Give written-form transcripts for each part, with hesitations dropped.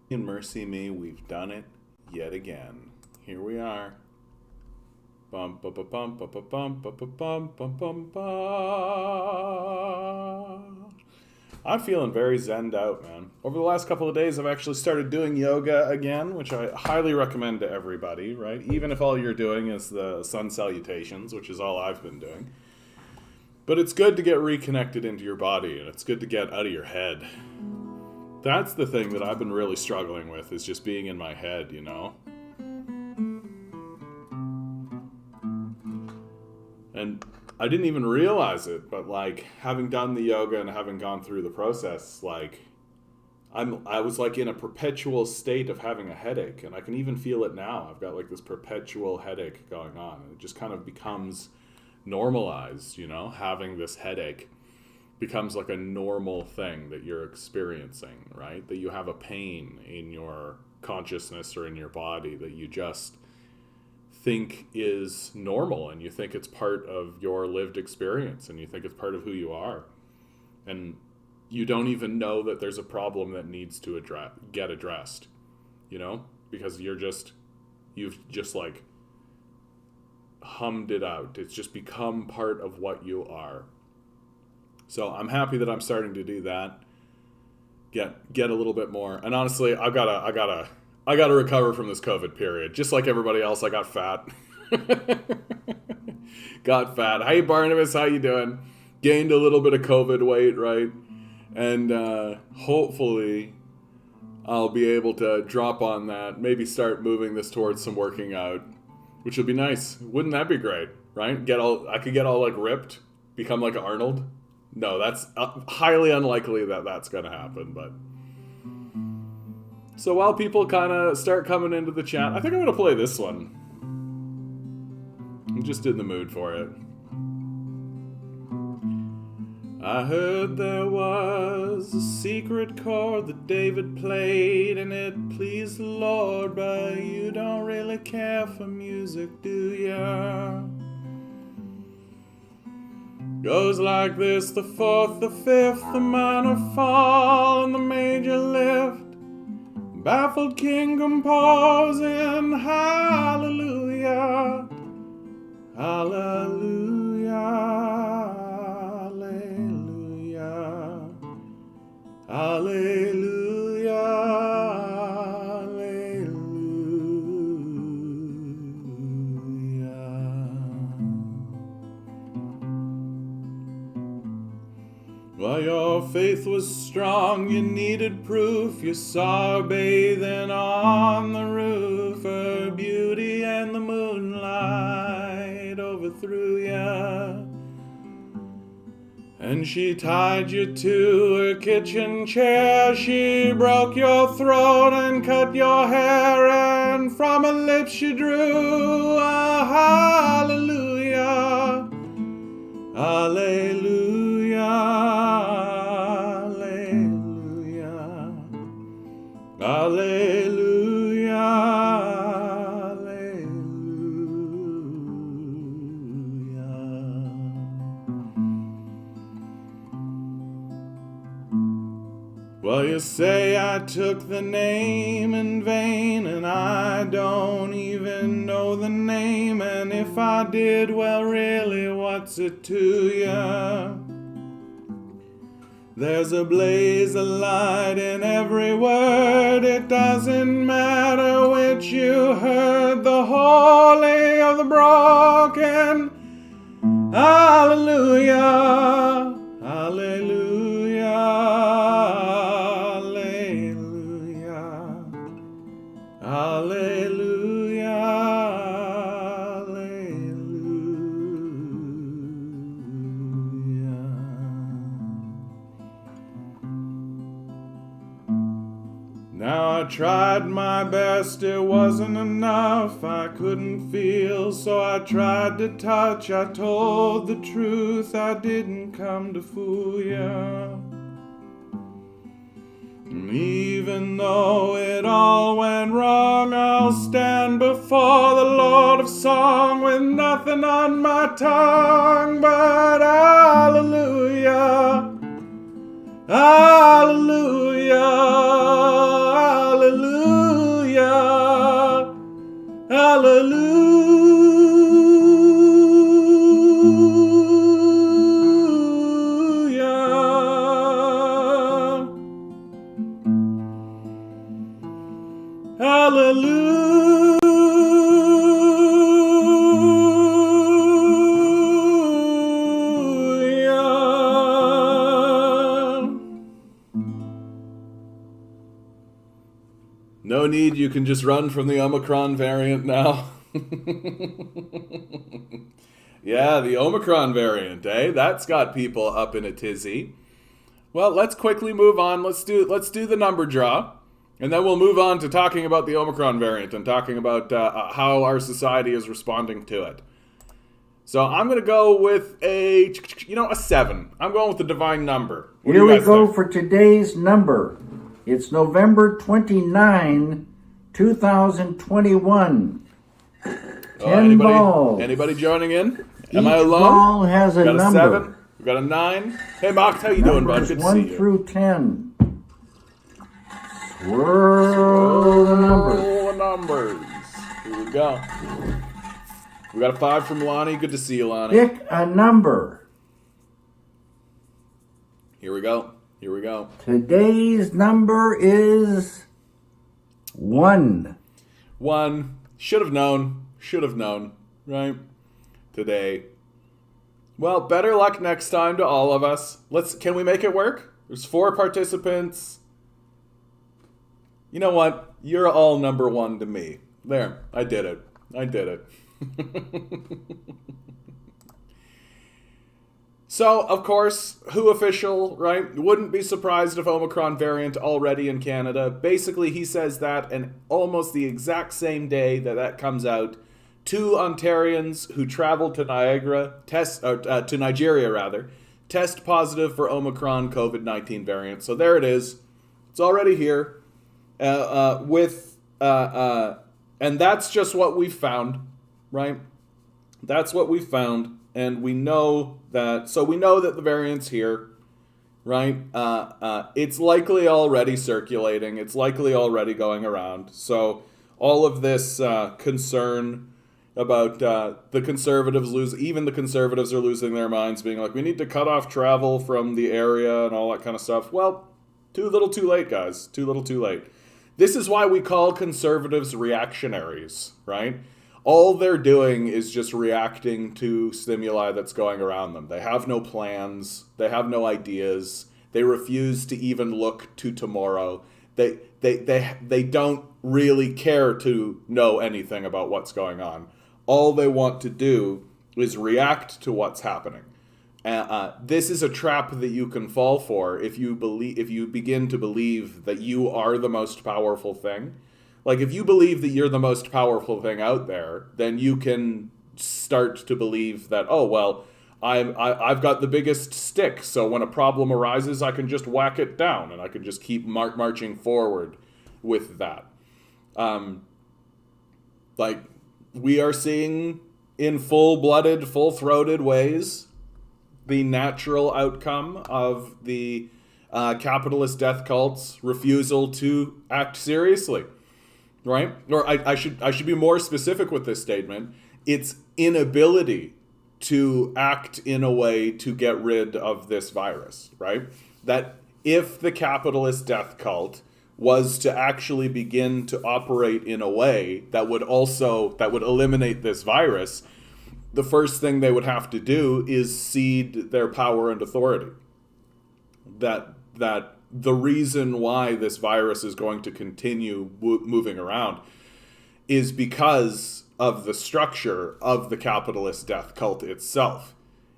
Mercy me, we've done it yet again. Here we are. Bum bum bum bum bum bum bum bum bum bum bum. I'm feeling very zenned out, man. Over the last couple of days, I've actually started doing yoga again, which I highly recommend to everybody, right? Even if all you're doing is the sun salutations, which is all I've been doing. But it's good to get reconnected into your body, and it's good to get out of your head. That's the thing that I've been really struggling with, is just being in my head, you know? And I didn't even realize it, but like having done the yoga and having gone through the process, like I was like in a perpetual state of having a headache, and I can even feel it now. I've got like this perpetual headache going on, and it just kind of becomes normalized, you know, having this headache becomes like a normal thing that you're experiencing, right? That you have a pain in your consciousness or in your body that you just think is normal, and you think it's part of your lived experience, and you think it's part of who you are, and you don't even know that there's a problem that needs to get addressed, you know, because you've just like hummed it out. It's just become part of what you are. So I'm happy that I'm starting to do that. Get a little bit more. And honestly, I gotta recover from this COVID period. Just like everybody else, I got fat. Got fat. Hey Barnabas, how you doing? Gained a little bit of COVID weight, right? And hopefully I'll be able to drop on that. Maybe start moving this towards some working out, which would be nice. Wouldn't that be great, right? I could get all like ripped, become like Arnold. No, that's highly unlikely that that's going to happen, but... So while people kind of start coming into the chat, I think I'm going to play this one. I'm just in the mood for it. I heard there was a secret chord that David played, and it pleased the Lord, but you don't really care for music, do ya? Goes like this: the fourth, the fifth, the minor fall, and the major lift. Baffled king composing hallelujah, hallelujah, hallelujah, hallelujah. While your faith was strong, you needed proof. You saw her bathing on the roof. Her beauty and the moonlight overthrew ya. And she tied you to her kitchen chair. She broke your throat and cut your hair, and from her lips she drew a hallelujah, hallelujah. Hallelujah, hallelujah. Well, you say I took the name in vain, and I don't even know the name, and if I did, well, really, what's it to ya? There's a blaze of light in every word. It doesn't matter which you heard, the holy or the broken. Hallelujah, hallelujah, hallelujah, hallelujah. Now I tried my best, it wasn't enough. I couldn't feel, so I tried to touch. I told the truth, I didn't come to fool ya. And even though it all went wrong, I'll stand before the Lord of Song with nothing on my tongue but hallelujah, hallelujah, hallelujah. Hallelujah. No need, you can just run from the Omicron variant now. Yeah, the Omicron variant, eh? That's got people up in a tizzy. Well, let's quickly move on. Let's do the number draw, and then we'll move on to talking about the Omicron variant and talking about how our society is responding to it. So I'm going to go with a 7. I'm going with the divine number. Here we go for today's number. It's November 29, 2021. 10 balls. Anybody joining in? Each ball has a number. Got a 7. We got a 9. Hey, Mox, how you doing, bud? Good to see you. 1 through 10. Swirl the numbers. Swirl the numbers. Here we go. We got a 5 from Lonnie. Good to see you, Lonnie. Pick a number. Here we go. Here we go. Today's number is 1. 1. Should have known. Should have known. Right? Today. Well, better luck next time to all of us. Can we make it work? There's 4 participants. You know what? You're all number 1 to me. There. I did it. I did it. So, of course, WHO official, right? Wouldn't be surprised if Omicron variant already in Canada. Basically, he says that, and almost the exact same day that comes out, 2 Ontarians who traveled to Nigeria test positive for Omicron COVID-19 variant. So there it is. It's already here. And that's just what we found, right? That's what we found, and we know that. So we know that the variant's here, right? It's likely already circulating. It's likely already going around. So all of this concern about the conservatives even the conservatives are losing their minds, being like, we need to cut off travel from the area and all that kind of stuff. Well, too little too late, guys. Too little too late. This is why we call conservatives reactionaries, right? All they're doing is just reacting to stimuli that's going around them. They have no plans. They have no ideas. They refuse to even look to tomorrow. They don't really care to know anything about what's going on. All they want to do is react to what's happening. This is a trap that you can fall for if you begin to believe that you are the most powerful thing. Like, if you believe that you're the most powerful thing out there, then you can start to believe that, oh, well, I've got the biggest stick, so when a problem arises, I can just whack it down, and I can just keep marching forward with that. We are seeing in full-blooded, full-throated ways the natural outcome of the capitalist death cult's refusal to act seriously. Right? Or I should be more specific with this statement. Its inability to act in a way to get rid of this virus, right? That if the capitalist death cult was to actually begin to operate in a way that would eliminate this virus, the first thing they would have to do is cede their power and authority. That the reason why this virus is going to continue moving around is because of the structure of the capitalist death cult itself.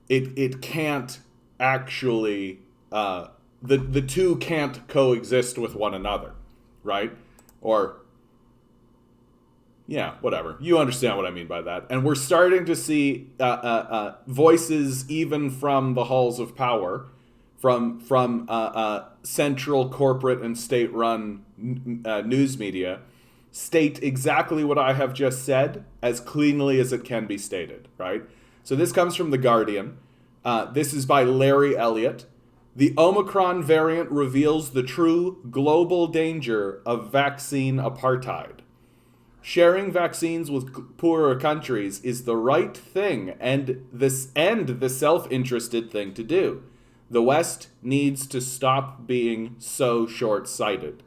It can't actually, the two can't coexist with one another, right? Or, yeah, whatever. You understand what I mean by that. And we're starting to see voices even from the halls of power, from central corporate and state-run news media, state exactly what I have just said as cleanly as it can be stated, right? So this comes from The Guardian. This is by Larry Elliott. The Omicron variant reveals the true global danger of vaccine apartheid. Sharing vaccines with poorer countries is the right thing and the self-interested thing to do. The West needs to stop being so short-sighted.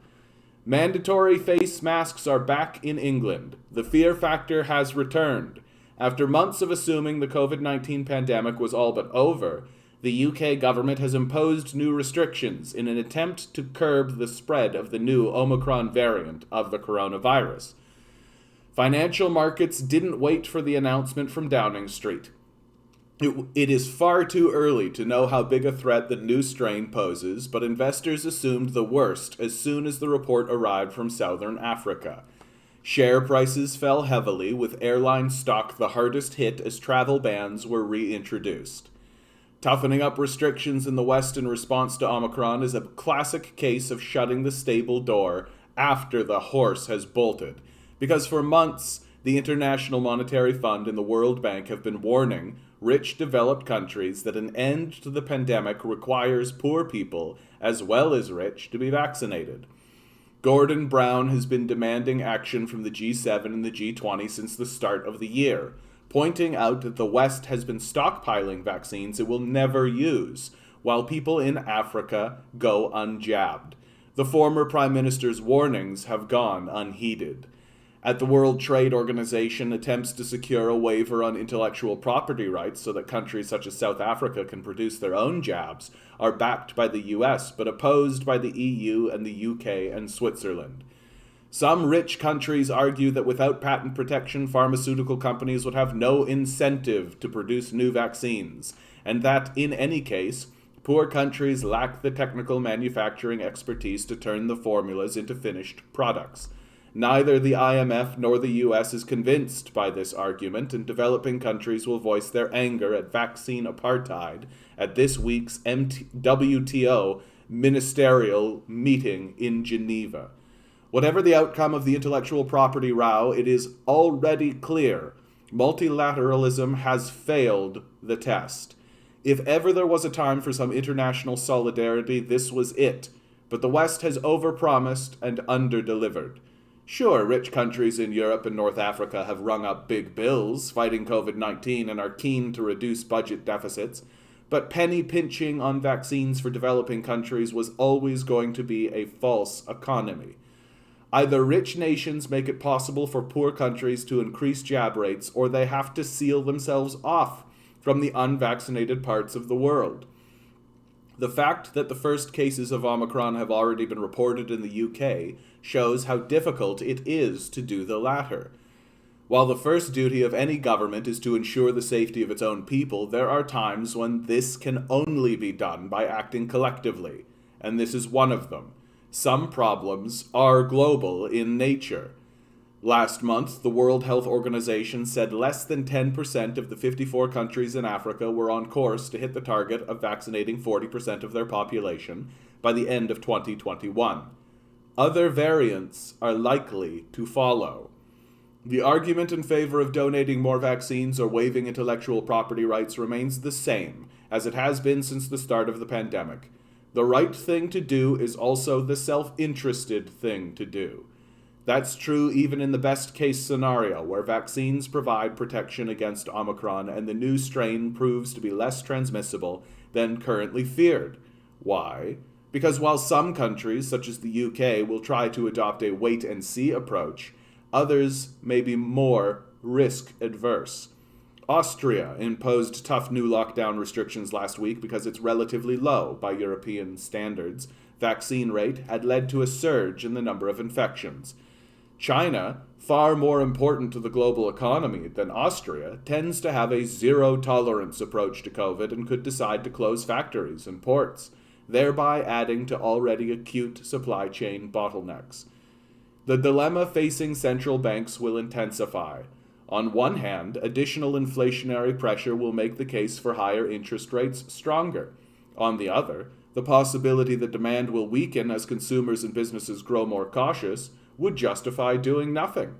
Mandatory face masks are back in England. The fear factor has returned. After months of assuming the COVID-19 pandemic was all but over, the UK government has imposed new restrictions in an attempt to curb the spread of the new Omicron variant of the coronavirus. Financial markets didn't wait for the announcement from Downing Street. It is far too early to know how big a threat the new strain poses, but investors assumed the worst as soon as the report arrived from Southern Africa. Share prices fell heavily, with airline stock the hardest hit as travel bans were reintroduced. Toughening up restrictions in the West in response to Omicron is a classic case of shutting the stable door after the horse has bolted, because for months the International Monetary Fund and the World Bank have been warning rich developed countries that an end to the pandemic requires poor people, as well as rich, to be vaccinated. Gordon Brown has been demanding action from the G7 and the G20 since the start of the year, pointing out that the West has been stockpiling vaccines it will never use, while people in Africa go unjabbed. The former Prime Minister's warnings have gone unheeded. At the World Trade Organization, attempts to secure a waiver on intellectual property rights so that countries such as South Africa can produce their own jabs are backed by the US, but opposed by the EU and the UK and Switzerland. Some rich countries argue that without patent protection, pharmaceutical companies would have no incentive to produce new vaccines, and that, in any case, poor countries lack the technical manufacturing expertise to turn the formulas into finished products. Neither the IMF nor the US is convinced by this argument, and developing countries will voice their anger at vaccine apartheid at this week's WTO ministerial meeting in Geneva. Whatever the outcome of the intellectual property row, it is already clear multilateralism has failed the test. If ever there was a time for some international solidarity, this was it, but the West has overpromised and underdelivered. Sure, rich countries in Europe and North Africa have rung up big bills fighting COVID-19 and are keen to reduce budget deficits, but penny pinching on vaccines for developing countries was always going to be a false economy. Either rich nations make it possible for poor countries to increase jab rates, or they have to seal themselves off from the unvaccinated parts of the world. The fact that the first cases of Omicron have already been reported in the UK shows how difficult it is to do the latter. While the first duty of any government is to ensure the safety of its own people, there are times when this can only be done by acting collectively, and this is one of them. Some problems are global in nature. Last month, the World Health Organization said less than 10% of the 54 countries in Africa were on course to hit the target of vaccinating 40% of their population by the end of 2021. Other variants are likely to follow. The argument in favor of donating more vaccines or waiving intellectual property rights remains the same as it has been since the start of the pandemic. The right thing to do is also the self-interested thing to do. That's true even in the best-case scenario, where vaccines provide protection against Omicron and the new strain proves to be less transmissible than currently feared. Why? Because while some countries, such as the UK, will try to adopt a wait-and-see approach, others may be more risk-adverse. Austria imposed tough new lockdown restrictions last week because its relatively low, by European standards, vaccine rate had led to a surge in the number of infections. China, far more important to the global economy than Austria, tends to have a zero-tolerance approach to COVID and could decide to close factories and ports, thereby adding to already acute supply chain bottlenecks. The dilemma facing central banks will intensify. On one hand, additional inflationary pressure will make the case for higher interest rates stronger. On the other, the possibility that demand will weaken as consumers and businesses grow more cautious would justify doing nothing.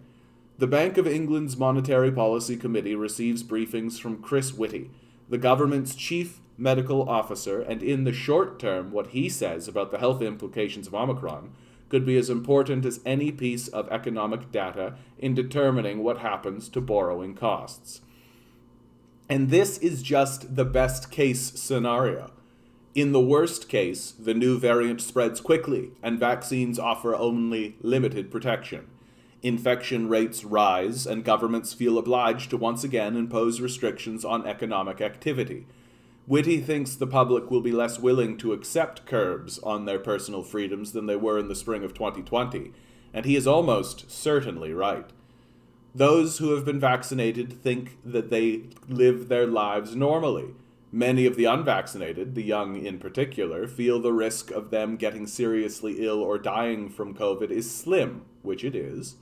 The Bank of England's Monetary Policy Committee receives briefings from Chris Whitty, the government's chief medical officer, and in the short term, what he says about the health implications of Omicron could be as important as any piece of economic data in determining what happens to borrowing costs. And this is just the best case scenario. In the worst case, the new variant spreads quickly and vaccines offer only limited protection. Infection rates rise and governments feel obliged to once again impose restrictions on economic activity. Whitty thinks the public will be less willing to accept curbs on their personal freedoms than they were in the spring of 2020, and he is almost certainly right. Those who have been vaccinated think that they live their lives normally. Many of the unvaccinated, the young in particular, feel the risk of them getting seriously ill or dying from COVID is slim, which it is.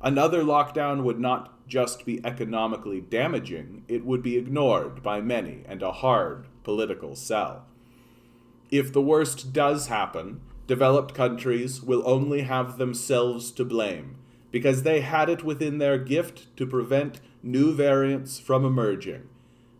Another lockdown would not just be economically damaging, it would be ignored by many and a hard political sell. If the worst does happen, developed countries will only have themselves to blame, because they had it within their gift to prevent new variants from emerging.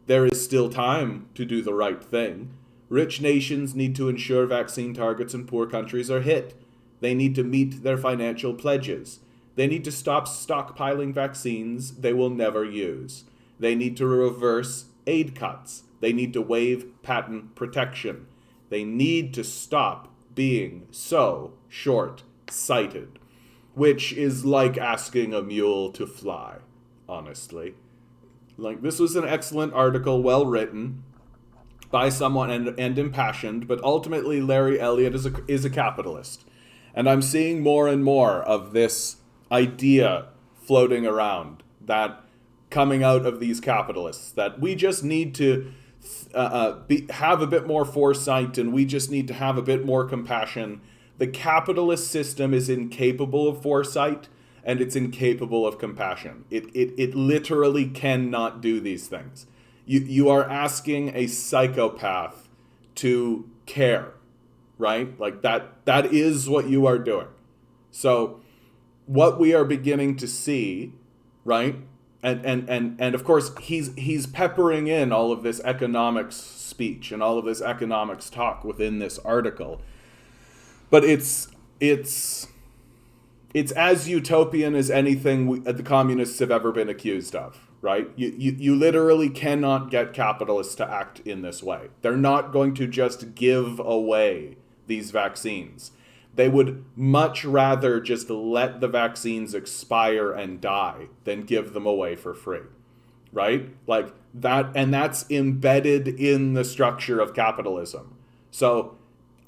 There is still time to do the right thing. Rich nations need to ensure vaccine targets and poor countries are hit. They need to meet their financial pledges. They need to stop stockpiling vaccines they will never use. They need to reverse aid cuts. They need to waive patent protection. They need to stop being so short-sighted, which is like asking a mule to fly, honestly. Like, this was an excellent article, well written by someone and impassioned, but ultimately Larry Elliott is a capitalist. And I'm seeing more and more of this idea floating around, that coming out of these capitalists, that we just need to have a bit more foresight, and we just need to have a bit more compassion. The capitalist system is incapable of foresight, and it's incapable of compassion. It literally cannot do these things. You are asking a psychopath to care, right? Like that is what you are doing. So what we are beginning to see, right? And of course he's peppering in all of this economics speech and all of this economics talk within this article. But it's as utopian as anything the communists have ever been accused of, right? You literally cannot get capitalists to act in this way. They're not going to just give away these vaccines. They would much rather just let the vaccines expire and die than give them away for free, right? Like that, and that's embedded in the structure of capitalism. So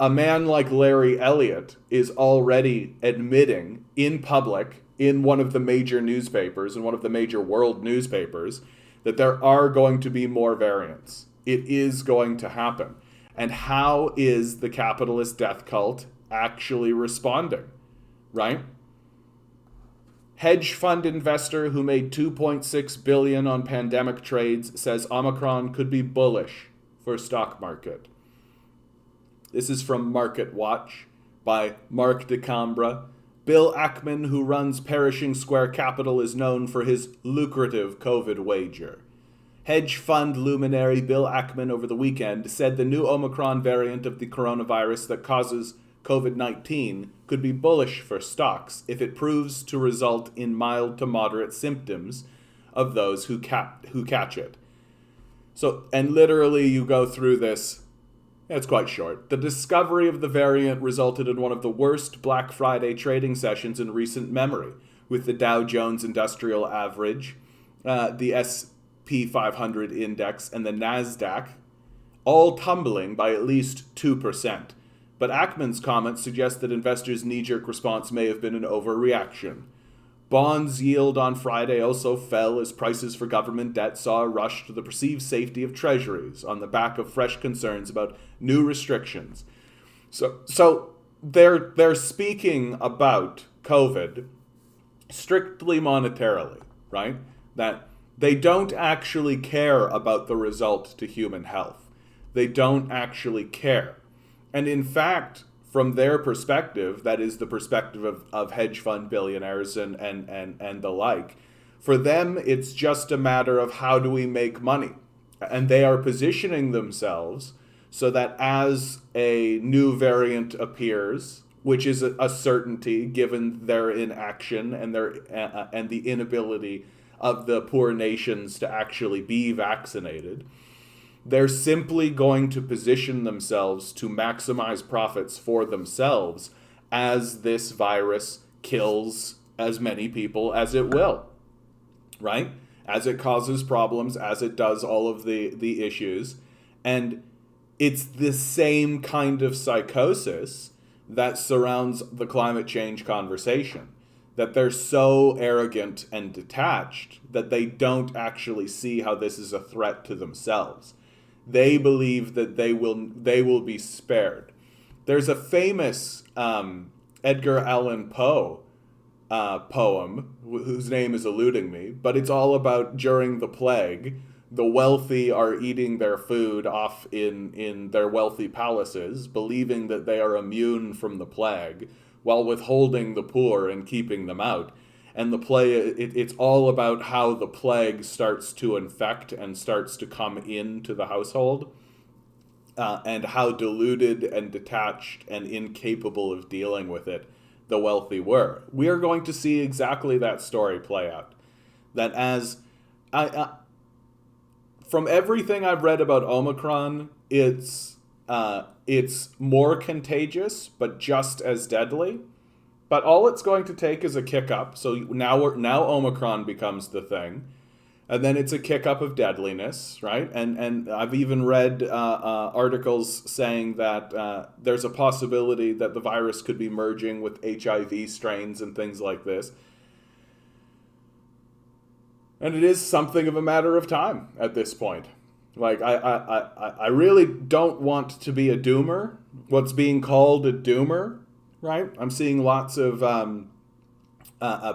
a man like Larry Elliott is already admitting in public, in one of the major newspapers, in one of the major world newspapers, that there are going to be more variants. It is going to happen. And how is the capitalist death cult actually responding, right? Hedge fund investor who made $2.6 billion on pandemic trades says Omicron could be bullish for stock market. This is from Market Watch by Mark DeCambra. Bill Ackman, who runs Perishing Square Capital, is known for his lucrative COVID wager. Hedge fund luminary Bill Ackman over the weekend said the new Omicron variant of the coronavirus that causes COVID-19 could be bullish for stocks if it proves to result in mild to moderate symptoms of those who catch it. So, and literally you go through this. It's quite short. The discovery of the variant resulted in one of the worst Black Friday trading sessions in recent memory, with the Dow Jones Industrial Average, the S&P 500 Index, and the NASDAQ all tumbling by at least 2%. But Ackman's comments suggest that investors' knee-jerk response may have been an overreaction. Bonds yield on Friday also fell as prices for government debt saw a rush to the perceived safety of treasuries on the back of fresh concerns about new restrictions. So they're speaking about COVID strictly monetarily, right? That they don't actually care about the result to human health. They don't actually care. And in fact, from their perspective, that is the perspective of hedge fund billionaires and the like, for them, it's just a matter of how do we make money. And they are positioning themselves so that as a new variant appears, which is a certainty given their inaction and and the inability of the poor nations to actually be vaccinated, They're simply going to position themselves to maximize profits for themselves as this virus kills as many people as it will, right? As it causes problems, as it does all of the issues. And it's the same kind of psychosis that surrounds the climate change conversation. That they're so arrogant and detached that they don't actually see how this is a threat to themselves. They believe that they will be spared. There's a famous Edgar Allan Poe poem whose name is eluding me, but it's all about during the plague, the wealthy are eating their food off in their wealthy palaces, believing that they are immune from the plague, while withholding the poor and keeping them out. And the play, it's all about how the plague starts to infect and starts to come into the household, and how deluded and detached and incapable of dealing with it the wealthy were. We are going to see exactly that story play out. That as from everything I've read about Omicron, it's more contagious, but just as deadly. But all it's going to take is a kick up. So now Omicron becomes the thing, and then it's a kick up of deadliness, right? And I've even read articles saying that there's a possibility that the virus could be merging with HIV strains and things like this. And it is something of a matter of time at this point. Like, I really don't want to be a doomer. What's being called a doomer, right? I'm seeing lots of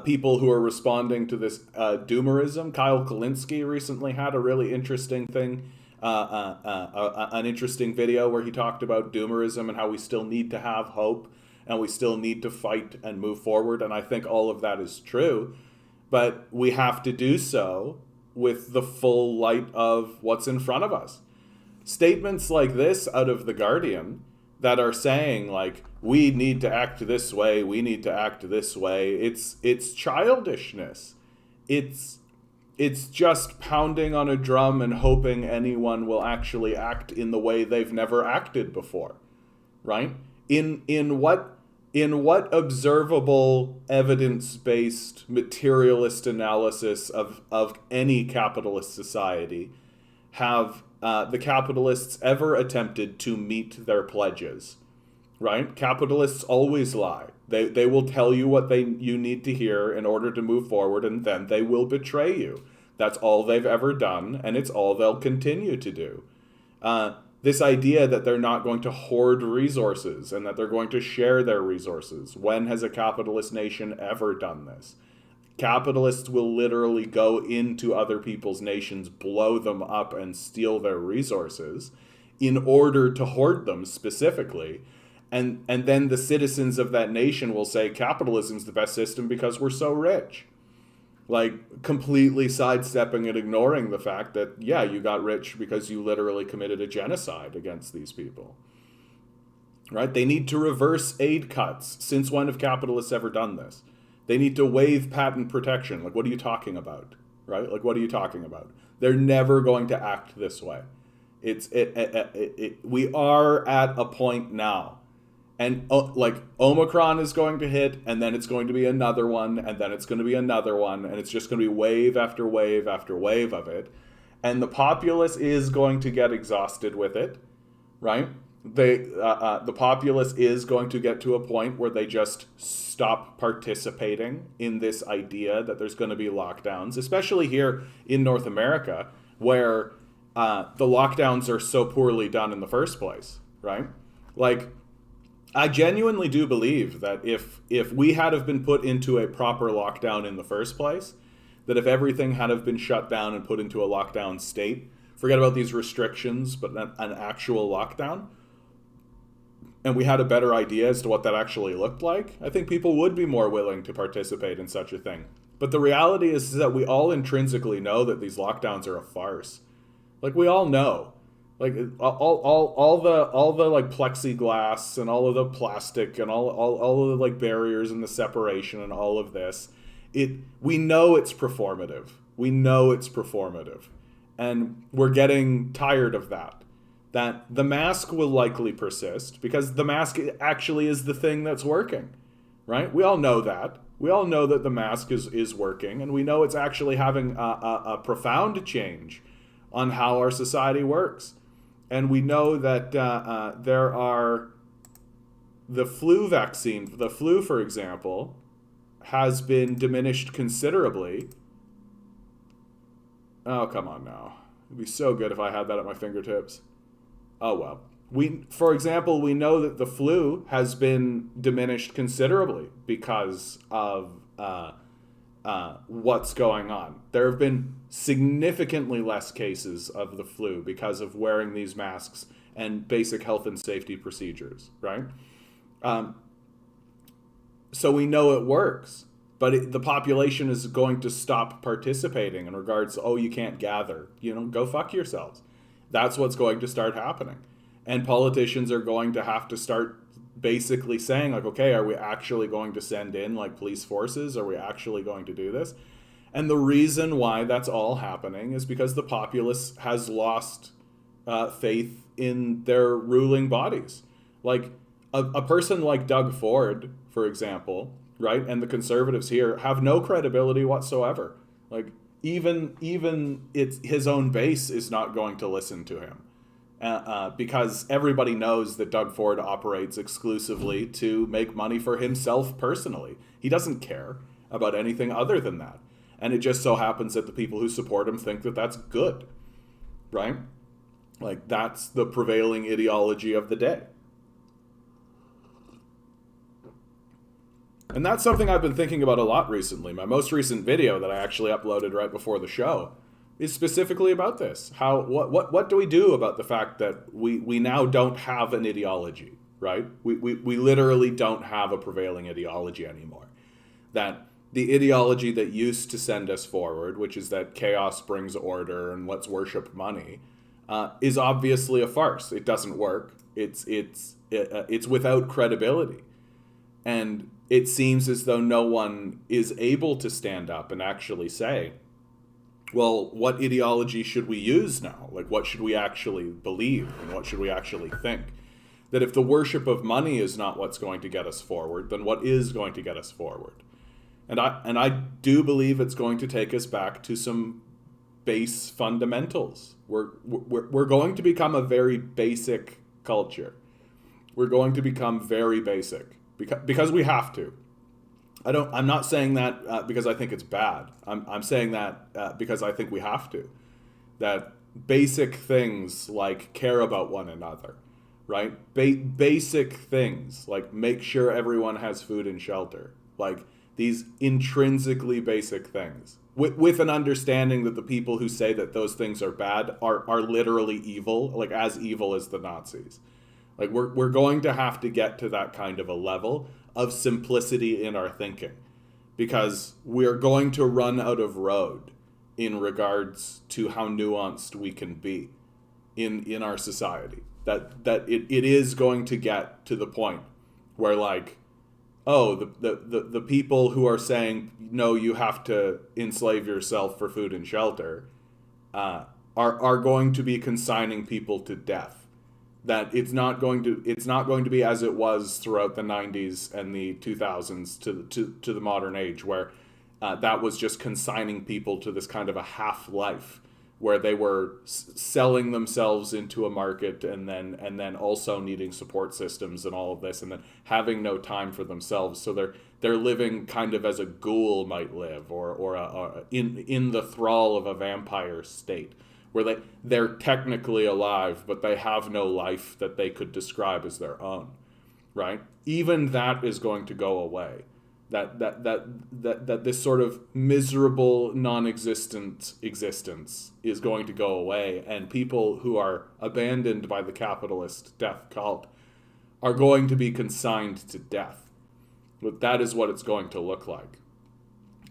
people who are responding to this doomerism. Kyle Kalinske recently had a really interesting thing, an interesting video where he talked about doomerism and how we still need to have hope and we still need to fight and move forward. And I think all of that is true. But we have to do so with the full light of what's in front of us. Statements like this out of The Guardian that are saying, like, we need to act this way, we need to act this way, it's childishness. It's just pounding on a drum and hoping anyone will actually act in the way they've never acted before, right? In what observable, evidence-based, materialist analysis of any capitalist society have the capitalists ever attempted to meet their pledges, right? Capitalists always lie. They will tell you what you need to hear in order to move forward, and then they will betray you. That's all they've ever done, and it's all they'll continue to do. This idea that they're not going to hoard resources and that they're going to share their resources. When has a capitalist nation ever done this? Capitalists will literally go into other people's nations, blow them up, and steal their resources in order to hoard them specifically. And then the citizens of that nation will say capitalism's the best system because we're so rich. Like, completely sidestepping and ignoring the fact that, yeah, you got rich because you literally committed a genocide against these people. Right? They need to reverse aid cuts. Since when have capitalists ever done this? They need to waive patent protection. Like, what are you talking about? Right? Like, what are you talking about? They're never going to act this way. We are at a point now. And like, Omicron is going to hit, and then it's going to be another one, and then it's going to be another one, and it's just going to be wave after wave after wave of it. And the populace is going to get exhausted with it, right? The populace is going to get to a point where they just stop participating in this idea that there's going to be lockdowns, especially here in North America, where the lockdowns are so poorly done in the first place, right? Like, I genuinely do believe that if we had have been put into a proper lockdown in the first place, that if everything had have been shut down and put into a lockdown state, forget about these restrictions, but an actual lockdown, and we had a better idea as to what that actually looked like, I think people would be more willing to participate in such a thing. But the reality is that we all intrinsically know that these lockdowns are a farce. Like, we all know. Like, all the like plexiglass and all of the plastic and all of the like barriers and the separation and all of this, we know it's performative. We know it's performative. And we're getting tired of that. That the mask will likely persist because the mask actually is the thing that's working, right? We all know that. We all know that the mask is working, and we know it's actually having a profound change on how our society works. And we know that there are the flu vaccine, the flu, for example, has been diminished considerably. Oh, come on now. It'd be so good if I had that at my fingertips. Oh, well. For example, we know that the flu has been diminished considerably because of what's going on. There have been significantly less cases of the flu because of wearing these masks and basic health and safety procedures, right? So we know it works, but the population is going to stop participating in regards to, oh, you can't gather, go fuck yourselves. That's what's going to start happening. And politicians are going to have to start basically saying, like, okay, are we actually going to send in like police forces? Are we actually going to do this? And the reason why that's all happening is because the populace has lost faith in their ruling bodies. Like a person like Doug Ford, for example, right, and the conservatives here have no credibility whatsoever. Like even his own base is not going to listen to him. Because everybody knows that Doug Ford operates exclusively to make money for himself personally. He doesn't care about anything other than that. And it just so happens that the people who support him think that that's good, right? Like, that's the prevailing ideology of the day. And that's something I've been thinking about a lot recently. My most recent video that I actually uploaded right before the show is specifically about this. What do we do about the fact that we now don't have an ideology, right? We literally don't have a prevailing ideology anymore. That the ideology that used to send us forward, which is that chaos brings order and let's worship money, is obviously a farce. It doesn't work. It's without credibility. And it seems as though no one is able to stand up and actually say, well, what ideology should we use now? Like, what should we actually believe and what should we actually think? That if the worship of money is not what's going to get us forward, then what is going to get us forward? And I do believe it's going to take us back to some base fundamentals. We're going to become a very basic culture. We're going to become very basic because we have to. I'm not saying that because I think it's bad. I'm saying that because I think we have to. That basic things like care about one another, right? Basic things like make sure everyone has food and shelter. Like these intrinsically basic things. With an understanding that the people who say that those things are bad are literally evil, like as evil as the Nazis. Like we're going to have to get to that kind of a level of simplicity in our thinking, because we're going to run out of road in regards to how nuanced we can be in our society. That it is going to get to the point where, like, oh, the people who are saying no, you have to enslave yourself for food and shelter are going to be consigning people to death. That it's not going to be as it was throughout the 90s and the 2000s to the modern age, where that was just consigning people to this kind of a half-life where they were selling themselves into a market and then also needing support systems and all of this, and then having no time for themselves. So they're living kind of as a ghoul might live, or in the thrall of a vampire state, where they're technically alive, but they have no life that they could describe as their own, right? Even that is going to go away. That this sort of miserable, non-existent existence is going to go away, and people who are abandoned by the capitalist death cult are going to be consigned to death. But that is what it's going to look like.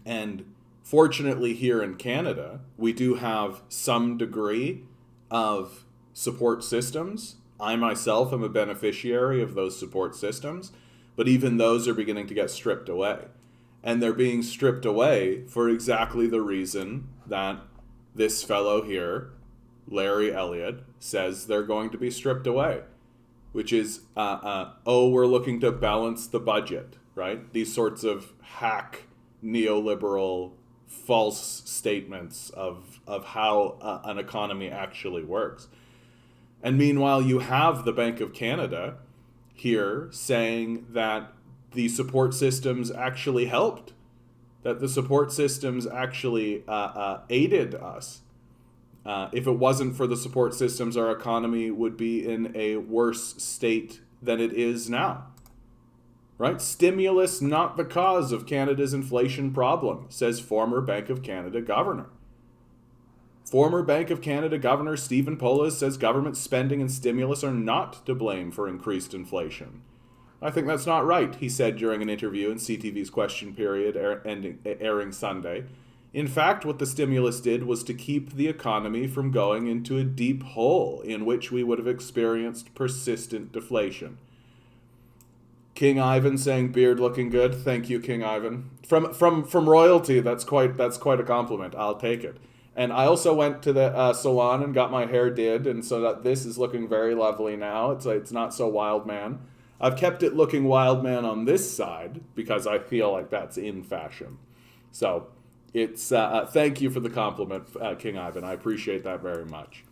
And fortunately, here in Canada, we do have some degree of support systems. I myself am a beneficiary of those support systems, but even those are beginning to get stripped away. And they're being stripped away for exactly the reason that this fellow here, Larry Elliott, says they're going to be stripped away, which is, we're looking to balance the budget, right? These sorts of hack neoliberal false statements of how an economy actually works. And meanwhile, you have the Bank of Canada here saying that the support systems actually helped, that the support systems actually aided us. If it wasn't for the support systems, our economy would be in a worse state than it is now. Right? Stimulus not the cause of Canada's inflation problem, says former Bank of Canada governor. Former Bank of Canada Governor Stephen Polis says government spending and stimulus are not to blame for increased inflation. I think that's not right, he said during an interview in CTV's Question Period airing Sunday. In fact, what the stimulus did was to keep the economy from going into a deep hole in which we would have experienced persistent deflation. King Ivan saying beard looking good. Thank you, King Ivan. From royalty, that's quite a compliment. I'll take it. And I also went to the salon and got my hair did, and so that this is looking very lovely now. It's not so wild man. I've kept it looking wild man on this side because I feel like that's in fashion. So it's thank you for the compliment, King Ivan. I appreciate that very much.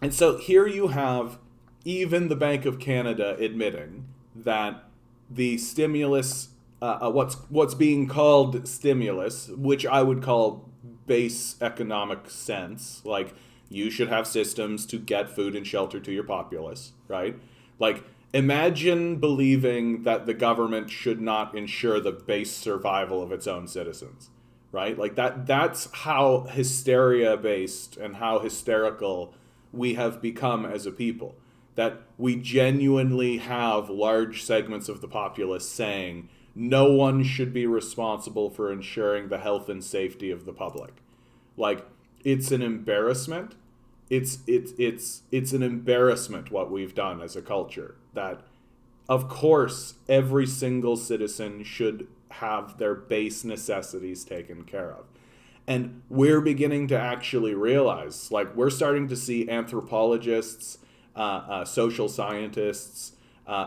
And so here you have even the Bank of Canada admitting that the stimulus, what's being called stimulus, which I would call base economic sense, like you should have systems to get food and shelter to your populace, right? Like imagine believing that the government should not ensure the base survival of its own citizens, right? Like that's how hysteria based and how hysterical we have become as a people. That we genuinely have large segments of the populace saying no one should be responsible for ensuring the health and safety of the public. Like, it's an embarrassment. It's an embarrassment what we've done as a culture. That, of course, every single citizen should have their base necessities taken care of. And we're beginning to actually realize, like, we're starting to see anthropologists, social scientists,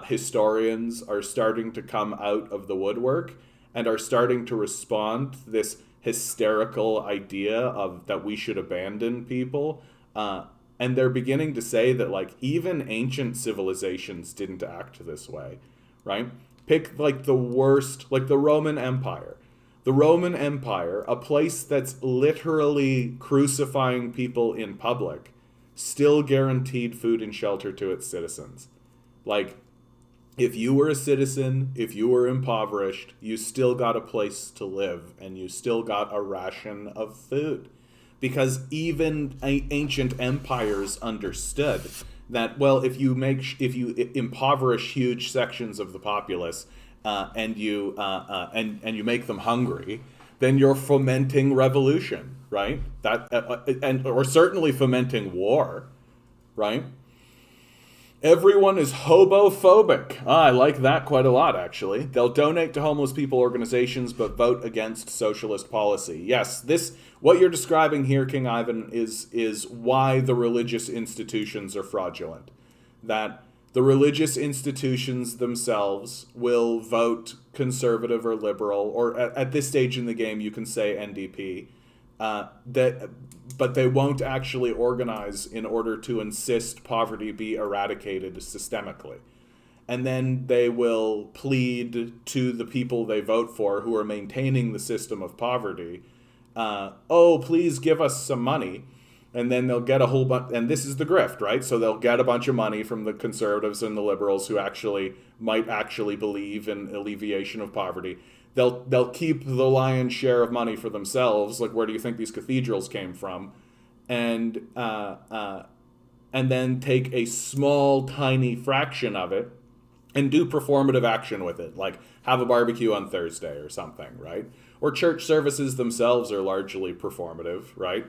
historians are starting to come out of the woodwork and are starting to respond to this hysterical idea of that we should abandon people. And they're beginning to say that, like, even ancient civilizations didn't act this way, right? Pick, like, the worst, like the Roman Empire. The Roman Empire, a place that's literally crucifying people in public, still guaranteed food and shelter to its citizens. Like, if you were a citizen, if you were impoverished, you still got a place to live and you still got a ration of food. Because even ancient empires understood that, well, if you impoverish huge sections of the populace and you make them hungry, then you're fomenting revolution, right? Or certainly fomenting war, right? Everyone is hobophobic. I like that quite a lot, actually. They'll donate to homeless people organizations, but vote against socialist policy. Yes, what you're describing here, King Ivan, is why the religious institutions are fraudulent. That the religious institutions themselves will vote conservative or liberal, or at this stage in the game, you can say NDP. But they won't actually organize in order to insist poverty be eradicated systemically. And then they will plead to the people they vote for who are maintaining the system of poverty, please give us some money. And then they'll get a whole bunch, and this is the grift, right? So they'll get a bunch of money from the conservatives and the liberals who might actually believe in alleviation of poverty. They'll keep the lion's share of money for themselves. Like, where do you think these cathedrals came from? And then take a small, tiny fraction of it and do performative action with it, like have a barbecue on Thursday or something, right? Or church services themselves are largely performative, right?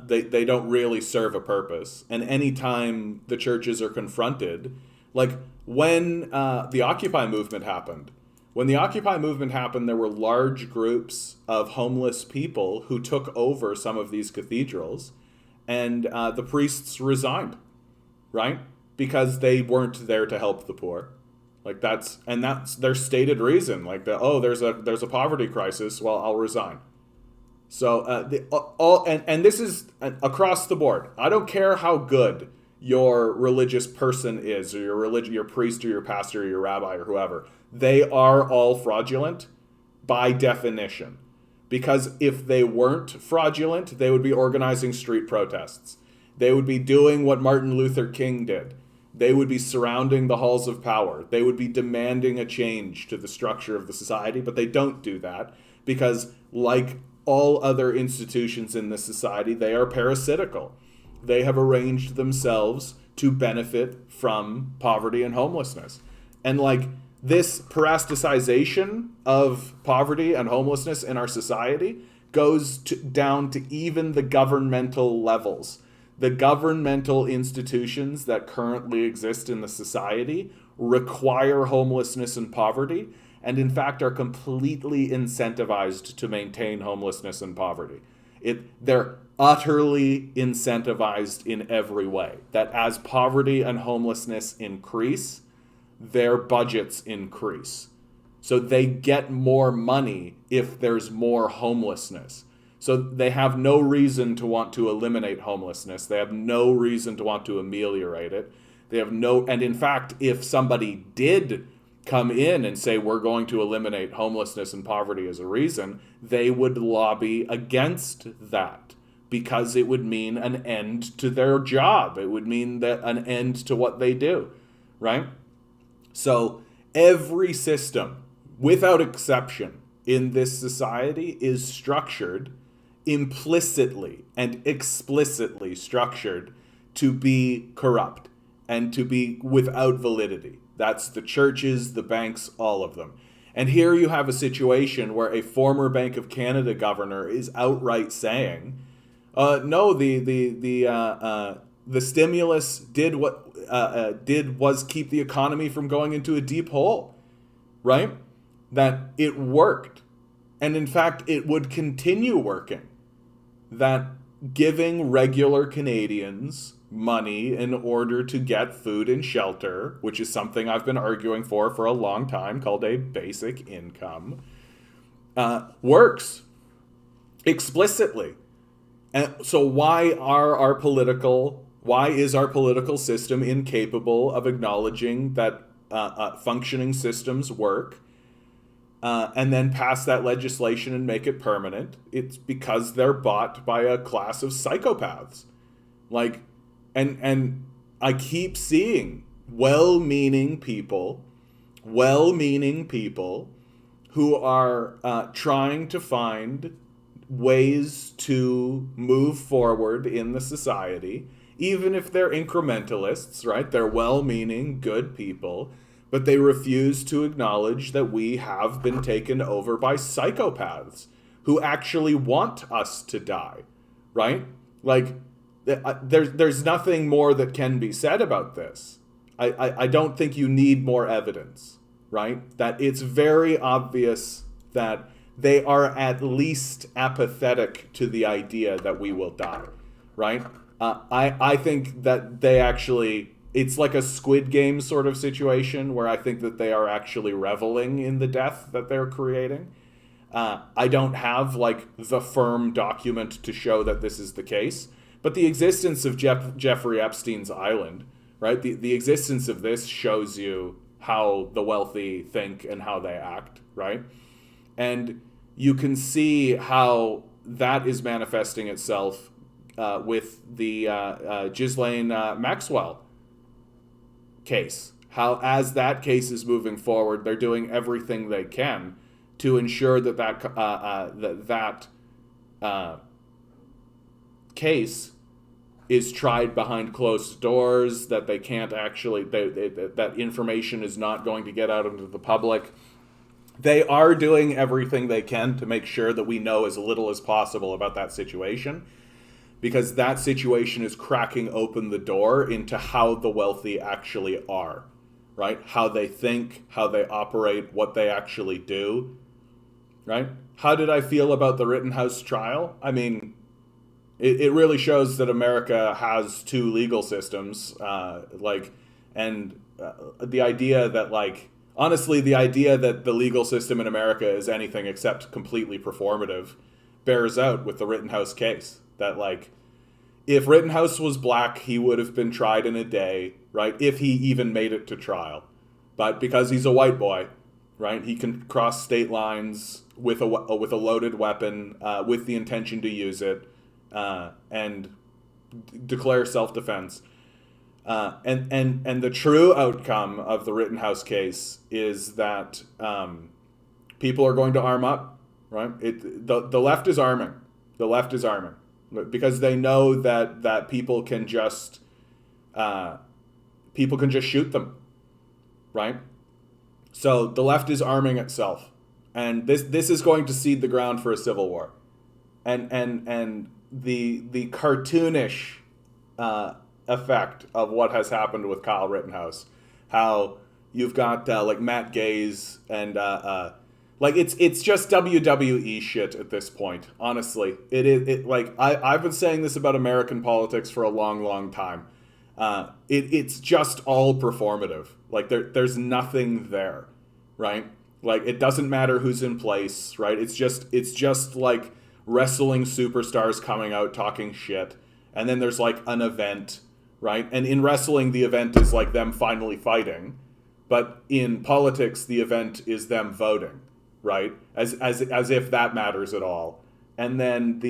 They don't really serve a purpose. And anytime the churches are confronted, like when the Occupy movement happened, When the Occupy movement happened, there were large groups of homeless people who took over some of these cathedrals, and the priests resigned, right? Because they weren't there to help the poor. Like that's their stated reason. Like there's a poverty crisis. Well, I'll resign. So and this is across the board. I don't care how good your religious person is, or your priest, or your pastor, or your rabbi, or whoever. They are all fraudulent by definition. Because if they weren't fraudulent, they would be organizing street protests. They would be doing what Martin Luther King did. They would be surrounding the halls of power. They would be demanding a change to the structure of the society, but they don't do that because, like all other institutions in this society, they are parasitical. They have arranged themselves to benefit from poverty and homelessness. And like this parasticization of poverty and homelessness in our society goes down to even the governmental levels. The governmental institutions that currently exist in the society require homelessness and poverty, and in fact are completely incentivized to maintain homelessness and poverty. They're utterly incentivized in every way. That as poverty and homelessness increase, their budgets increase. So they get more money if there's more homelessness. So they have no reason to want to eliminate homelessness. They have no reason to want to ameliorate it. And in fact, if somebody did come in and say, we're going to eliminate homelessness and poverty as a reason, they would lobby against that because it would mean an end to their job. It would mean that an end to what they do, right? So every system, without exception, in this society is structured implicitly and explicitly structured to be corrupt and to be without validity. That's the churches, the banks, all of them. And here you have a situation where a former Bank of Canada governor is outright saying, no, the stimulus did was keep the economy from going into a deep hole, right? That it worked. And in fact, it would continue working. That giving regular Canadians money in order to get food and shelter, which is something I've been arguing for a long time, called a basic income, works explicitly. And so why is our political system incapable of acknowledging that functioning systems work, and then pass that legislation and make it permanent? It's because they're bought by a class of psychopaths. Like, and I keep seeing well-meaning people who are trying to find ways to move forward in the society, even if they're incrementalists, right? They're well-meaning, good people, but they refuse to acknowledge that we have been taken over by psychopaths who actually want us to die, right? Like, there's nothing more that can be said about this. I don't think you need more evidence, right? That it's very obvious that they are at least apathetic to the idea that we will die, right? I think that they actually, it's like a Squid Game sort of situation where I think that they are actually reveling in the death that they're creating. I don't have like the firm document to show that this is the case, but the existence of Jeffrey Epstein's island, right? The existence of this shows you how the wealthy think and how they act, right? And you can see how that is manifesting itself with the Ghislaine Maxwell case. How, as that case is moving forward, they're doing everything they can to ensure that that case is tried behind closed doors, that they can't actually, that information is not going to get out into the public. They are doing everything they can to make sure that we know as little as possible about that situation, because that situation is cracking open the door into how the wealthy actually are, right? How they think, how they operate, what they actually do, right? How did I feel about the Rittenhouse trial? I mean, it really shows that America has two legal systems, and the idea that, like, honestly, the idea that the legal system in America is anything except completely performative bears out with the Rittenhouse case. That, like, if Rittenhouse was black, he would have been tried in a day, right? If he even made it to trial. But because he's a white boy, right, he can cross state lines with a loaded weapon, with the intention to use it, and declare self-defense. And the true outcome of the Rittenhouse case is that people are going to arm up, right? The left is arming. The left is arming because they know that people can just shoot them, right? So the left is arming itself, and this is going to seed the ground for a civil war, and the cartoonish effect of what has happened with Kyle Rittenhouse, how you've got like Matt Gaze and like it's just WWE shit at this point. Honestly, it like I've been saying this about American politics for a long time. It's just all performative. Like there's nothing there, right? Like it doesn't matter who's in place, right? It's just like wrestling superstars coming out talking shit, and then there's like an event, right? And in wrestling, the event is like them finally fighting, but in politics, the event is them voting, right? As if that matters at all. And then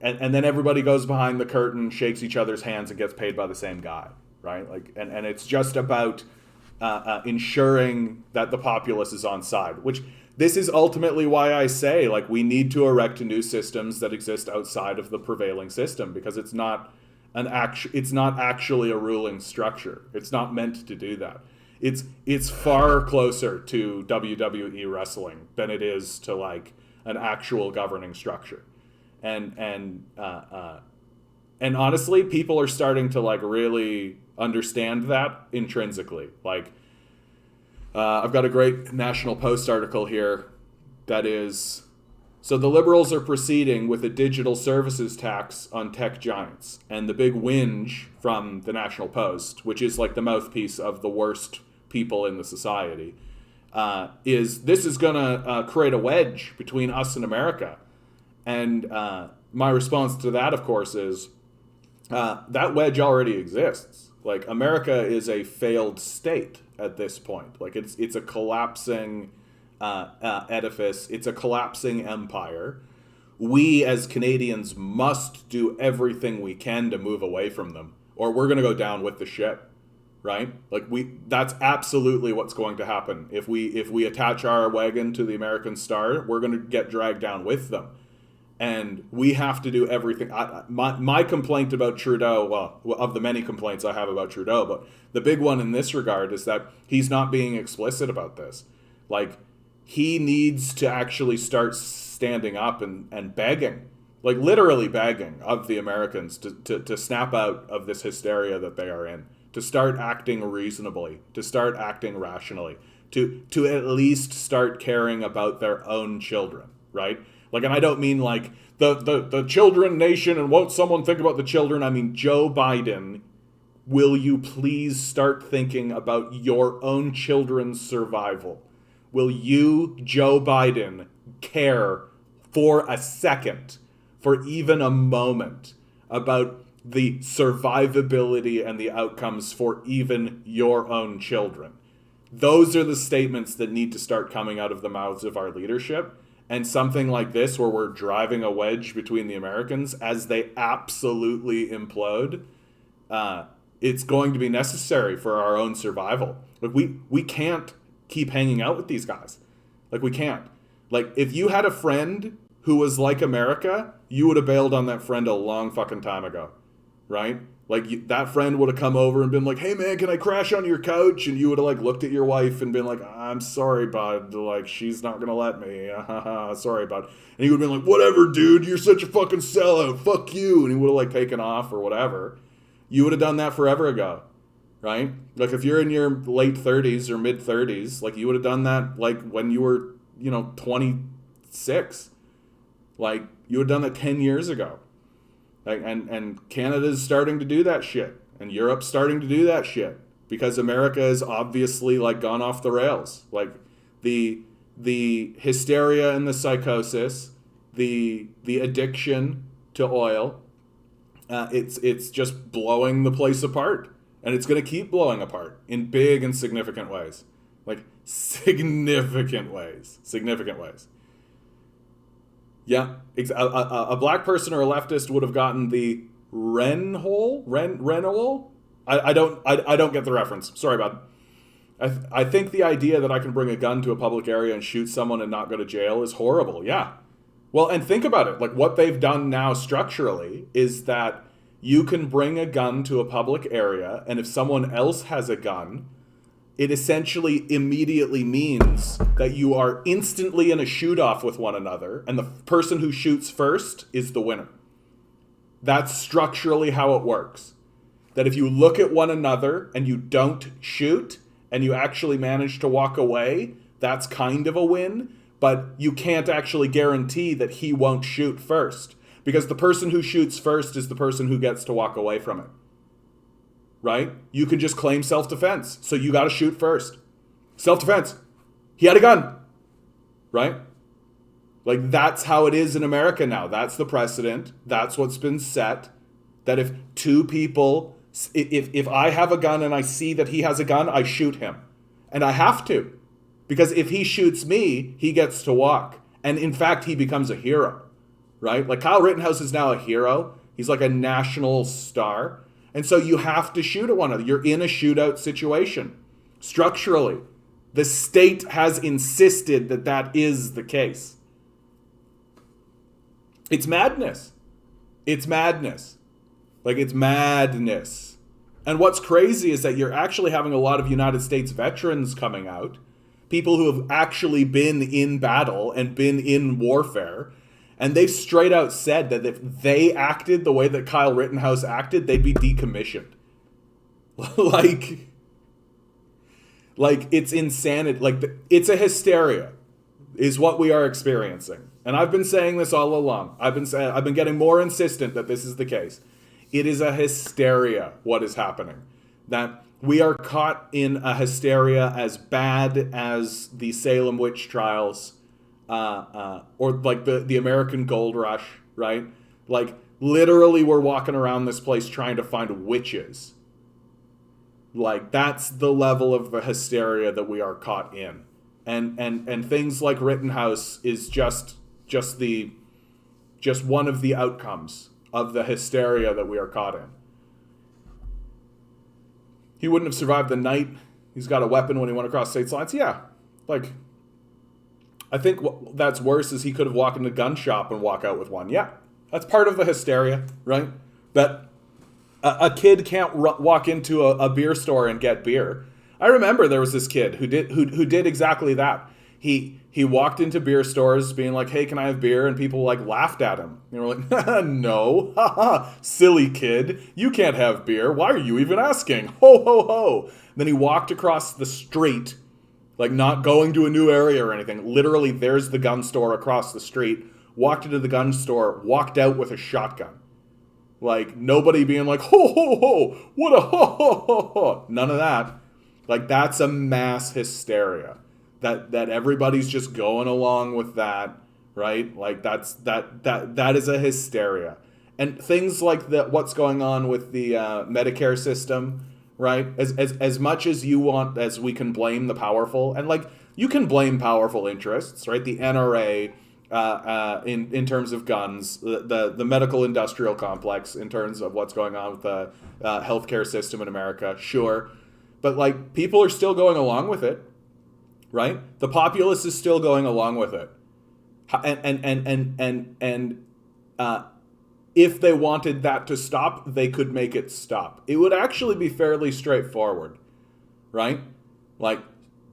and then everybody goes behind the curtain, shakes each other's hands, and gets paid by the same guy, right? Like, and it's just about ensuring that the populace is on side. Which this is ultimately why I say, like, we need to erect new systems that exist outside of the prevailing system, because it's not actually a ruling structure. It's not meant to do that. It's far closer to WWE wrestling than it is to like an actual governing structure. And honestly, people are starting to like really understand that intrinsically. Like, I've got a great National Post article here that is, so the Liberals are proceeding with a digital services tax on tech giants. And the big whinge from the National Post, which is like the mouthpiece of the worst people in the society, is this is going to create a wedge between us and America. And my response to that, of course, is that wedge already exists. Like, America is a failed state at this point. Like, it's a collapsing edifice. It's a collapsing empire. We as Canadians must do everything we can to move away from them, or we're going to go down with the ship, right? Like, that's absolutely what's going to happen. If we attach our wagon to the American star, we're going to get dragged down with them. And we have to do everything. My complaint about Trudeau, well, of the many complaints I have about Trudeau, but the big one in this regard is that he's not being explicit about this. Like, he needs to actually start standing up and begging, like literally begging of the Americans to snap out of this hysteria that they are in, to start acting reasonably, to start acting rationally, to at least start caring about their own children, right? Like, and I don't mean like the children nation and won't someone think about the children. I mean, Joe Biden, will you please start thinking about your own children's survival? Will you, Joe Biden, care for a second, for even a moment, about the survivability and the outcomes for even your own children? Those are the statements that need to start coming out of the mouths of our leadership. And something like this, where we're driving a wedge between the Americans as they absolutely implode, it's going to be necessary for our own survival. Like, we can't keep hanging out with these guys. Like, we can't. Like, if you had a friend who was like America, you would have bailed on that friend a long fucking time ago, right? Like, that friend would have come over and been like, hey man, can I crash on your couch? And you would have like looked at your wife and been like, I'm sorry, bud. Like, she's not gonna let me. Sorry, bud. And he would have been like, whatever, dude, you're such a fucking sellout. Fuck you. And he would have like taken off or whatever. You would have done that forever ago, right? Like if you're in your late 30s or mid 30s, like you would have done that like when you were, 26. Like you would have done that 10 years ago. Like and Canada's starting to do that shit, and Europe's starting to do that shit because America has obviously like gone off the rails. Like the hysteria and the psychosis, the addiction to oil, it's just blowing the place apart, and it's going to keep blowing apart in big and significant ways, like significant ways. Yeah, a black person or a leftist would have gotten the Renhole. I don't get the reference. Sorry about it. I think the idea that I can bring a gun to a public area and shoot someone and not go to jail is horrible. Yeah. Well, and think about it. Like what they've done now structurally is that you can bring a gun to a public area, and if someone else has a gun, it essentially immediately means that you are instantly in a shoot-off with one another, and the person who shoots first is the winner. That's structurally how it works. That if you look at one another and you don't shoot, and you actually manage to walk away, that's kind of a win, but you can't actually guarantee that he won't shoot first, because the person who shoots first is the person who gets to walk away from it. Right? You can just claim self-defense. So you got to shoot first. Self-defense. He had a gun. Right? Like that's how it is in America now. That's the precedent. That's what's been set. That if two people, if I have a gun and I see that he has a gun, I shoot him. And I have to. Because if he shoots me, he gets to walk. And in fact, he becomes a hero. Right? Like Kyle Rittenhouse is now a hero. He's like a national star. And so you have to shoot at one another. You're in a shootout situation. Structurally, the state has insisted that that is the case. It's madness. It's madness. Like, it's madness. And what's crazy is that you're actually having a lot of United States veterans coming out, people who have actually been in battle and been in warfare. And they've straight out said that if they acted the way that Kyle Rittenhouse acted, they'd be decommissioned. like it's insanity. Like it's a hysteria is what we are experiencing. And I've been saying this all along. I've been getting more insistent that this is the case. It is a hysteria what is happening. That we are caught in a hysteria as bad as the Salem witch trials, or like the American Gold Rush, right? Like literally we're walking around this place trying to find witches. Like that's the level of the hysteria that we are caught in. And things like Rittenhouse is just one of the outcomes of the hysteria that we are caught in. He wouldn't have survived the night. He's got a weapon when he went across state lines. Yeah, like I think that's worse is he could have walked in a gun shop and walk out with one. Yeah, that's part of the hysteria, right? That a kid can't walk into a beer store and get beer. I remember there was this kid who did exactly that. He walked into beer stores being like, "Hey, can I have beer?" And people like laughed at him. They were like, "No, haha, silly kid, you can't have beer. Why are you even asking? Ho ho ho!" Then he walked across the street. Like not going to a new area or anything. Literally, there's the gun store across the street. Walked into the gun store, walked out with a shotgun. Like nobody being like, ho ho ho, what a ho ho ho ho. None of that. Like that's a mass hysteria. That everybody's just going along with that, right? Like that is a hysteria. And things like what's going on with the Medicare system. Right? As much as you want, as we can blame the powerful, and like you can blame powerful interests, right? The NRA in terms of guns, the medical industrial complex in terms of what's going on with the healthcare system in America, sure, but like people are still going along with it, right? The populace is still going along with it, and if they wanted that to stop, they could make it stop. It would actually be fairly straightforward, right? Like,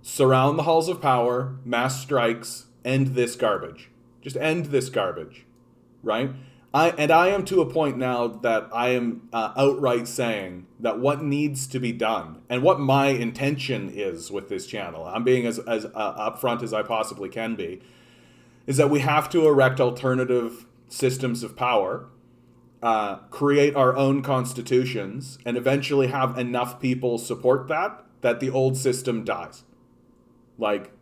surround the halls of power, mass strikes, end this garbage. Just end this garbage, right? I am to a point now that I am outright saying that what needs to be done and what my intention is with this channel, I'm being as upfront as I possibly can be, is that we have to erect alternative systems of power, create our own constitutions, and eventually have enough people support that the old system dies. Like,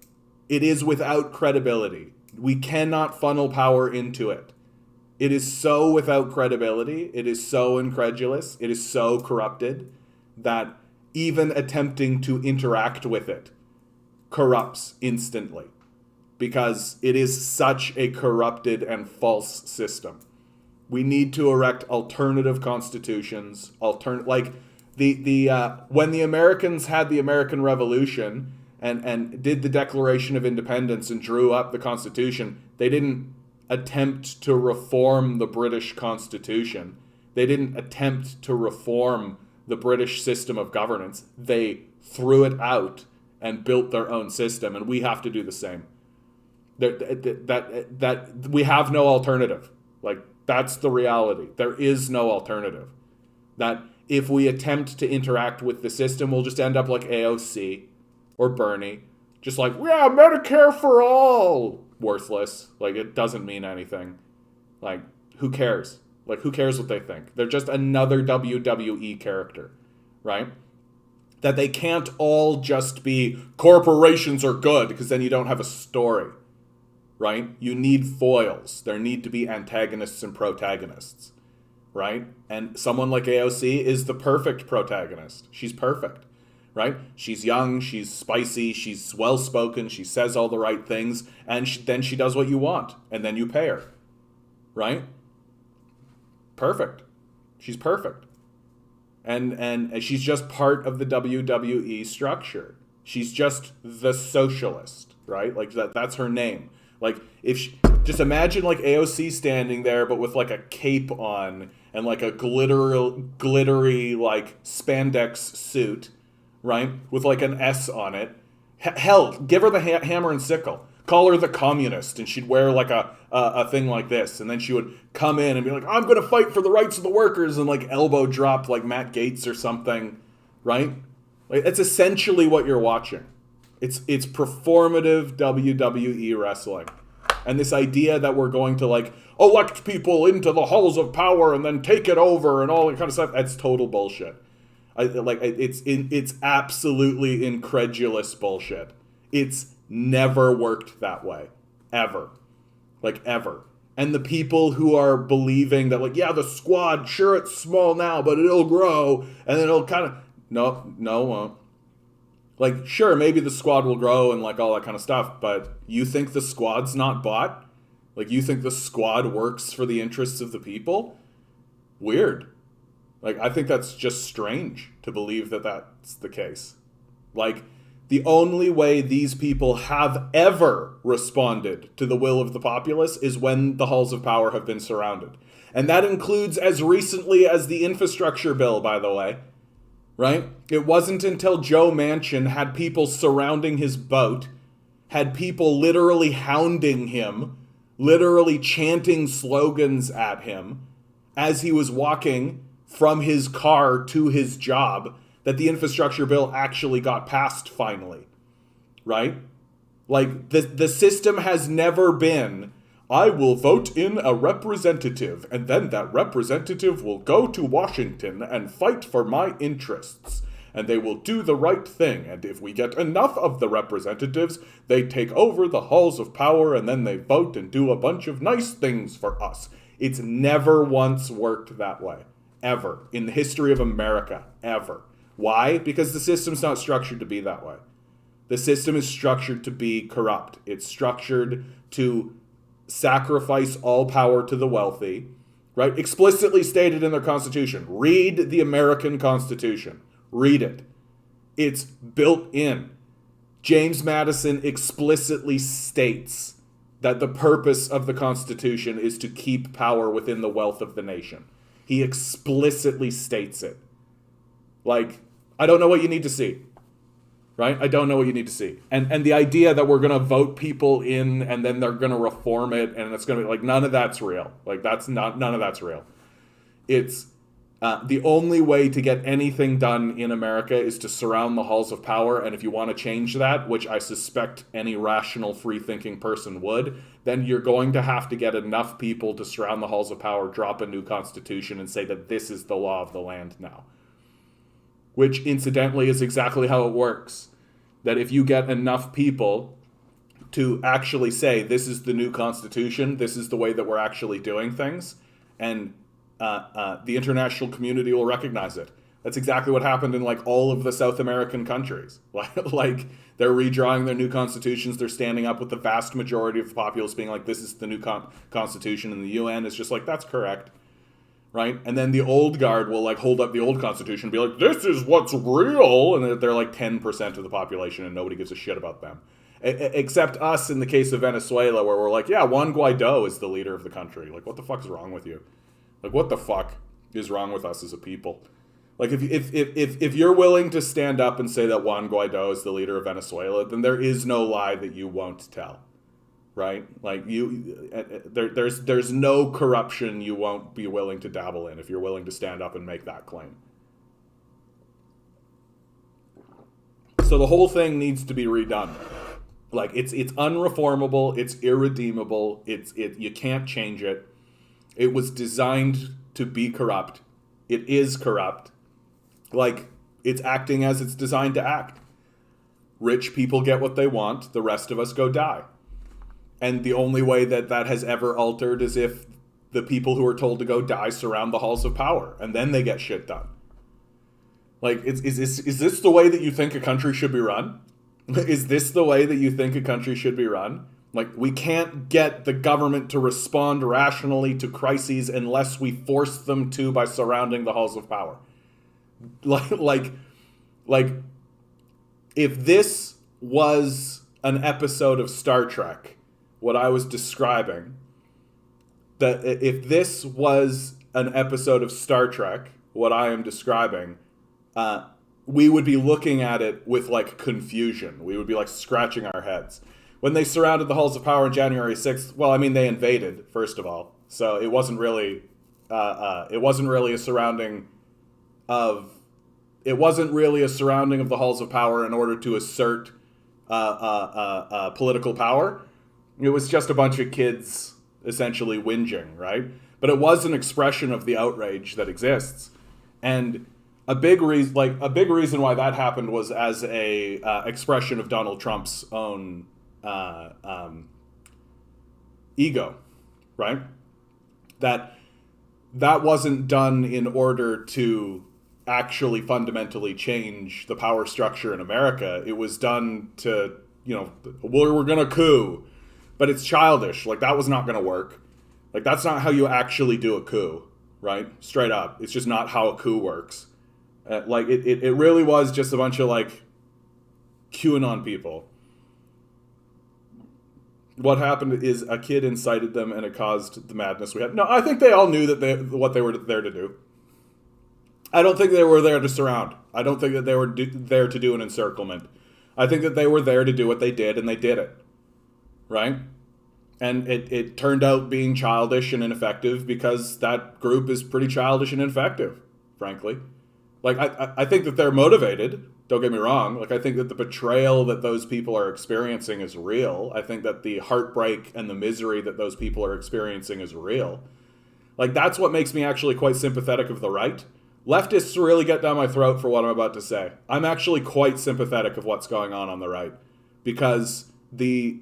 it is without credibility. We cannot funnel power into it. It is so without credibility, it is so incredulous, it is so corrupted that even attempting to interact with it corrupts instantly, because it is such a corrupted and false system. We need to erect alternative constitutions, like when the Americans had the American Revolution and did the Declaration of Independence and drew up the Constitution, they didn't attempt to reform the British Constitution. They didn't attempt to reform the British system of governance. They threw it out and built their own system, and we have to do the same. That we have no alternative. Like, that's the reality. There is no alternative. That if we attempt to interact with the system, we'll just end up like AOC or Bernie, just like, yeah, Medicare for all. Worthless. Like, it doesn't mean anything. Like, who cares? Like, who cares what they think? They're just another WWE character, right? That they can't all just be corporations are good, because then you don't have a story, right? You need foils. There need to be antagonists and protagonists, right? And someone like AOC is the perfect protagonist. She's perfect. Right? She's young, she's spicy, she's well-spoken, she says all the right things, and then she does what you want, and then you pay her. Right? Perfect. She's perfect. And she's just part of the WWE structure. She's just the socialist, right? Like, that's her name. Like, just imagine like AOC standing there, but with like a cape on and like a glittery like spandex suit, right? With like an S on it. Hell, give her the hammer and sickle. Call her the communist, and she'd wear like a thing like this, and then she would come in and be like, I'm going to fight for the rights of the workers, and like elbow drop like Matt Gaetz or something, right? Like, that's essentially what you're watching. It's performative WWE wrestling. And this idea that we're going to like elect people into the halls of power and then take it over and all that kind of stuff, that's total bullshit. It's absolutely incredulous bullshit. It's never worked that way. Ever. Like, ever. And the people who are believing that, like, yeah, the squad, sure, it's small now, but it'll grow, and then it'll kind of... No, it won't. Like, sure, maybe the squad will grow and, like, all that kind of stuff, but you think the squad's not bought? Like, you think the squad works for the interests of the people? Weird. Like, I think that's just strange to believe that that's the case. Like, the only way these people have ever responded to the will of the populace is when the halls of power have been surrounded. And that includes as recently as the infrastructure bill, by the way. Right? It wasn't until Joe Manchin had people surrounding his boat, had people literally hounding him, literally chanting slogans at him as he was walking from his car to his job, that the infrastructure bill actually got passed finally. Right? Like, the system has never been, I will vote in a representative, and then that representative will go to Washington and fight for my interests, and they will do the right thing, and if we get enough of the representatives, they take over the halls of power, and then they vote and do a bunch of nice things for us. It's never once worked that way. Ever. In the history of America. Ever. Why? Because the system's not structured to be that way. The system is structured to be corrupt. It's structured to sacrifice all power to the wealthy, right? Explicitly stated in their Constitution. Read the American Constitution. Read it. It's built in. James Madison explicitly states that the purpose of the Constitution is to keep power within the wealth of the nation. He explicitly states it. Like, I don't know what you need to see. right? I don't know what you need to see. And the idea that we're going to vote people in and then they're going to reform it and it's going to be like, none of that's real. Like, none of that's real. It's the only way to get anything done in America is to surround the halls of power. And if you want to change that, which I suspect any rational, free-thinking person would, then you're going to have to get enough people to surround the halls of power, drop a new constitution, and say that this is the law of the land now. Which, incidentally, is exactly how it works. That if you get enough people to actually say, this is the new constitution, this is the way that we're actually doing things, and the international community will recognize it. That's exactly what happened in like all of the South American countries. Like they're redrawing their new constitutions. They're standing up with the vast majority of the populace being like, this is the new constitution. And the UN is just like, that's correct. Right? And then the old guard will like hold up the old constitution and be like, this is what's real. And they're like 10% of the population and nobody gives a shit about them. Except us in the case of Venezuela, where we're like, yeah, Juan Guaido is the leader of the country. Like, what the fuck is wrong with you? Like, what the fuck is wrong with us as a people? Like, if you're willing to stand up and say that Juan Guaido is the leader of Venezuela, then there is no lie that you won't tell, right? Like, there's no corruption you won't be willing to dabble in if you're willing to stand up and make that claim. So the whole thing needs to be redone. Like, it's unreformable, it's irredeemable, you can't change it. It was designed to be corrupt. It is corrupt. Like, it's acting as it's designed to act. Rich people get what they want. The rest of us go die. And the only way that has ever altered is if the people who are told to go die surround the halls of power. And then they get shit done. Like, is this the way that you think a country should be run? Is this the way that you think a country should be run? Like, we can't get the government to respond rationally to crises unless we force them to by surrounding the halls of power. Like, if this was an episode of Star Trek, what I was describing, that if this was an episode of Star Trek, what I am describing, we would be looking at it with, like, confusion. We would be, like, scratching our heads. When they surrounded the halls of power on January 6th, well, I mean, they invaded, first of all. So it wasn't really a surrounding of the halls of power in order to assert political power. It was just a bunch of kids essentially whinging, right? But it was an expression of the outrage that exists. And a big reason why that happened was as a expression of Donald Trump's own ego, right? That wasn't done in order to actually fundamentally change the power structure in America. It was done to, we're gonna coup, but it's childish. Like, that was not gonna work. Like, that's not how you actually do a coup, right? Straight up. It's just not how a coup works. It really was just a bunch of, like, QAnon people. What happened is a kid incited them and it caused the madness we had. No, I think they all knew that what they were there to do. I don't think they were there to surround. I don't think that they were there to do an encirclement. I think that they were there to do what they did, and they did it. Right? And it turned out being childish and ineffective because that group is pretty childish and ineffective, frankly. Like, I think that they're motivated. Don't get me wrong. Like, I think that the betrayal that those people are experiencing is real. I think that the heartbreak and the misery that those people are experiencing is real. Like, that's what makes me actually quite sympathetic of the right. Leftists really get down my throat for what I'm about to say. I'm actually quite sympathetic of what's going on the right. Because the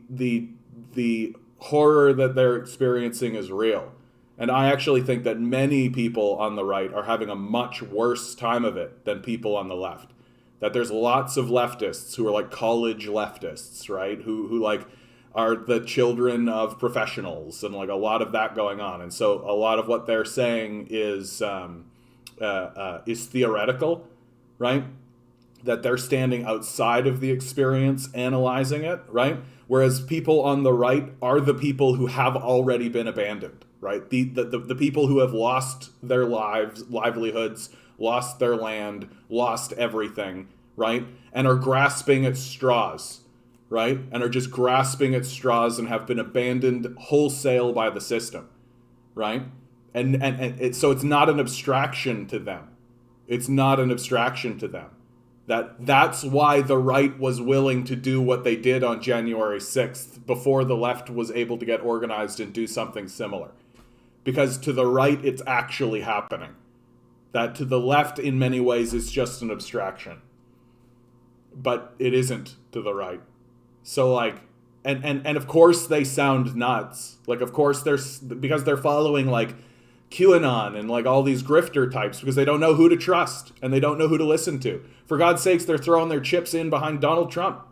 horror that they're experiencing is real. And I actually think that many people on the right are having a much worse time of it than people on the left. That there's lots of leftists who are like college leftists, right? Who like are the children of professionals and like a lot of that going on. And so a lot of what they're saying is theoretical, right? That they're standing outside of the experience, analyzing it, right? Whereas people on the right are the people who have already been abandoned, right? The people who have lost their livelihoods, lost their land, lost everything, right? And are grasping at straws, right? And are just grasping at straws and have been abandoned wholesale by the system, right? So it's not an abstraction to them. It's not an abstraction to them. That's why the right was willing to do what they did on January 6th before the left was able to get organized and do something similar. Because to the right, it's actually happening. That to the left, in many ways, is just an abstraction. But it isn't to the right. So like, and of course they sound nuts. Like, of course because they're following like QAnon and like all these grifter types because they don't know who to trust and they don't know who to listen to. For God's sakes, they're throwing their chips in behind Donald Trump,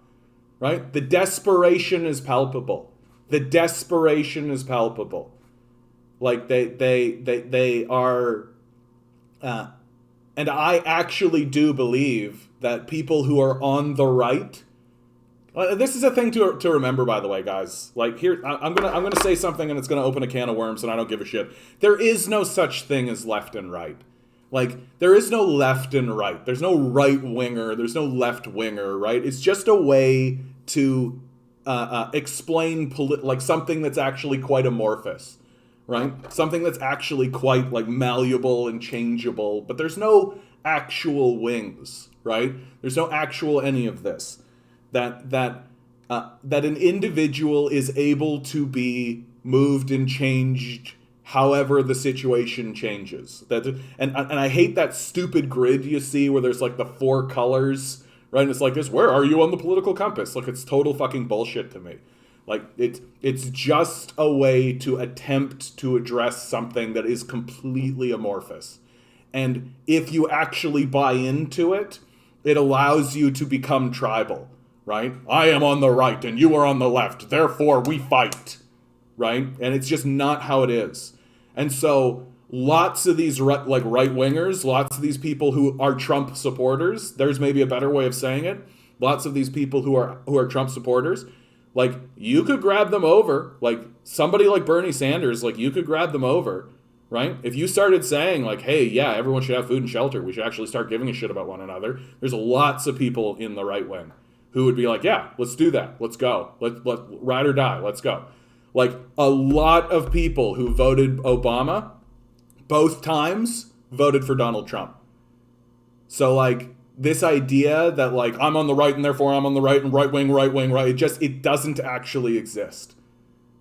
right? The desperation is palpable. The desperation is palpable. Like they are, and I actually do believe that people who are on the right. This is a thing to remember, by the way, guys. Like here, I'm gonna say something, and it's gonna open a can of worms, and I don't give a shit. There is no such thing as left and right. Like there is no left and right. There's no right winger. There's no left winger. Right? It's just a way to explain like something that's actually quite amorphous, right? Something that's actually quite like malleable and changeable. But there's no actual wings, right? There's no actual any of this. That an individual is able to be moved and changed however the situation changes. And I hate that stupid grid you see where there's like the 4 colors, right? And it's like this, where are you on the political compass? Like it's total fucking bullshit to me. Like it's just a way to attempt to address something that is completely amorphous. And if you actually buy into it, it allows you to become tribal. Right? I am on the right and you are on the left. Therefore, we fight. Right? And it's just not how it is. And so lots of these like right-wingers, lots of these people who are Trump supporters, there's maybe a better way of saying it. Lots of these people who are Trump supporters, like you could grab them over. Like somebody like Bernie Sanders, like you could grab them over. Right? If you started saying like, hey, yeah, everyone should have food and shelter. We should actually start giving a shit about one another. There's lots of people in the right wing who would be like, yeah, let's do that. Let's go. Let ride or die. Let's go. Like a lot of people who voted Obama, both times voted for Donald Trump. So like this idea that like I'm on the right and therefore I'm on the right and right wing, it doesn't actually exist.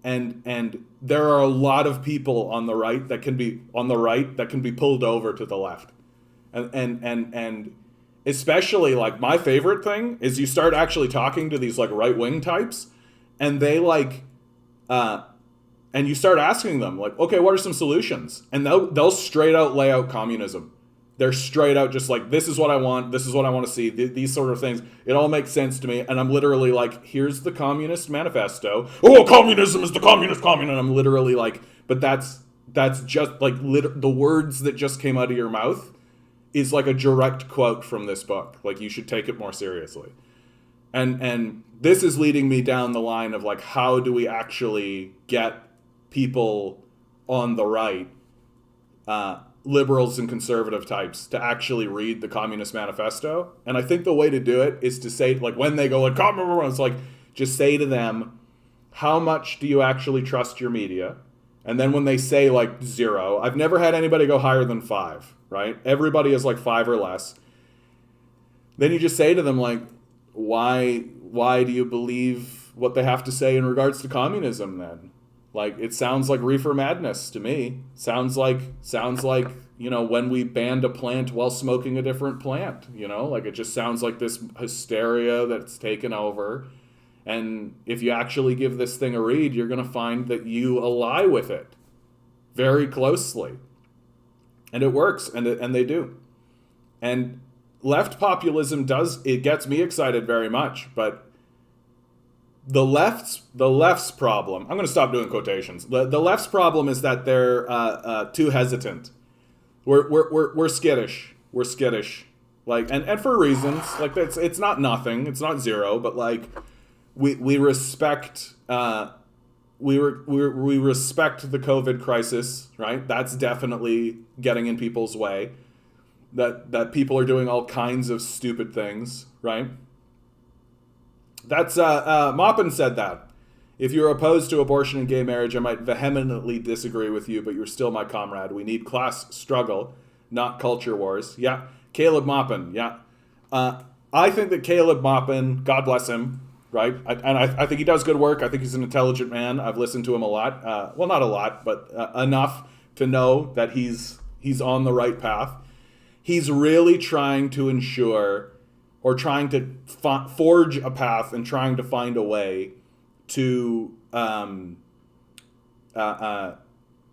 And there are a lot of people on the right that can be pulled over to the left. And especially like my favorite thing is you start actually talking to these like right-wing types and they like and you start asking them like, okay, what are some solutions? And they'll straight out lay out communism. They're straight out just like, this is what I want, this is what I want to see, these sort of things. It all makes sense to me. And I'm literally like, here's the Communist Manifesto. Oh, communism is the communist. And I'm literally like, but that's just like the words that just came out of your mouth is like a direct quote from this book. Like you should take it more seriously. And this is leading me down the line of like, how do we actually get people on the right, liberals and conservative types, to actually read the Communist Manifesto? And I think the way to do it is to say, like, when they go like, it's like, just say to them, how much do you actually trust your media? And then when they say like 0, I've never had anybody go higher than 5, right? Everybody is like 5 or less. Then you just say to them like, why do you believe what they have to say in regards to communism then? Like, it sounds like reefer madness to me. Sounds like, you know, when we banned a plant while smoking a different plant, you know? Like, it just sounds like this hysteria that's taken over. And if you actually give this thing a read, you're going to find that you ally with it very closely. And it works, and they do. And left populism it gets me excited very much, but the left's problem, I'm going to stop doing quotations. The left's problem is that they're too hesitant. We're skittish. We're skittish. Like, and for reasons, like, it's not nothing, it's not 0, but like, we respect we respect the COVID crisis, right? That's definitely getting in people's way. that people are doing all kinds of stupid things, right? That's Maupin said that. If you're opposed to abortion and gay marriage, I might vehemently disagree with you, but you're still my comrade. We need class struggle, not culture wars. Yeah, Caleb Maupin. Yeah, I think that Caleb Maupin, God bless him, right? I think he does good work. I think he's an intelligent man. I've listened to him a lot. Well, not a lot, but enough to know that he's on the right path. He's really trying to ensure, or trying to forge a path and trying to find a way to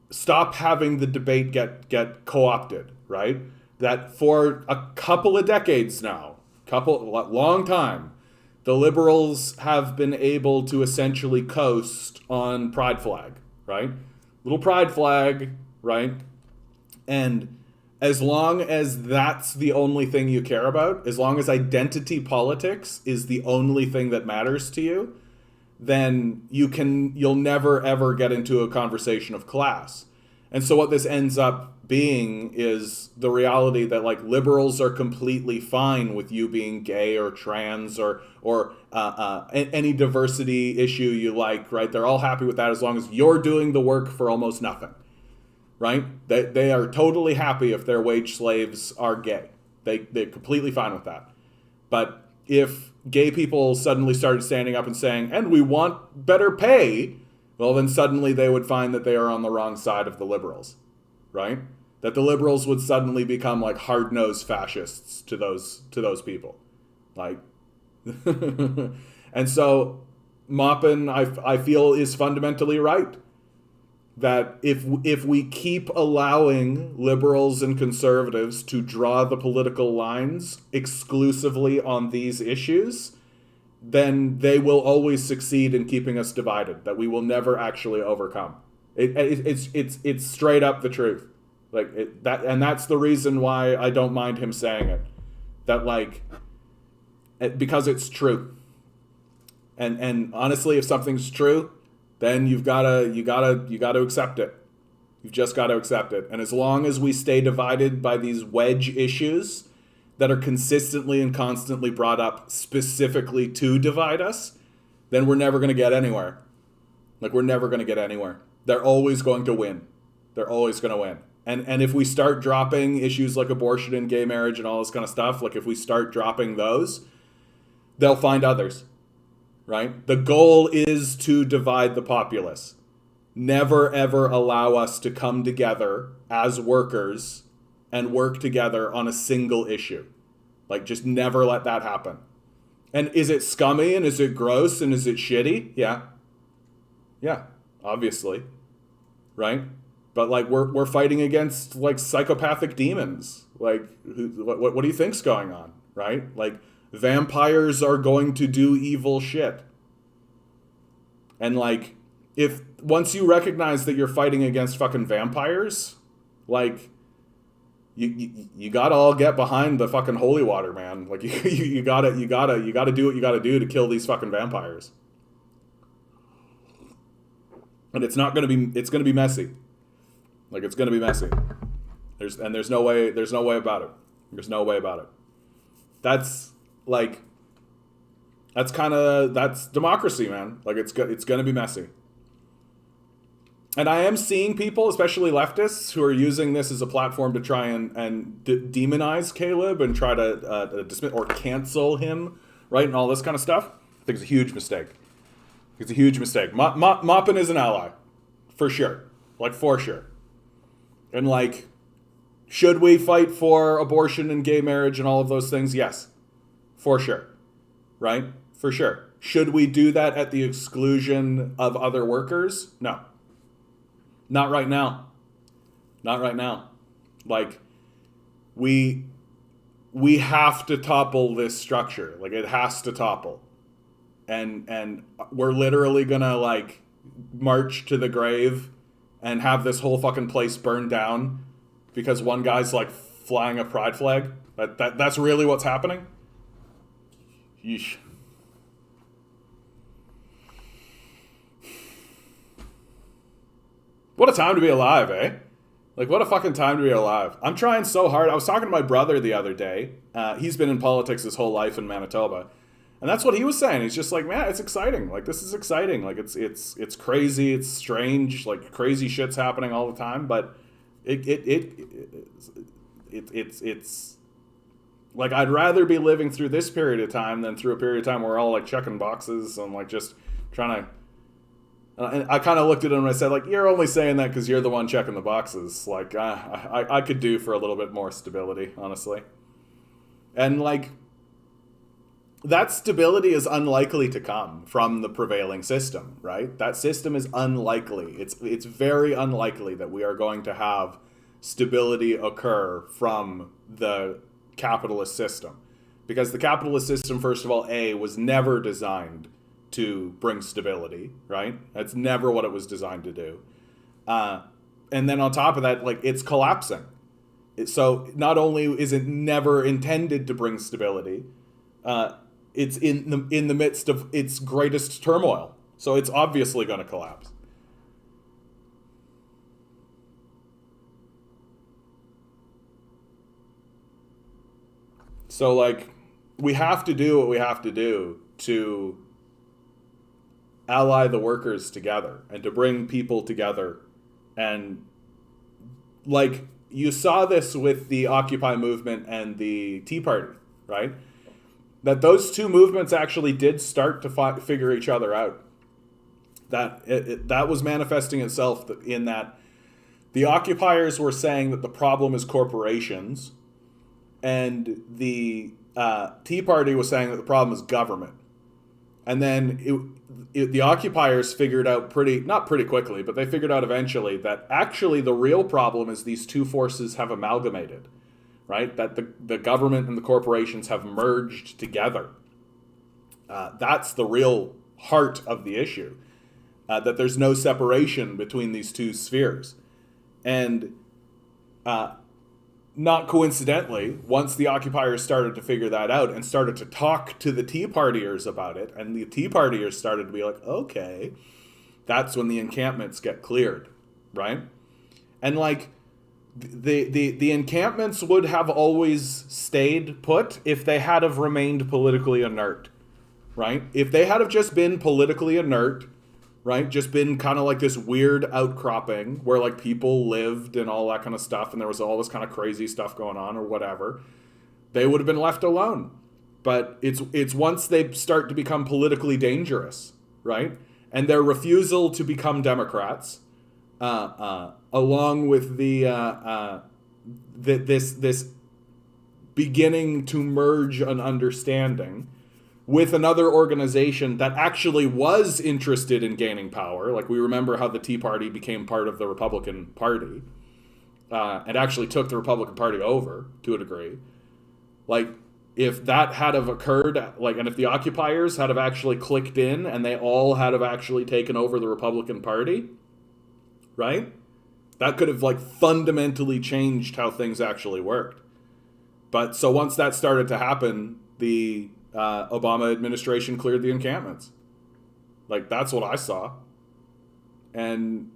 stop having the debate get co-opted, right? That for a couple of decades now, long time, the liberals have been able to essentially coast on pride flag, right? Little pride flag, right? And as long as that's the only thing you care about, as long as identity politics is the only thing that matters to you, then you'll never ever get into a conversation of class. And so what this ends up being is the reality that like liberals are completely fine with you being gay or trans or any diversity issue you like, right? They're all happy with that as long as you're doing the work for almost nothing, right? They are totally happy if their wage slaves are gay. They're completely fine with that. But if gay people suddenly started standing up and saying, and we want better pay, well, then suddenly they would find that they are on the wrong side of the liberals, right? That the liberals would suddenly become like hard-nosed fascists to those people. Like, and so Maupin, I feel, is fundamentally right. That if we keep allowing liberals and conservatives to draw the political lines exclusively on these issues, then they will always succeed in keeping us divided, that we will never actually overcome. It's straight up the truth. Like and that's the reason why I don't mind him saying it. That like, because it's true. And honestly, if something's true, then you gotta accept it. You've just got to accept it. And as long as we stay divided by these wedge issues that are consistently and constantly brought up specifically to divide us, then we're never going to get anywhere. Like, we're never going to get anywhere. They're always going to win. They're always going to win. And if we start dropping issues like abortion and gay marriage and all this kind of stuff, like if we start dropping those, they'll find others. Right? The goal is to divide the populace. Never, ever allow us to come together as workers and work together on a single issue. Like, just never let that happen. And is it scummy and is it gross and is it shitty? Yeah. Yeah, obviously. Right? But, like, we're fighting against, like, psychopathic demons. Like, what do you think's going on? Right? Like, vampires are going to do evil shit. And like, if once you recognize that you're fighting against fucking vampires, like, you gotta all get behind the fucking holy water, man. Like, you gotta do what you gotta do to kill these fucking vampires. And it's gonna be messy. Like, it's gonna be messy. There's no way about it. There's no way about it. That's like, that's democracy, man. Like, it's going to be messy. And I am seeing people, especially leftists, who are using this as a platform to try and demonize Caleb and try to dismiss or cancel him, right, and all this kind of stuff. I think it's a huge mistake. It's a huge mistake. Maupin is an ally, for sure. Like, for sure. And, like, should we fight for abortion and gay marriage and all of those things? Yes. For sure. Right? For sure. Should we do that at the exclusion of other workers? No. Not right now. Not right now. Like, we have to topple this structure. Like, it has to topple. And we're literally gonna, like, march to the grave and have this whole fucking place burned down because one guy's, like, flying a pride flag. That's really what's happening? Yeesh. What a time to be alive, eh? Like, what a fucking time to be alive. I'm trying so hard. I was talking to my brother the other day. He's been in politics his whole life in Manitoba. And that's what he was saying. He's just like, man, it's exciting. Like, this is exciting. Like, it's crazy. It's strange. Like, crazy shit's happening all the time. But it's like, I'd rather be living through this period of time than through a period of time where we're all like checking boxes and like just trying to. And I kind of looked at him and I said, like, you're only saying that because you're the one checking the boxes. Like, I could do for a little bit more stability, honestly. And like, that stability is unlikely to come from the prevailing system, right? That system is unlikely. It's very unlikely that we are going to have stability occur from the capitalist system. Because the capitalist system, first of all, was never designed to bring stability, right? That's never what it was designed to do. And then on top of that, like, it's collapsing. So not only is it never intended to bring stability, it's in the midst of its greatest turmoil. So it's obviously going to collapse. So, like, we have to do what we have to do to ally the workers together and to bring people together. And, like, you saw this with the Occupy movement and the Tea Party, right? That those two movements actually did start to figure each other out. That was manifesting itself in that the occupiers were saying that the problem is corporations, and the Tea Party was saying that the problem is government. And then the occupiers figured out not pretty quickly, but they figured out eventually that actually the real problem is these two forces have amalgamated. Right? That the government and the corporations have merged together. That's the real heart of the issue. That there's no separation between these two spheres. And not coincidentally, once the occupiers started to figure that out and started to talk to the Tea Partiers about it, and the Tea Partiers started to be like, okay, that's when the encampments get cleared, right? And like, the encampments would have always stayed put if they had have remained politically inert, right? If they had have just been politically inert, right? Just been kind of like this weird outcropping where like people lived and all that kind of stuff, and there was all this kind of crazy stuff going on or whatever, they would have been left alone. But it's once they start to become politically dangerous, right? And their refusal to become Democrats, along with this beginning to merge an understanding with another organization that actually was interested in gaining power. Like, we remember how the Tea Party became part of the Republican Party, and actually took the Republican Party over to a degree. Like, if that had have occurred, like, and if the occupiers had have actually clicked in and they all had have actually taken over the Republican Party, right? That could have like fundamentally changed how things actually worked. But so once that started to happen, the Obama administration cleared the encampments. Like, that's what I saw. And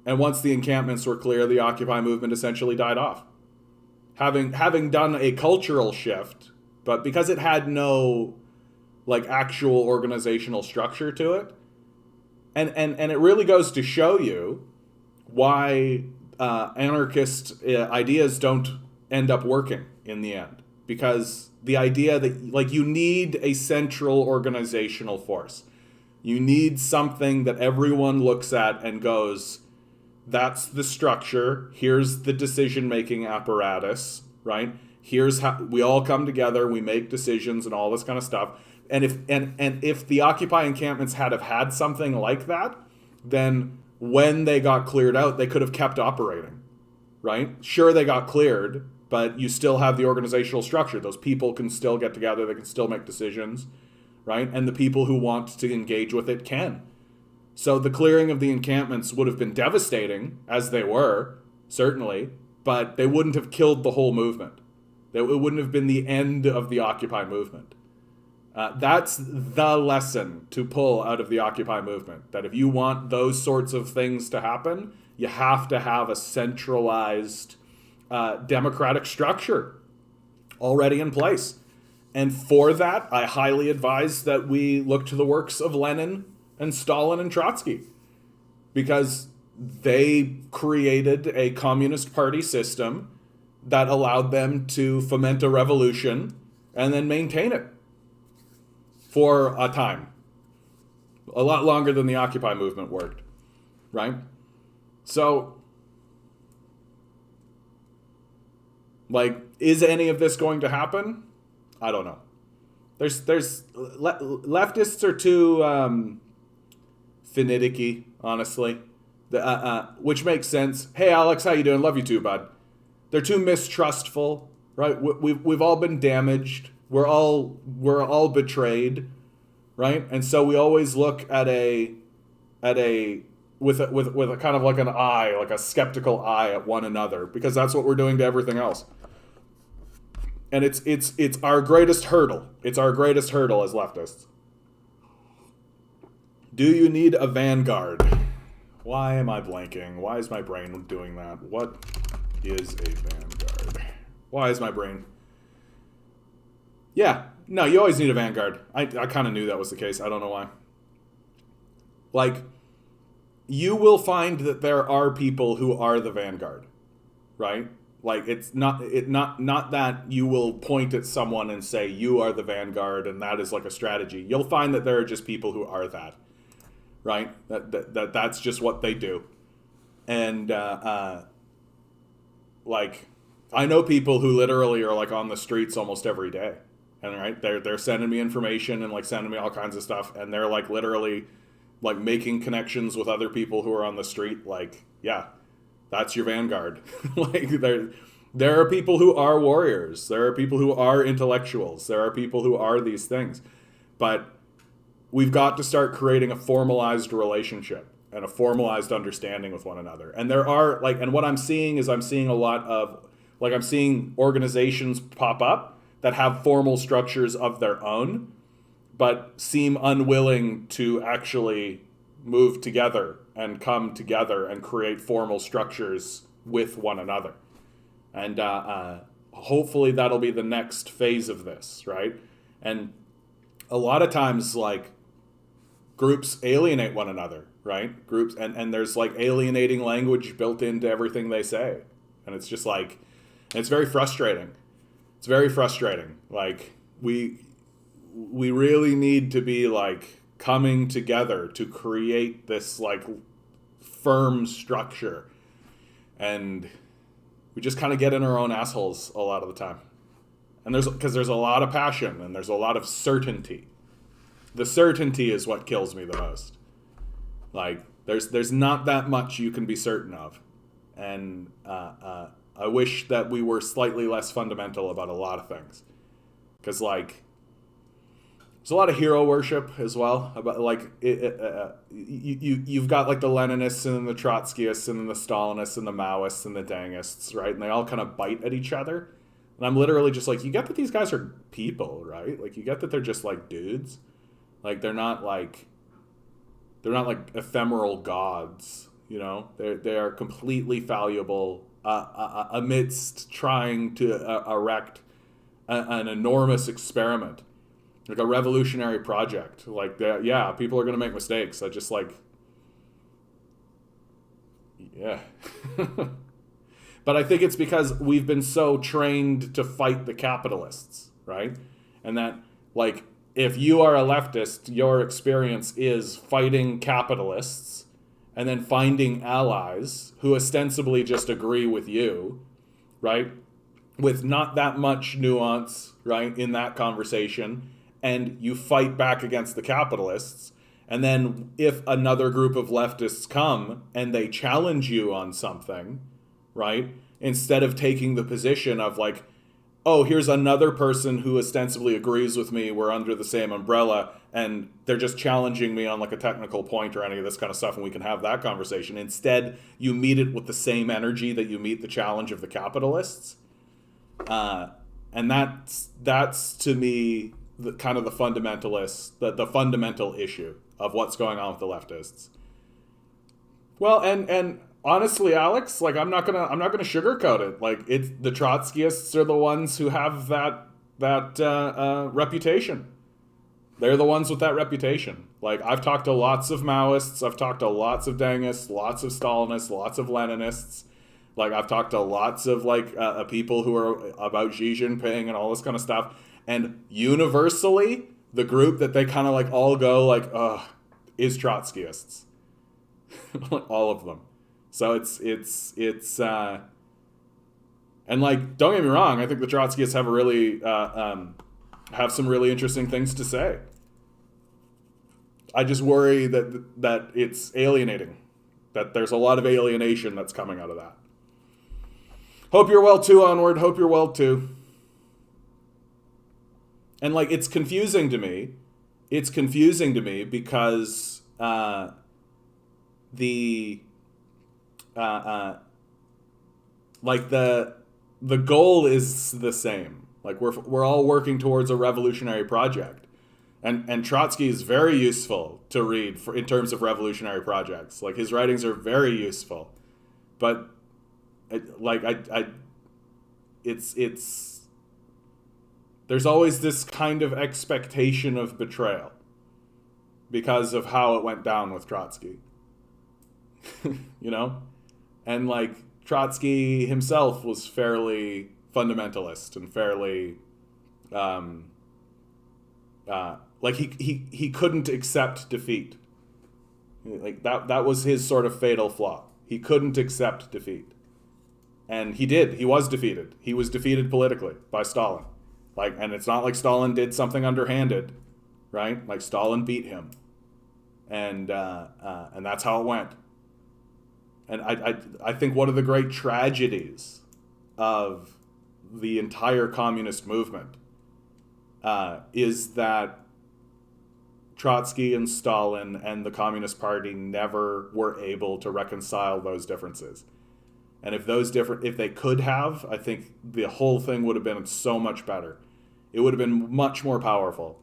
once the encampments were clear, the Occupy movement essentially died off. Having done a cultural shift, but because it had no like actual organizational structure to it. And it really goes to show you why anarchist ideas don't end up working in the end. Because the idea that, like, you need a central organizational force. You need something that everyone looks at and goes, that's the structure, here's the decision-making apparatus, right? Here's how we all come together, we make decisions and all this kind of stuff. And if the Occupy encampments had have had something like that, then when they got cleared out, they could have kept operating, right? Sure, they got cleared, but you still have the organizational structure. Those people can still get together, they can still make decisions, right? And the people who want to engage with it can. So the clearing of the encampments would have been devastating, as they were, certainly, but they wouldn't have killed the whole movement. It wouldn't have been the end of the Occupy movement. That's the lesson to pull out of the Occupy movement. That if you want those sorts of things to happen, you have to have a centralized democratic structure already in place. And for that, I highly advise that we look to the works of Lenin and Stalin and Trotsky, because they created a communist party system that allowed them to foment a revolution and then maintain it for a time. A lot longer than the Occupy movement worked, right? So, like, is any of this going to happen? I don't know. Leftists are too finicky, honestly, which makes sense. Hey, Alex, how you doing? Love you too, bud. They're too mistrustful, right? We've all been damaged. We're all betrayed, right? And so we always look at a with a kind of like an eye, like a skeptical eye at one another, because that's what we're doing to everything else. And it's our greatest hurdle. It's our greatest hurdle as leftists. Do you need a vanguard? Why am I blanking? Why is my brain doing that? What is a vanguard? Why is my brain? Yeah, no, you always need a vanguard. I kind of knew that was the case. I don't know why. Like, you will find that there are people who are the vanguard, right? Like, it's not that you will point at someone and say you are the vanguard and that is like a strategy. You'll find that there are just people who are that, right? That's just what they do. And like, I know people who literally are like on the streets almost every day, and right, they're sending me information and like sending me all kinds of stuff, and they're like literally like making connections with other people who are on the street. Like, yeah, that's your vanguard. Like, there are people who are warriors. There are people who are intellectuals. There are people who are these things. But we've got to start creating a formalized relationship and a formalized understanding with one another. And there are, like, and what I'm seeing is I'm seeing a lot of, like, I'm seeing organizations pop up that have formal structures of their own, but seem unwilling to actually move together and come together and create formal structures with one another. And hopefully that'll be the next phase of this, right? And a lot of times, like, groups alienate one another, right? Groups, and there's like alienating language built into everything they say. And it's just like, it's very frustrating. It's very frustrating. Like, we really need to be like coming together to create this like firm structure, and we just kind of get in our own assholes a lot of the time. And because there's a lot of passion and there's a lot of certainty. The certainty is what kills me the most. Like, there's not that much you can be certain of, and I wish that we were slightly less fundamental about a lot of things, because like, there's a lot of hero worship as well. About like you've got like the Leninists and the Trotskyists and the Stalinists and the Maoists and the Dangists, right? And they all kind of bite at each other. And I'm literally just like, you get that these guys are people, right? Like, you get that they're just like dudes. Like, they're not like ephemeral gods, you know? They are completely fallible amidst trying to erect an enormous experiment. Like a revolutionary project. Like, yeah, people are going to make mistakes. I just like, yeah. But I think it's because we've been so trained to fight the capitalists, right? And that, like, if you are a leftist, your experience is fighting capitalists and then finding allies who ostensibly just agree with you, right? With not that much nuance, right, in that conversation. And you fight back against the capitalists, and then if another group of leftists come and they challenge you on something, right, instead of taking the position of like, oh, here's another person who ostensibly agrees with me, we're under the same umbrella, and they're just challenging me on like a technical point or any of this kind of stuff, and we can have that conversation. Instead, you meet it with the same energy that you meet the challenge of the capitalists. And that's to me the kind of the fundamentalists, the fundamental issue of what's going on with the leftists. Well, and honestly, Alex, like I'm not gonna sugarcoat it. Like it's the Trotskyists are the ones who have that reputation. They're the ones with that reputation. Like I've talked to lots of Maoists, I've talked to lots of Dengists, lots of Stalinists, lots of Leninists. Like I've talked to lots of people who are about Xi Jinping and all this kind of stuff. And universally, the group that they kind of like all go like, ugh, is Trotskyists. All of them. So it's and like, don't get me wrong, I think the Trotskyists have a really have some really interesting things to say. I just worry that it's alienating, that there's a lot of alienation that's coming out of that. Hope you're well too, Onward. Hope you're well too. And like, it's confusing to me. It's confusing to me because the goal is the same. Like we're all working towards a revolutionary project, and Trotsky is very useful to read in terms of revolutionary projects. Like his writings are very useful, but it's there's always this kind of expectation of betrayal because of how it went down with Trotsky. You know? And like Trotsky himself was fairly fundamentalist and fairly like he couldn't accept defeat. Like that was his sort of fatal flaw. He couldn't accept defeat. And he did. He was defeated. He was defeated politically by Stalin. Like, and it's not like Stalin did something underhanded, right? Like Stalin beat him, and that's how it went. And I think one of the great tragedies of the entire communist movement is that Trotsky and Stalin and the Communist Party never were able to reconcile those differences. And if they could have, I think the whole thing would have been so much better. It would have been much more powerful.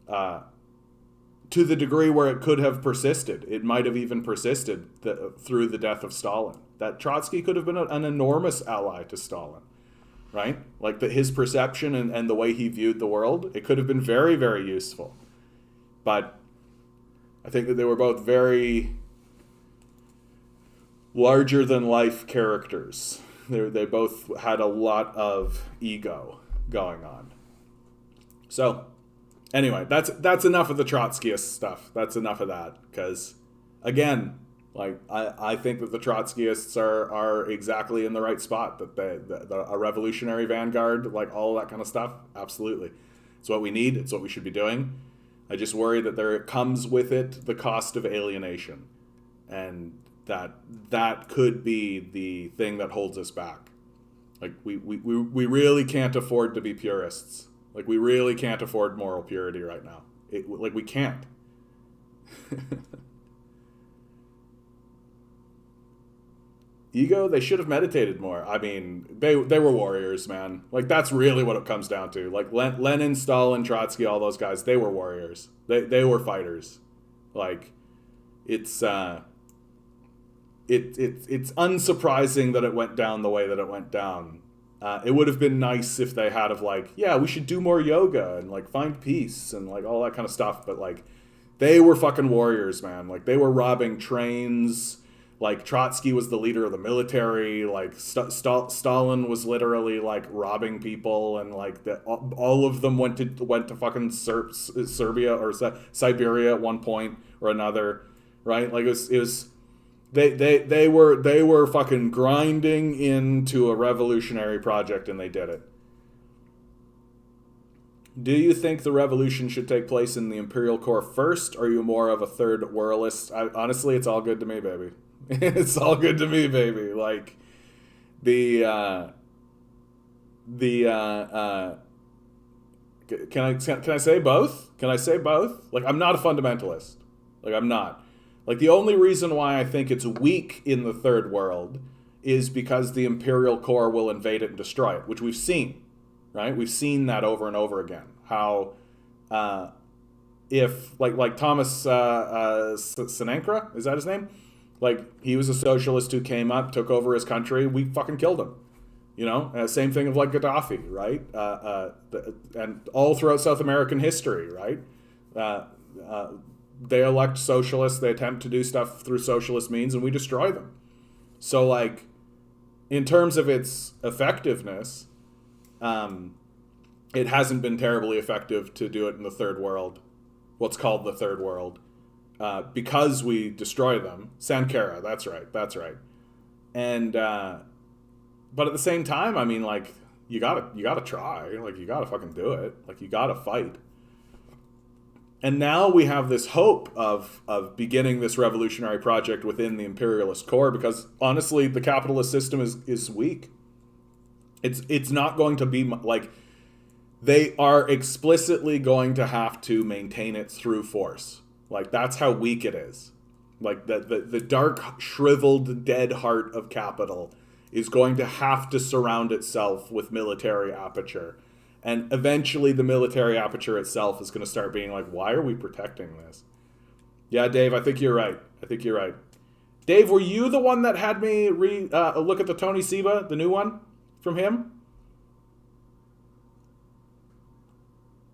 To the degree where it could have persisted. It might have even persisted through the death of Stalin. That Trotsky could have been an enormous ally to Stalin, right? Like his perception and the way he viewed the world, it could have been very, very useful. But I think that they were both very larger than life characters. They both had a lot of ego going on. So anyway, that's enough of the Trotskyist stuff. That's enough of that. Because again, like I think that the Trotskyists are exactly in the right spot. That a revolutionary vanguard, like all that kind of stuff, absolutely. It's what we need. It's what we should be doing. I just worry that there comes with it the cost of alienation, and that could be the thing that holds us back. Like we really can't afford to be purists. Like we really can't afford moral purity right now. Like we can't. Ego, they should have meditated more. I mean, they were warriors, man. Like that's really what it comes down to. Like Lenin, Stalin, Trotsky, all those guys, they were warriors. They were fighters. Like it's unsurprising that it went down the way that it went down. It would have been nice if they had we should do more yoga and like find peace and like all that kind of stuff. But like, they were fucking warriors, man. Like they were robbing trains. Like Trotsky was the leader of the military. Like Stalin was literally like robbing people, and like all of them went to fucking Serbia or Siberia at one point or another, right? Like it was they were fucking grinding into a revolutionary project, and they did it. Do you think the revolution should take place in the imperial core first, or are you more of a third worldist? Honestly, it's all good to me, baby. It's all good to me, baby. Like can I say both? Can I say both? Like I'm not a fundamentalist. Like I'm not. Like the only reason why I think it's weak in the third world is because the imperial core will invade it and destroy it, which we've seen, right? We've seen that over and over again. How if like Thomas Sankara, is that his name? Like, he was a socialist who came up, took over his country. We fucking killed him. Same thing of like Gaddafi, right? And all throughout South American history, right? They elect socialists, they attempt to do stuff through socialist means, and we destroy them. So, like, in terms of its effectiveness, it hasn't been terribly effective to do it in the third world, what's called the third world, because we destroy them. Sankara, that's right. And but at the same time, I mean, like, you gotta try, like, you gotta fucking do it, like, you gotta fight. And now we have this hope of beginning this revolutionary project within the imperialist core, because honestly, the capitalist system is weak. It's not going to be like, they are explicitly going to have to maintain it through force. Like, that's how weak it is. Like, the dark, shriveled, dead heart of capital is going to have to surround itself with military aperture. And eventually the military aperture itself is going to start being like, why are we protecting this? Yeah, Dave, I think you're right. Dave, were you the one that had me look at the Tony Seba, the new one from him?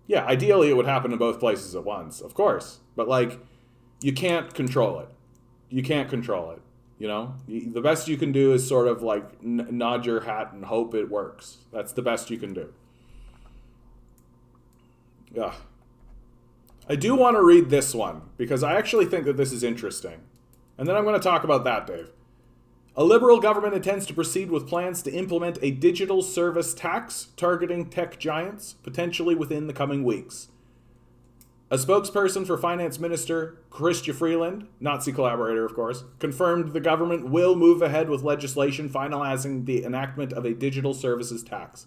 Yeah, ideally it would happen in both places at once, of course. But, like, you can't control it. The best you can do is sort of, like, nod your hat and hope it works. That's the best you can do. Ugh. I do want to read this one, because I actually think that this is interesting. And then I'm going to talk about that, Dave. A Liberal government intends to proceed with plans to implement a digital service tax targeting tech giants, potentially within the coming weeks. A spokesperson for Finance Minister Chrystia Freeland, Nazi collaborator of course, confirmed the government will move ahead with legislation finalizing the enactment of a digital services tax.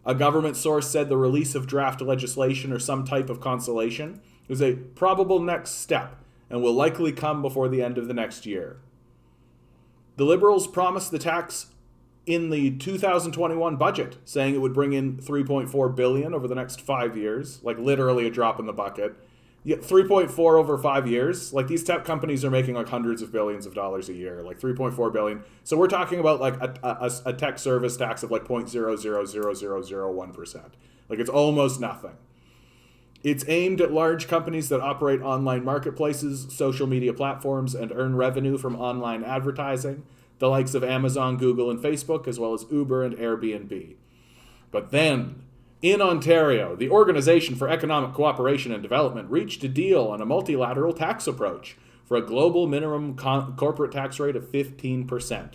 A government source said the release of draft legislation or some type of consolation is a probable next step and will likely come before the end of the next year. The Liberals promised the tax in the 2021 budget, saying it would bring in $3.4 billion over the next 5 years, like literally a drop in the bucket. Yeah, 3.4 over 5 years. Like, these tech companies are making like hundreds of billions of dollars a year, like 3.4 billion. So we're talking about like a tech service tax of like 0.000001%. Like, it's almost nothing. It's aimed at large companies that operate online marketplaces, social media platforms, and earn revenue from online advertising, the likes of Amazon, Google, and Facebook, as well as Uber and Airbnb. But then, in Ontario, the Organization for Economic Cooperation and Development reached a deal on a multilateral tax approach for a global minimum corporate tax rate of 15%.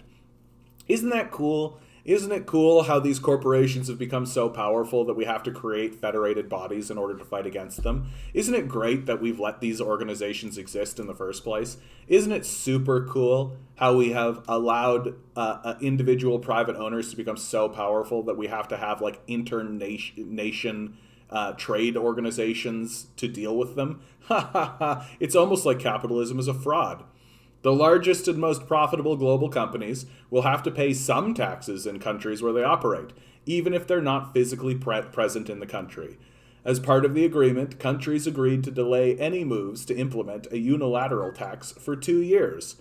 Isn't that cool? Isn't it cool how these corporations have become so powerful that we have to create federated bodies in order to fight against them? Isn't it great that we've let these organizations exist in the first place? Isn't it super cool how we have allowed individual private owners to become so powerful that we have to have like inter-nation trade organizations to deal with them? It's almost like capitalism is a fraud. The largest and most profitable global companies will have to pay some taxes in countries where they operate, even if they're not physically present in the country. As part of the agreement, countries agreed to delay any moves to implement a unilateral tax for 2 years.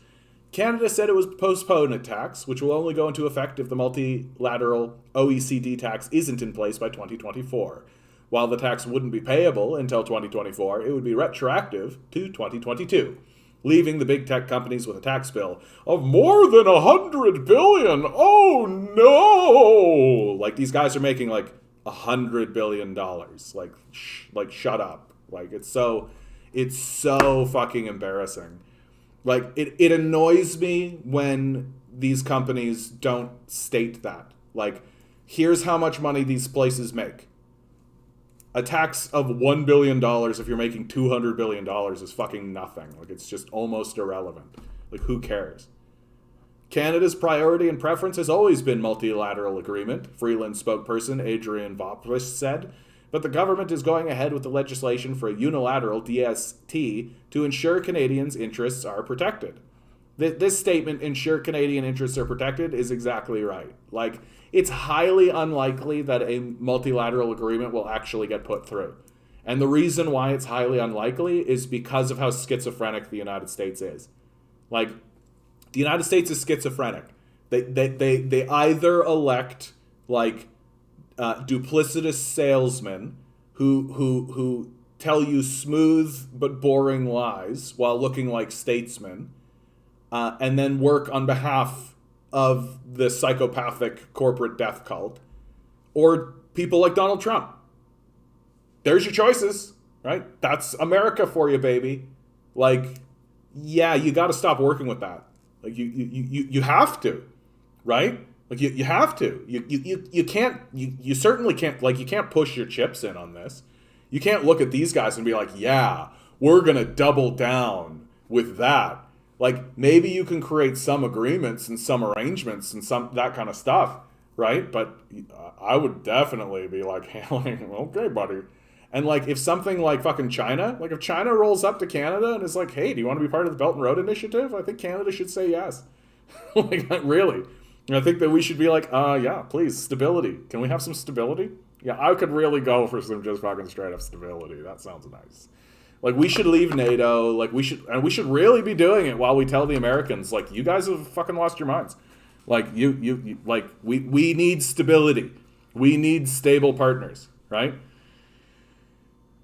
Canada said it would postpone a tax, which will only go into effect if the multilateral OECD tax isn't in place by 2024. While the tax wouldn't be payable until 2024, it would be retroactive to 2022. Leaving the big tech companies with a tax bill of more than $100 billion. Oh no! Like, these guys are making like $100 billion. Like shut up. Like, it's so fucking embarrassing. Like, it annoys me when these companies don't state that. Like, here's how much money these places make. A tax of $1 billion if you're making $200 billion is fucking nothing. Like, it's just almost irrelevant. Like, who cares? Canada's priority and preference has always been multilateral agreement, Freeland spokesperson Adrian Voplis said, but the government is going ahead with the legislation for a unilateral DST to ensure Canadians' interests are protected. This statement, ensure Canadian interests are protected, is exactly right. Like, it's highly unlikely that a multilateral agreement will actually get put through. And the reason why it's highly unlikely is because of how schizophrenic the United States is. Like, the United States is schizophrenic. They either elect like duplicitous salesmen who tell you smooth but boring lies while looking like statesmen, and then work on behalf of the psychopathic corporate death cult, or people like Donald Trump. There's your choices, right? That's America for you, baby. Like, yeah, you got to stop working with that. Like, you have to, right? Like, you have to. You can't. You certainly can't. Like, you can't push your chips in on this. You can't look at these guys and be like, yeah, we're gonna double down with that. Like, maybe you can create some agreements and some arrangements and some that kind of stuff, right? But I would definitely be like, hailing, okay, buddy. And like, if something like fucking China, like if China rolls up to Canada and is like, hey, do you want to be part of the Belt and Road Initiative? I think Canada should say yes. Like, really. And I think that we should be like, yeah, please, stability. Can we have some stability? Yeah, I could really go for some just fucking straight up stability. That sounds nice. Like, we should leave NATO. Like, we should really be doing it while we tell the Americans, like, you guys have fucking lost your minds. Like, you like, we need stability. We need stable partners, right?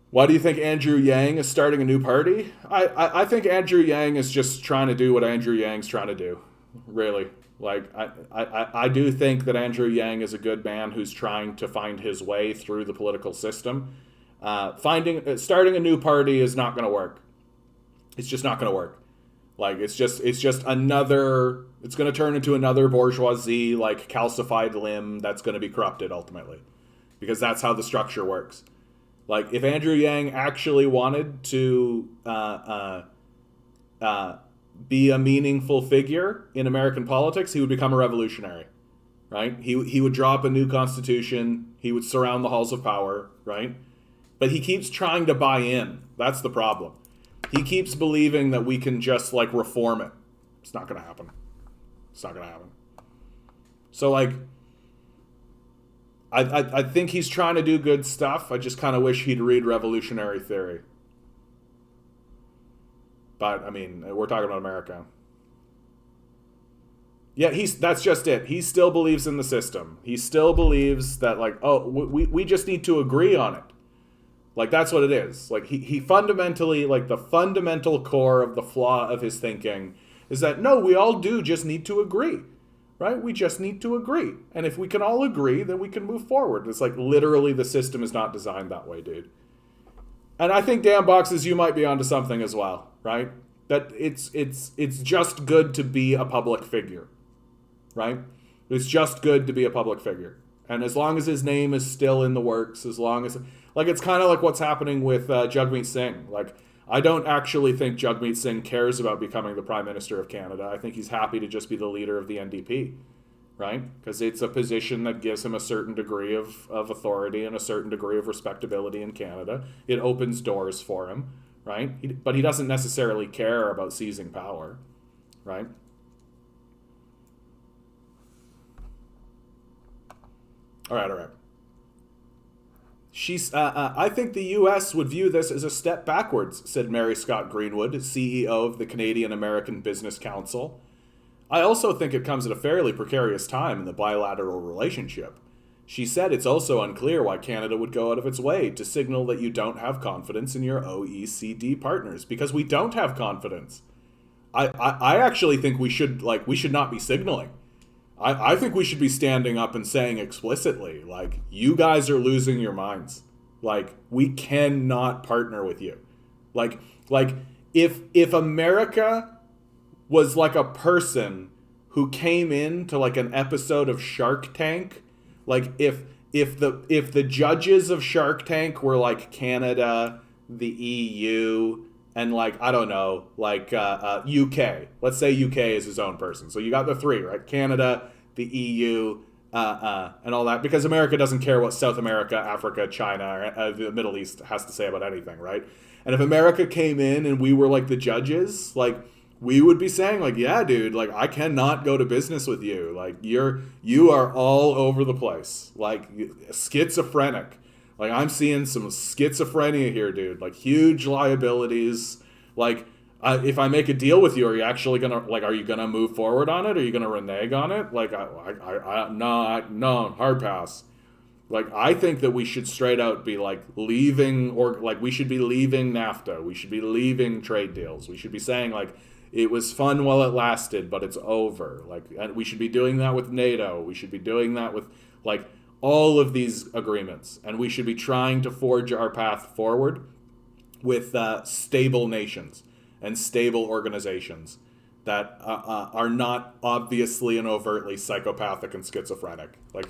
Why do you think Andrew Yang is starting a new party? I think Andrew Yang is just trying to do what Andrew Yang's trying to do, really. Like, I do think that Andrew Yang is a good man who's trying to find his way through the political system. Starting a new party is not going to work. It's just not going to work. Like, it's just another, it's going to turn into another bourgeoisie, like, calcified limb that's going to be corrupted ultimately. Because that's how the structure works. Like, if Andrew Yang actually wanted to be a meaningful figure in American politics, he would become a revolutionary, right? He would drop a new constitution. He would surround the halls of power, right? But he keeps trying to buy in. That's the problem. He keeps believing that we can just, like, reform it. It's not going to happen. It's not going to happen. So, like, I think he's trying to do good stuff. I just kind of wish he'd read Revolutionary Theory. But, I mean, we're talking about America. Yeah, that's just it. He still believes in the system. He still believes that, like, oh, we just need to agree on it. Like, that's what it is. Like, he fundamentally, like, the fundamental core of the flaw of his thinking is that, no, we all do just need to agree. Right? We just need to agree. And if we can all agree, then we can move forward. It's like, literally, the system is not designed that way, dude. And I think, Dan Boxes, you might be onto something as well, right? That it's just good to be a public figure, right? It's just good to be a public figure. And as long as his name is still in the works, as long as, like, it's kind of like what's happening with Jagmeet Singh. Like, I don't actually think Jagmeet Singh cares about becoming the Prime Minister of Canada. I think he's happy to just be the leader of the NDP, right? Because it's a position that gives him a certain degree of authority and a certain degree of respectability in Canada. It opens doors for him, right? But he doesn't necessarily care about seizing power, right? All right. I think the U.S. would view this as a step backwards, said Mary Scott Greenwood, CEO of the Canadian American Business Council. I also think it comes at a fairly precarious time in the bilateral relationship. She said it's also unclear why Canada would go out of its way to signal that you don't have confidence in your OECD partners, because we don't have confidence. I actually think we should not be signaling. I think we should be standing up and saying explicitly, like, you guys are losing your minds. Like, we cannot partner with you. Like if America was like a person who came into like an episode of Shark Tank, like if the judges of Shark Tank were like Canada, the EU, and like, I don't know, like UK. Let's say UK is his own person. So you got the three, right? Canada, the EU, and all that. Because America doesn't care what South America, Africa, China, or the Middle East has to say about anything, right? And if America came in and we were like the judges, like, we would be saying like, yeah, dude, like, I cannot go to business with you. Like, you are all over the place. Like, schizophrenic. Like, I'm seeing some schizophrenia here, dude. Like, huge liabilities. Like, if I make a deal with you, are you actually gonna, like, are you gonna move forward on it? Are you gonna renege on it? Like, no, hard pass. Like, I think that we should straight out be like leaving, or like we should be leaving NAFTA. We should be leaving trade deals. We should be saying like, it was fun while it lasted, but it's over. Like, and we should be doing that with NATO. We should be doing that with like all of these agreements, and we should be trying to forge our path forward with stable nations and stable organizations that are not obviously and overtly psychopathic and schizophrenic. Like,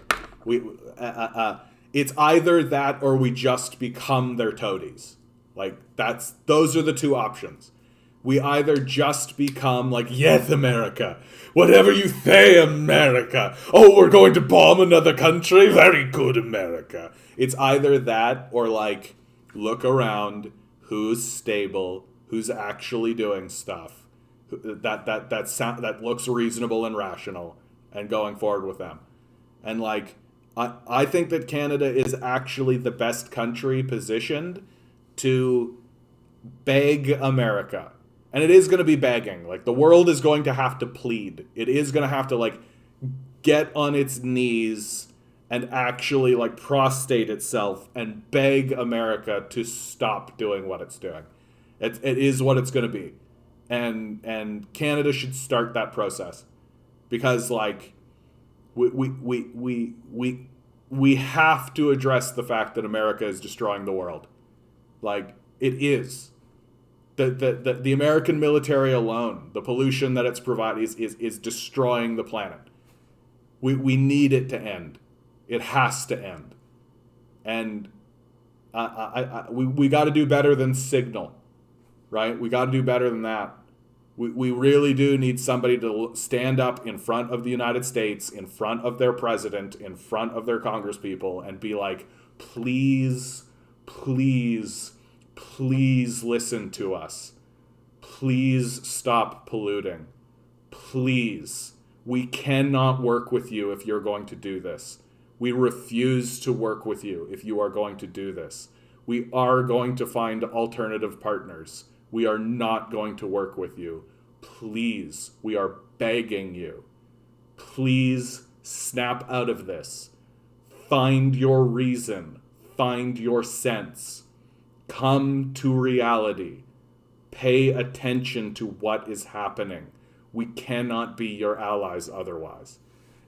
it's either that or we just become their toadies. Like, those are the two options. We either just become like, yes, America, whatever you say, America. Oh, we're going to bomb another country? Very good, America. It's either that or like, look around, who's stable, who's actually doing stuff that looks reasonable and rational, and going forward with them. And like, I think that Canada is actually the best country positioned to beg America. And it is going to be begging. Like, the world is going to have to plead. It is going to have to like get on its knees and actually like prostrate itself and beg America to stop doing what it's doing. It is what it's going to be. And Canada should start that process, because like we have to address the fact that America is destroying the world. Like, it is. The American military alone, the pollution that it's providing is destroying the planet. We need it to end. It has to end. And we got to do better than signal, right? We got to do better than that. We really do need somebody to stand up in front of the United States, in front of their president, in front of their congresspeople, and be like, please, please, please listen to us. Please stop polluting. Please. We cannot work with you if you're going to do this. We refuse to work with you if you are going to do this. We are going to find alternative partners. We are not going to work with you. Please, we are begging you. Please snap out of this. Find your reason. Find your sense. Come to reality. Pay attention to what is happening. We cannot be your allies otherwise.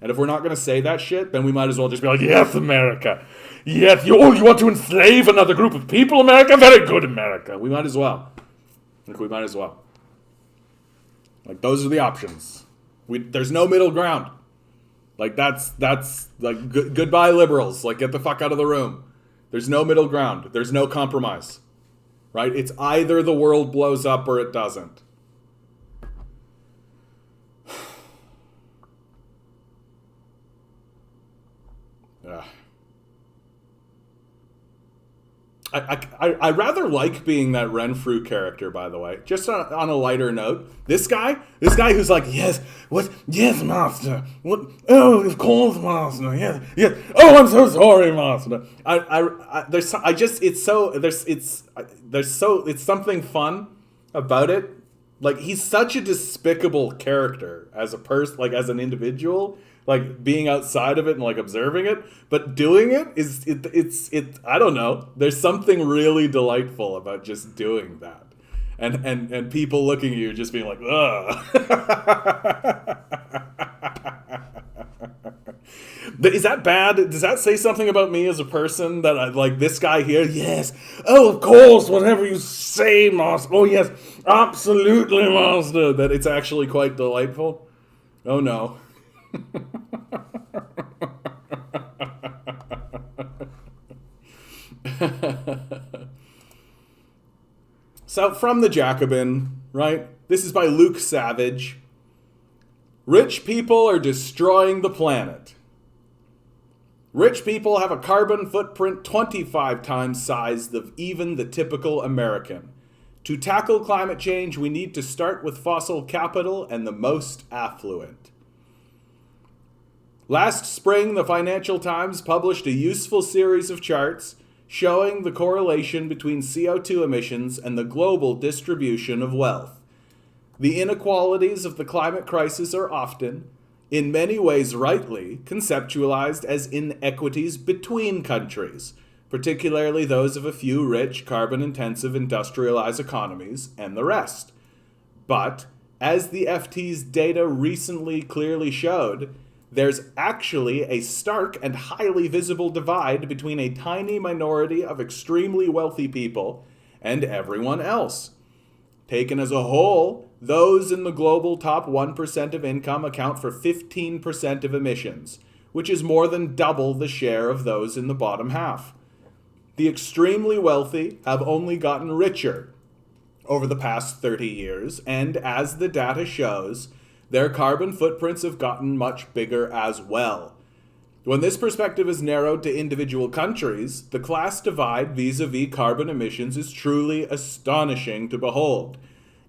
And if we're not going to say that shit, then we might as well just be like, yes, America. Yes, you want to enslave another group of people, America? Very good, America. We might as well. We might as well. Like, those are the options. There's no middle ground. Like, that's like, goodbye, liberals. Like, get the fuck out of the room. There's no middle ground. There's no compromise. Right? It's either the world blows up or it doesn't. I rather like being that Renfrew character, by the way. Just on a lighter note, this guy who's like, yes, what, yes, master, what, oh, of course, master, yes, yes, oh, I'm so sorry, master. It's something fun about it. Like, he's such a despicable character as a person, like as an individual. Like, being outside of it and like observing it, but doing it it's I don't know. There's something really delightful about just doing that, and people looking at you just being like, ugh. Is that bad? Does that say something about me as a person that I like this guy here? Yes. Oh, of course, whatever you say, master. Oh, yes, absolutely, master. That it's actually quite delightful. Oh no. So, from the Jacobin, right? This is by Luke Savage. Rich people are destroying the planet. Rich people have a carbon footprint 25 times size of even the typical American. To tackle climate change, we need to start with fossil capital and the most affluent. Last spring, the Financial Times published a useful series of charts showing the correlation between CO2 emissions and the global distribution of wealth. The inequalities of the climate crisis are often, in many ways rightly, conceptualized as inequities between countries, particularly those of a few rich, carbon-intensive industrialized economies and the rest. But, as the FT's data recently clearly showed, there's actually a stark and highly visible divide between a tiny minority of extremely wealthy people and everyone else. Taken as a whole, those in the global top 1% of income account for 15% of emissions, which is more than double the share of those in the bottom half. The extremely wealthy have only gotten richer over the past 30 years, and as the data shows, their carbon footprints have gotten much bigger as well. When this perspective is narrowed to individual countries, the class divide vis-a-vis carbon emissions is truly astonishing to behold.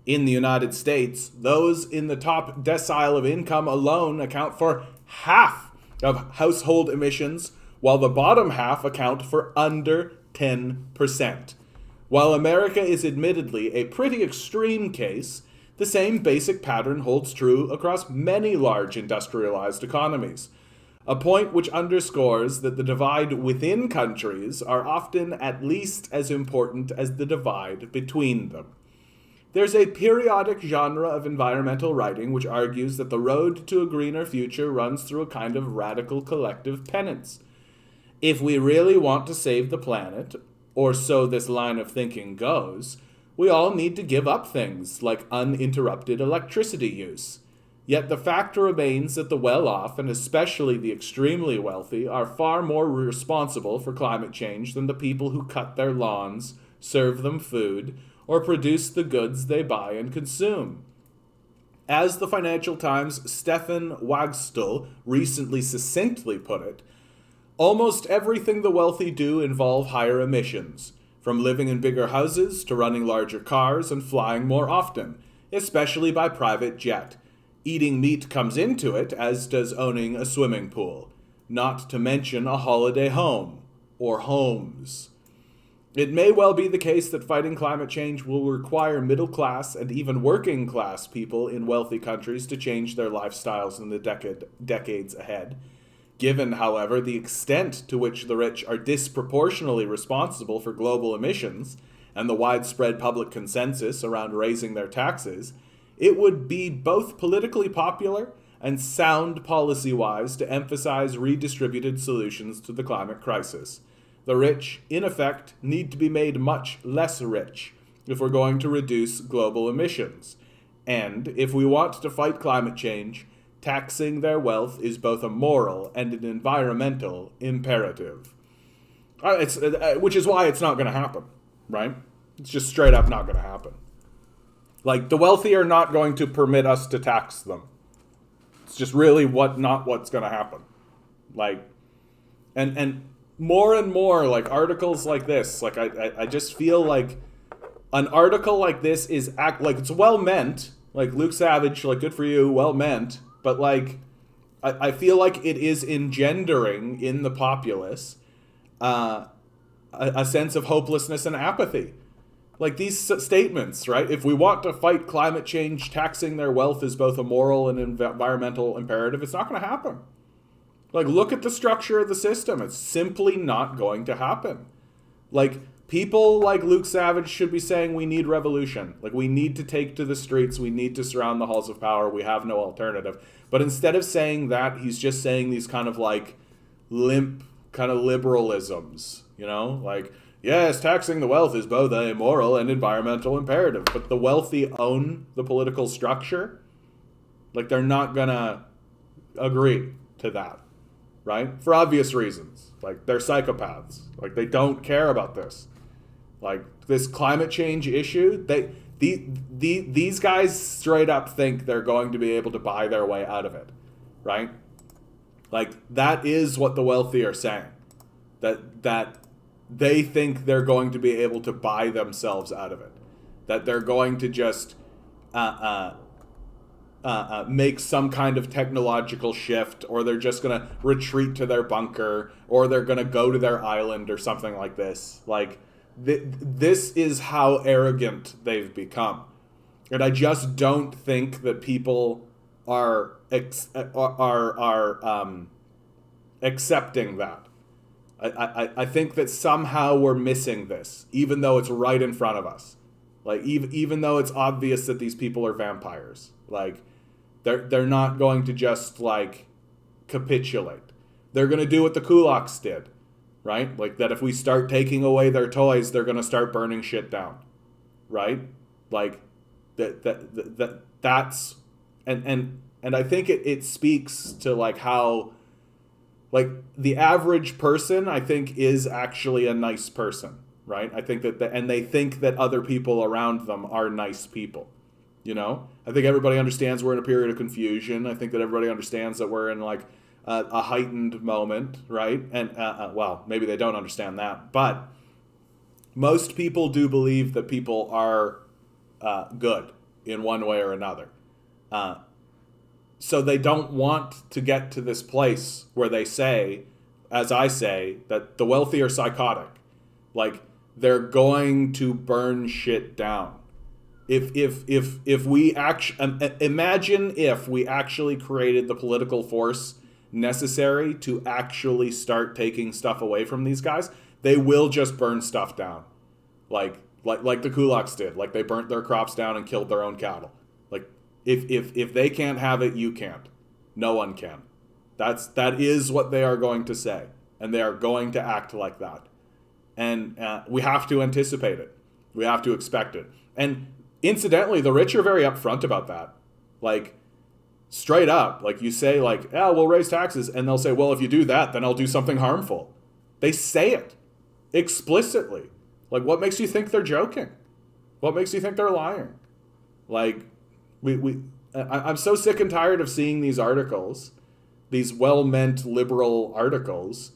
In the United States, those in the top decile of income alone account for half of household emissions, while the bottom half account for under 10%. While America is admittedly a pretty extreme case, the same basic pattern holds true across many large industrialized economies, a point which underscores that the divide within countries are often at least as important as the divide between them. There's a periodic genre of environmental writing which argues that the road to a greener future runs through a kind of radical collective penance. If we really want to save the planet, or so this line of thinking goes, we all need to give up things like uninterrupted electricity use. Yet the fact remains that the well-off, and especially the extremely wealthy, are far more responsible for climate change than the people who cut their lawns, serve them food, or produce the goods they buy and consume. As the Financial Times' Stefan Wagstuhl recently succinctly put it, almost everything the wealthy do involve higher emissions, from living in bigger houses to running larger cars and flying more often, especially by private jet. Eating meat comes into it, as does owning a swimming pool, not to mention a holiday home, or homes. It may well be the case that fighting climate change will require middle-class and even working-class people in wealthy countries to change their lifestyles in the decades ahead. Given, however, the extent to which the rich are disproportionately responsible for global emissions and the widespread public consensus around raising their taxes, it would be both politically popular and sound policy-wise to emphasize redistributed solutions to the climate crisis. The rich, in effect, need to be made much less rich if we're going to reduce global emissions. And if we want to fight climate change, taxing their wealth is both a moral and an environmental imperative. Which is why it's not going to happen, right? It's just straight up not going to happen. Like, the wealthy are not going to permit us to tax them. It's just really not what's going to happen. Like, and more, like, articles like this, like, I just feel like an article like this is, like, it's well-meant. Like, Luke Savage, like, good for you, well-meant. But, like, I feel like it is engendering in the populace a sense of hopelessness and apathy. Like, these statements, right? If we want to fight climate change, taxing their wealth is both a moral and environmental imperative. It's not going to happen. Like, look at the structure of the system. It's simply not going to happen. Like, people like Luke Savage should be saying we need revolution. Like, we need to take to the streets. We need to surround the halls of power. We have no alternative. But instead of saying that, he's just saying these kind of, like, limp kind of liberalisms, you know? Like, yes, taxing the wealth is both a moral and environmental imperative. But the wealthy own the political structure. Like, they're not going to agree to that, right? For obvious reasons. Like, they're psychopaths. Like, they don't care about this. Like, this climate change issue, these guys straight up think they're going to be able to buy their way out of it, right? Like, that is what the wealthy are saying. That they think they're going to be able to buy themselves out of it. That they're going to just make some kind of technological shift, or they're just going to retreat to their bunker, or they're going to go to their island or something like this. Like, this is how arrogant they've become. And I just don't think that people are accepting that. I think that somehow we're missing this, even though it's right in front of us. Like, even though it's obvious that these people are vampires. Like, they're not going to just, like, capitulate. They're going to do what the kulaks did, right? Like, that if we start taking away their toys, they're going to start burning shit down, right? Like, that's... And I think it speaks to, like, how... Like, the average person, I think, is actually a nice person, right? I think that... and they think that other people around them are nice people. You know, I think everybody understands we're in a period of confusion. I think that everybody understands that we're in, like, a heightened moment, right? And, well, maybe they don't understand that. But most people do believe that people are good in one way or another. So they don't want to get to this place where they say, as I say, that the wealthy are psychotic. Like, they're going to burn shit down. If we actually imagine if we actually created the political force necessary to actually start taking stuff away from these guys, they will just burn stuff down, like the kulaks did. Like, they burnt their crops down and killed their own cattle. Like, if they can't have it, you can't. No one can. That is what they are going to say, and they are going to act like that. And we have to anticipate it. We have to expect it. And incidentally, the rich are very upfront about that. Like, straight up. Like, you say, like, yeah, we'll raise taxes. And they'll say, well, if you do that, then I'll do something harmful. They say it explicitly. Like, what makes you think they're joking? What makes you think they're lying? Like, I'm so sick and tired of seeing these articles, these well-meant liberal articles,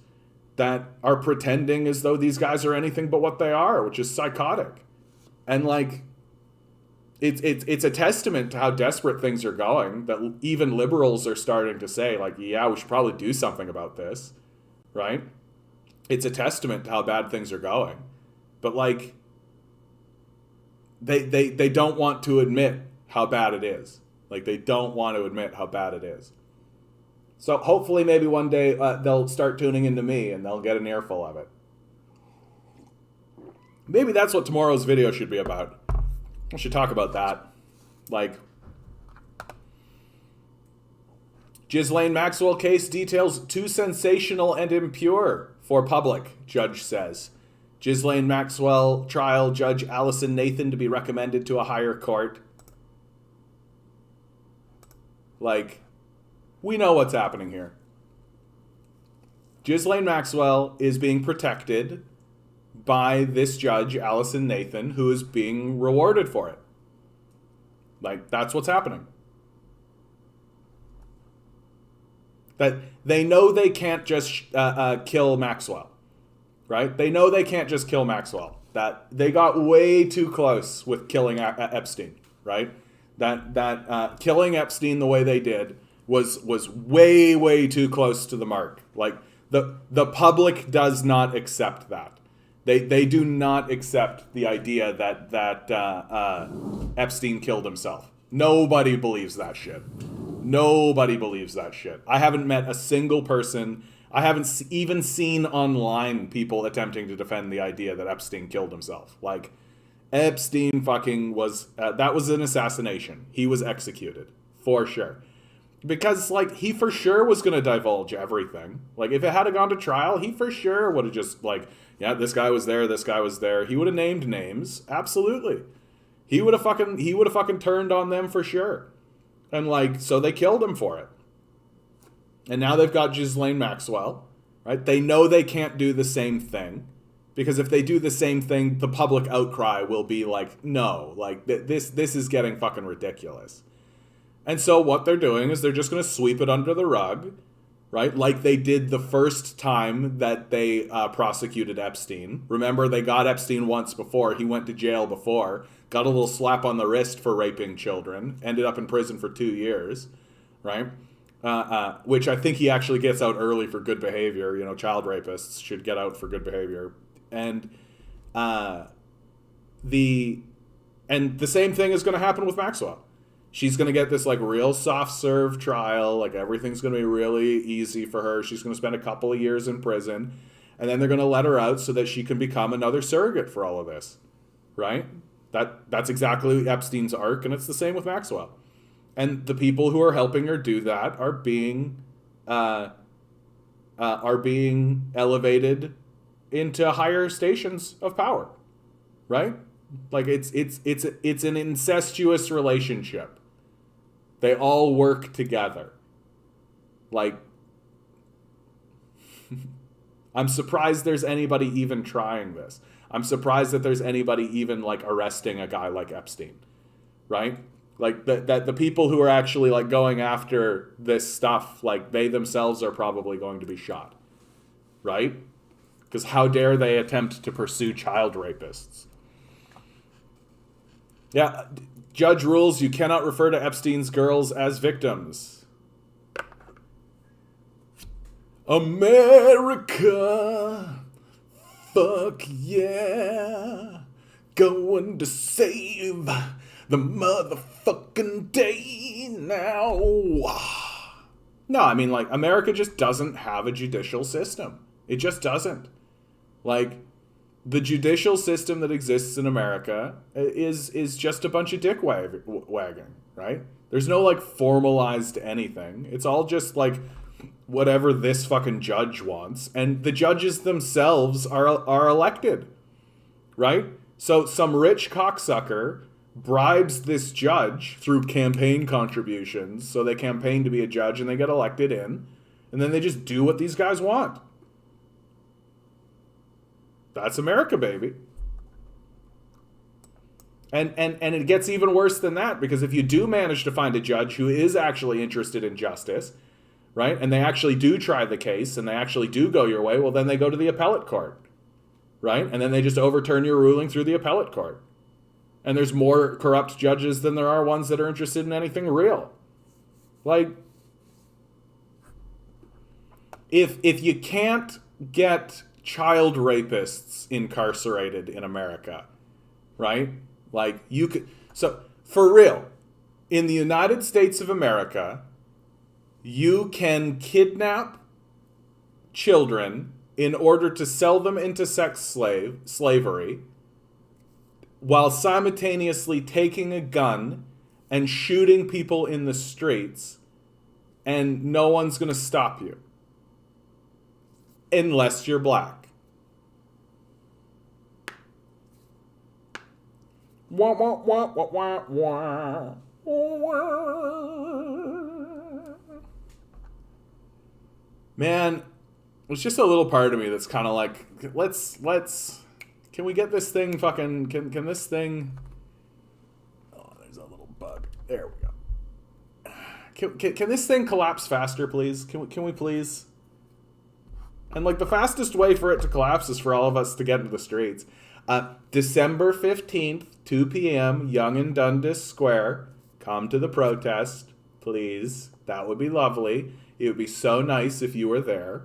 that are pretending as though these guys are anything but what they are, which is psychotic. And, like, it's a testament to how desperate things are going that even liberals are starting to say, like, yeah, we should probably do something about this, right? It's a testament to how bad things are going. But, like, they don't want to admit how bad it is. Like, they don't want to admit how bad it is. So hopefully maybe one day they'll start tuning into me and they'll get an earful of it. Maybe that's what tomorrow's video should be about. I should talk about that. Like, Ghislaine Maxwell case details too sensational and impure for public, judge says. Ghislaine Maxwell trial judge Allison Nathan to be recommended to a higher court. Like, we know what's happening here. Ghislaine Maxwell is being protected by this judge, Allison Nathan, who is being rewarded for it. Like, that's what's happening. That they know they can't just kill Maxwell, right? They know they can't just kill Maxwell. That they got way too close with killing Epstein, right? That killing Epstein the way they did was way too close to the mark. Like, the public does not accept that. They do not accept the idea that Epstein killed himself. Nobody believes that shit. Nobody believes that shit. I haven't met a single person. I haven't even seen online people attempting to defend the idea that Epstein killed himself. Like, Epstein fucking was... that was an assassination. He was executed. For sure. Because, like, he for sure was going to divulge everything. Like, if it had gone to trial, he for sure would have just, like, yeah, this guy was there, this guy was there. He would have named names. Absolutely. He would have fucking turned on them for sure. And, like, so they killed him for it. And now they've got Ghislaine Maxwell, right? They know they can't do the same thing. Because if they do the same thing, the public outcry will be like, no, like, this is getting fucking ridiculous. And so what they're doing is they're just going to sweep it under the rug right? Like they did the first time that they prosecuted Epstein. Remember, they got Epstein once before. He went to jail before, got a little slap on the wrist for raping children, ended up in prison for 2 years, right? Which I think he actually gets out early for good behavior. You know, child rapists should get out for good behavior. And the same thing is going to happen with Maxwell. She's going to get this like real soft serve trial. Like everything's going to be really easy for her. She's going to spend a couple of years in prison, and then they're going to let her out so that she can become another surrogate for all of this, right? That's exactly Epstein's arc, and it's the same with Maxwell. And the people who are helping her do that are being elevated into higher stations of power, right? Like it's an incestuous relationship. They all work together. Like, I'm surprised there's anybody even trying this. I'm surprised that there's anybody even like arresting a guy like Epstein, right? Like that the people who are actually like going after this stuff, like they themselves are probably going to be shot, right? Because how dare they attempt to pursue child rapists? Yeah, judge rules you cannot refer to Epstein's girls as victims. America, fuck yeah, going to save the motherfucking day now. No, I mean, like, America just doesn't have a judicial system. It just doesn't. Like, the judicial system that exists in America is just a bunch of dick wagging, right? There's no, like, formalized anything. It's all just, like, whatever this fucking judge wants. And the judges themselves are elected, right? So some rich cocksucker bribes this judge through campaign contributions. So they campaign to be a judge and they get elected in. And then they just do what these guys want. That's America, baby. And it gets even worse than that, because if you do manage to find a judge who is actually interested in justice, right, and they actually do try the case and they actually do go your way, well, then they go to the appellate court, right? And then they just overturn your ruling through the appellate court. And there's more corrupt judges than there are ones that are interested in anything real. Like, if you can't get child rapists incarcerated in America, right? Like, you could... So, for real, in the United States of America, you can kidnap children in order to sell them into sex slavery while simultaneously taking a gun and shooting people in the streets, and no one's going to stop you. Unless you're black. Wah, wah, wah, wah, wah, wah. Man, there's just a little part of me that's kind of like, let's, can we get this thing fucking, can this thing, oh, there's a little bug. There we go. Can this thing collapse faster, please? Can we please? And, like, the fastest way for it to collapse is for all of us to get into the streets. December 15th, 2 p.m., Yonge and Dundas Square. Come to the protest, please. That would be lovely. It would be so nice if you were there.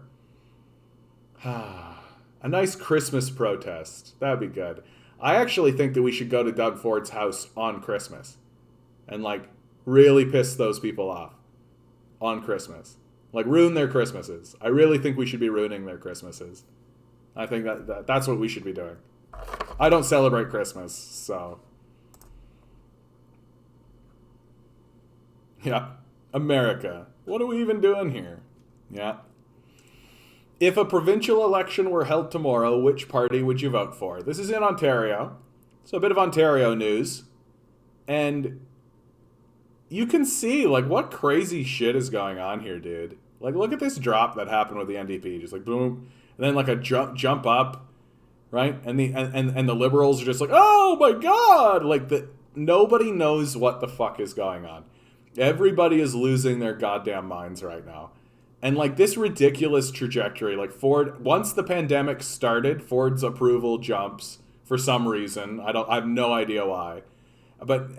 A nice Christmas protest. That would be good. I actually think that we should go to Doug Ford's house on Christmas. And, like, really piss those people off. On Christmas. Like, ruin their Christmases. I really think we should be ruining their Christmases. I think that's what we should be doing. I don't celebrate Christmas, so... Yeah. America. What are we even doing here? Yeah. If a provincial election were held tomorrow, which party would you vote for? This is in Ontario. So a bit of Ontario news. And you can see, like, what crazy shit is going on here, dude. Like, look at this drop that happened with the NDP. Just like, boom. And then, like, a jump up, right? And the Liberals are just like, oh, my God! Like, nobody knows what the fuck is going on. Everybody is losing their goddamn minds right now. And like this ridiculous trajectory, like Ford, once the pandemic started, Ford's approval jumps for some reason. I have no idea why.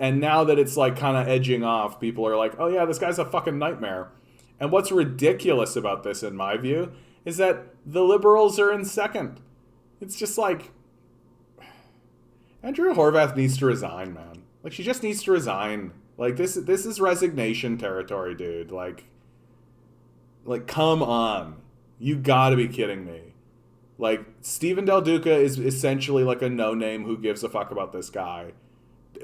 And now that it's like kind of edging off, people are like, oh yeah, this guy's a fucking nightmare. And what's ridiculous about this, in my view, is that the liberals are in second. It's just like, Andrea Horwath needs to resign, man. Like, she just needs to resign. Like, this is resignation territory, dude. Like, come on. You gotta be kidding me. Like, Stephen Del Duca is essentially like a no-name who gives a fuck about this guy.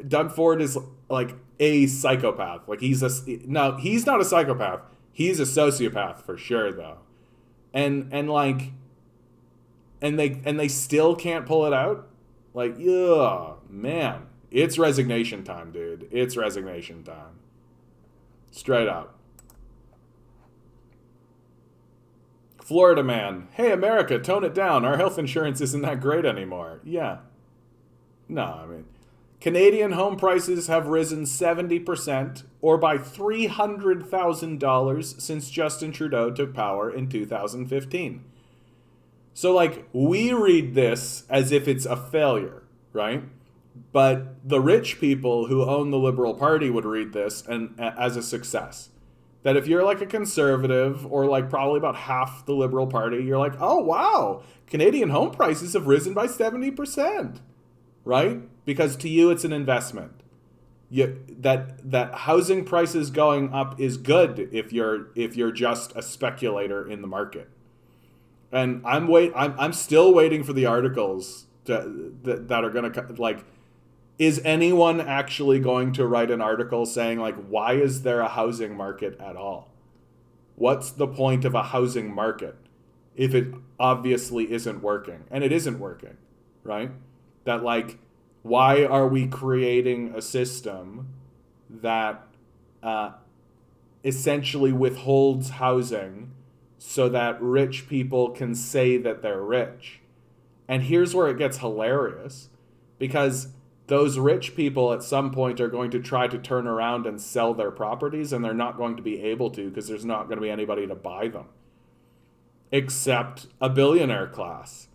Doug Ford is like a psychopath. Like, he's not a psychopath. He's a sociopath for sure, though. And they still can't pull it out. Like, yeah, man, it's resignation time, dude. It's resignation time. Straight up. Florida man, hey America, tone it down. Our health insurance isn't that great anymore. Yeah. No, I mean, Canadian home prices have risen 70%, or by $300,000 since Justin Trudeau took power in 2015. So, like, we read this as if it's a failure, right? But the rich people who own the Liberal Party would read this as a success. That if you're like a conservative, or like probably about half the Liberal Party, you're like, oh wow, Canadian home prices have risen by 70%, right? Because to you it's an investment. That housing prices going up is good if you're just a speculator in the market. And I'm still waiting for the articles that are going to, like, is anyone actually going to write an article saying, like, why is there a housing market at all? What's the point of a housing market if it obviously isn't working? And it isn't working, right? That, like, why are we creating a system that essentially withholds housing so that rich people can say that they're rich? And here's where it gets hilarious, because those rich people at some point are going to try to turn around and sell their properties, and they're not going to be able to because there's not going to be anybody to buy them except a billionaire class.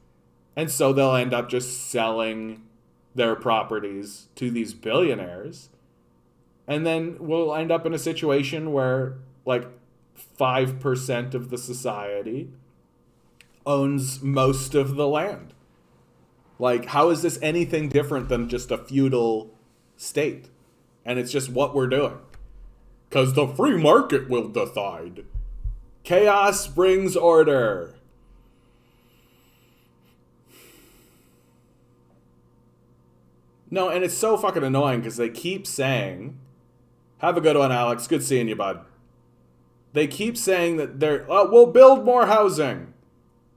And so they'll end up just selling their properties to these billionaires. And then we'll end up in a situation where like 5% of the society owns most of the land. Like, how is this anything different than just a feudal state? And it's just what we're doing. Because the free market will decide. Chaos brings order. No, and it's so fucking annoying because they keep saying, have a good one, Alex. Good seeing you, bud. They keep saying that we'll build more housing.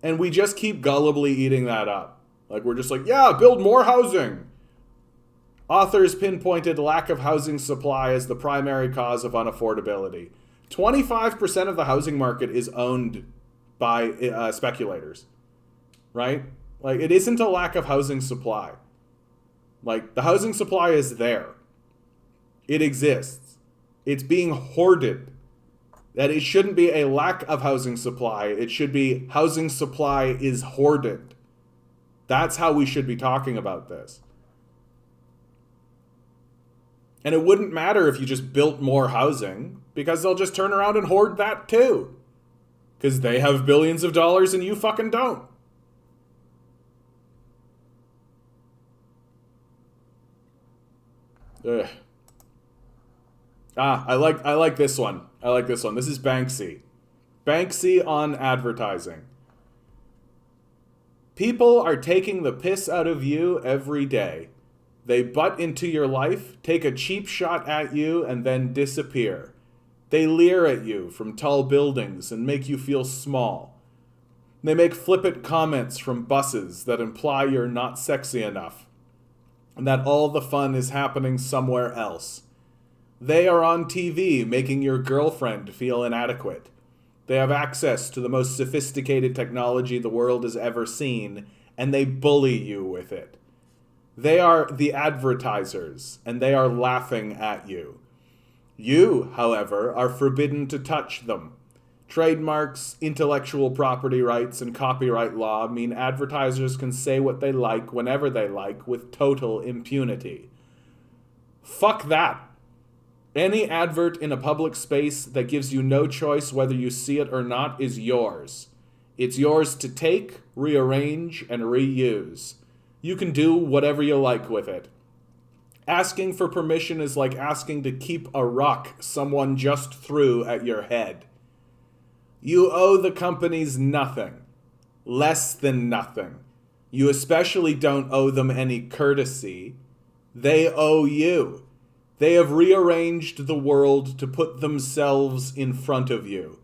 And we just keep gullibly eating that up. Like, we're just like, yeah, build more housing. Authors pinpointed lack of housing supply as the primary cause of unaffordability. 25% of the housing market is owned by speculators, right? Like, it isn't a lack of housing supply. Like, the housing supply is there. It exists. It's being hoarded. That it shouldn't be a lack of housing supply. It should be housing supply is hoarded. That's how we should be talking about this. And it wouldn't matter if you just built more housing, because they'll just turn around and hoard that too. Because they have billions of dollars and you fucking don't. Ugh. I like this one. I like this one. This is Banksy. Banksy on advertising. People are taking the piss out of you every day. They butt into your life, take a cheap shot at you, and then disappear. They leer at you from tall buildings and make you feel small. They make flippant comments from buses that imply you're not sexy enough, and that all the fun is happening somewhere else. They are on TV making your girlfriend feel inadequate. They have access to the most sophisticated technology the world has ever seen, and they bully you with it. They are the advertisers, and they are laughing at you. You, however, are forbidden to touch them. Trademarks, intellectual property rights, and copyright law mean advertisers can say what they like whenever they like with total impunity. Fuck that. Any advert in a public space that gives you no choice whether you see it or not is yours. It's yours to take, rearrange, and reuse. You can do whatever you like with it. Asking for permission is like asking to keep a rock someone just threw at your head. You owe the companies nothing. Less than nothing. You especially don't owe them any courtesy. They owe you. They have rearranged the world to put themselves in front of you.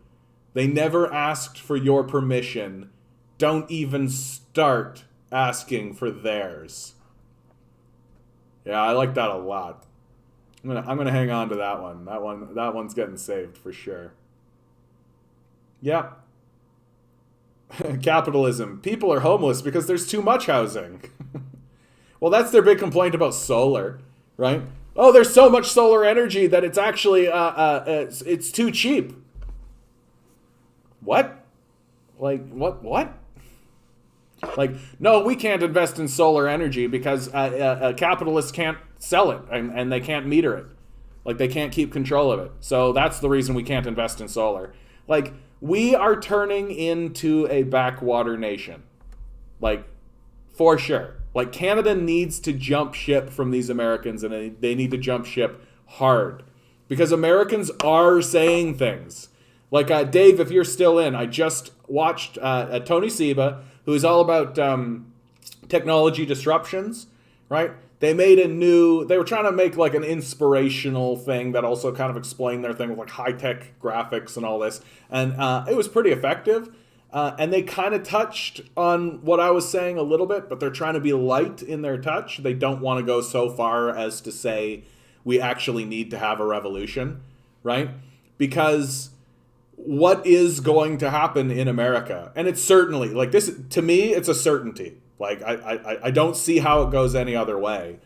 They never asked for your permission. Don't even start asking for theirs. Yeah, I like that a lot. I'm gonna hang on to that one. That one's getting saved for sure. Yeah. Capitalism. People are homeless because there's too much housing. Well, that's their big complaint about solar, right? Oh, there's so much solar energy that it's actually it's too cheap. What? Like what? Like, no, we can't invest in solar energy because capitalists can't sell it and they can't meter it. Like, they can't keep control of it. So that's the reason we can't invest in solar. Like, we are turning into a backwater nation. Like, for sure. Like, Canada needs to jump ship from these Americans, and they need to jump ship hard. Because Americans are saying things. Like, Dave, if you're still in, I just watched Tony Seba, who is all about technology disruptions, right? They were trying to make like an inspirational thing that also kind of explained their thing with like high-tech graphics and all this. And it was pretty effective. And they kind of touched on what I was saying a little bit, but they're trying to be light in their touch. They don't want to go so far as to say we actually need to have a revolution, right? Because what is going to happen in America, and it's certainly, like this, to me, it's a certainty. Like, I don't see how it goes any other way,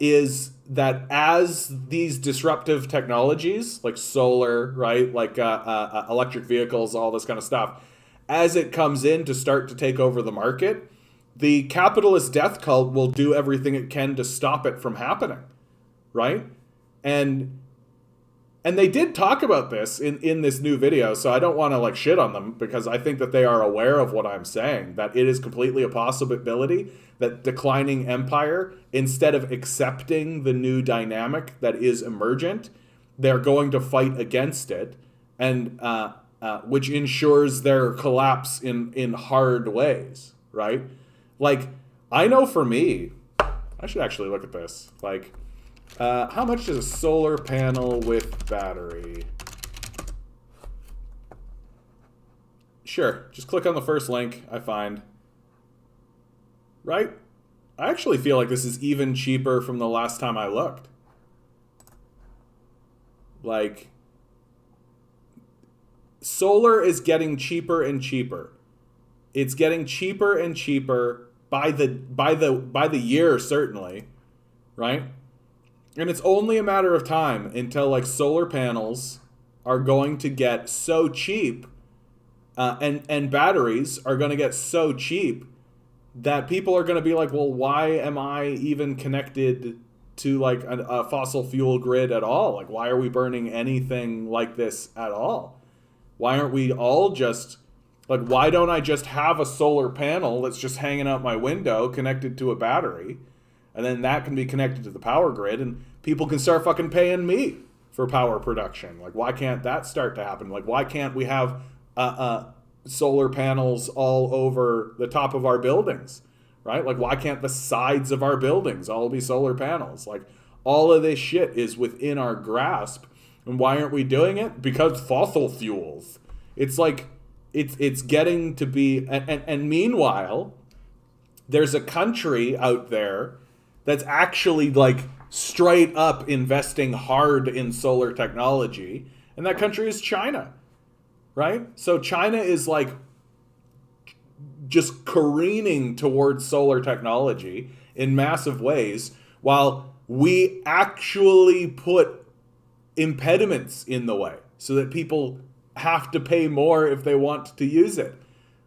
is that as these disruptive technologies, like solar, right, like electric vehicles, all this kind of stuff, as it comes in to start to take over the market, the capitalist death cult will do everything it can to stop it from happening, right? And they did talk about this in this new video, so I don't want to like shit on them because I think that they are aware of what I'm saying, that it is completely a possibility that declining empire, instead of accepting the new dynamic that is emergent, they're going to fight against it, and which ensures their collapse in hard ways, right? Like, I know for me, I should actually look at this. Like, how much is a solar panel with battery? Sure, just click on the first link I find. Right? I actually feel like this is even cheaper from the last time I looked. Like, solar is getting cheaper and cheaper. It's getting cheaper and cheaper by the year, certainly, right? And it's only a matter of time until like solar panels are going to get so cheap, and batteries are going to get so cheap that people are going to be like, well, why am I even connected to like a fossil fuel grid at all? Like, why are we burning anything like this at all? Why aren't we all just like, why don't I just have a solar panel that's just hanging out my window connected to a battery? And then that can be connected to the power grid, and people can start fucking paying me for power production. Like, why can't that start to happen? Like, why can't we have solar panels all over the top of our buildings, right? Like, why can't the sides of our buildings all be solar panels? Like, all of this shit is within our grasp. And why aren't we doing it? Because fossil fuels. It's like, it's getting to be, and meanwhile, there's a country out there that's actually like straight up investing hard in solar technology, and that country is China, right? So China is like just careening towards solar technology in massive ways, while we actually put impediments in the way so that people have to pay more if they want to use it.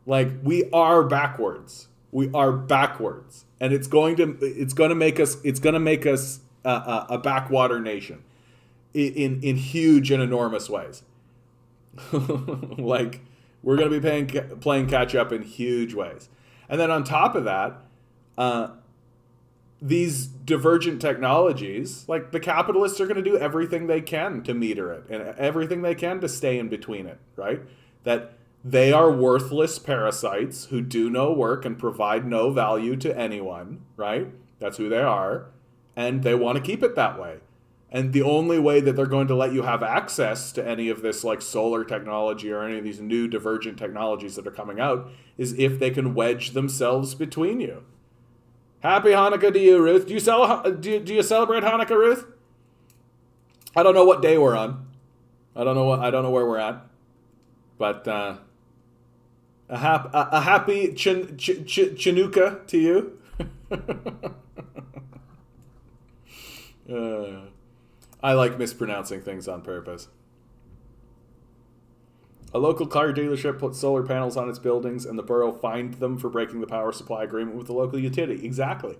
Like, we are backwards. We are backwards, and it's going to make us a backwater nation in huge and enormous ways. Like, we're going to be playing catch up in huge ways. And then on top of that, these divergent technologies, like, the capitalists are going to do everything they can to meter it and everything they can to stay in between it, right? That they are worthless parasites who do no work and provide no value to anyone, right? That's who they are. And they want to keep it that way. And the only way that they're going to let you have access to any of this, like, solar technology or any of these new divergent technologies that are coming out is if they can wedge themselves between you. Happy Hanukkah to you, Ruth. Do you celebrate Hanukkah, Ruth? I don't know what day we're on. I don't know where we're at. But a happy Chanukah to you. I like mispronouncing things on purpose. A local car dealership put solar panels on its buildings, and the borough fined them for breaking the power supply agreement with the local utility. Exactly,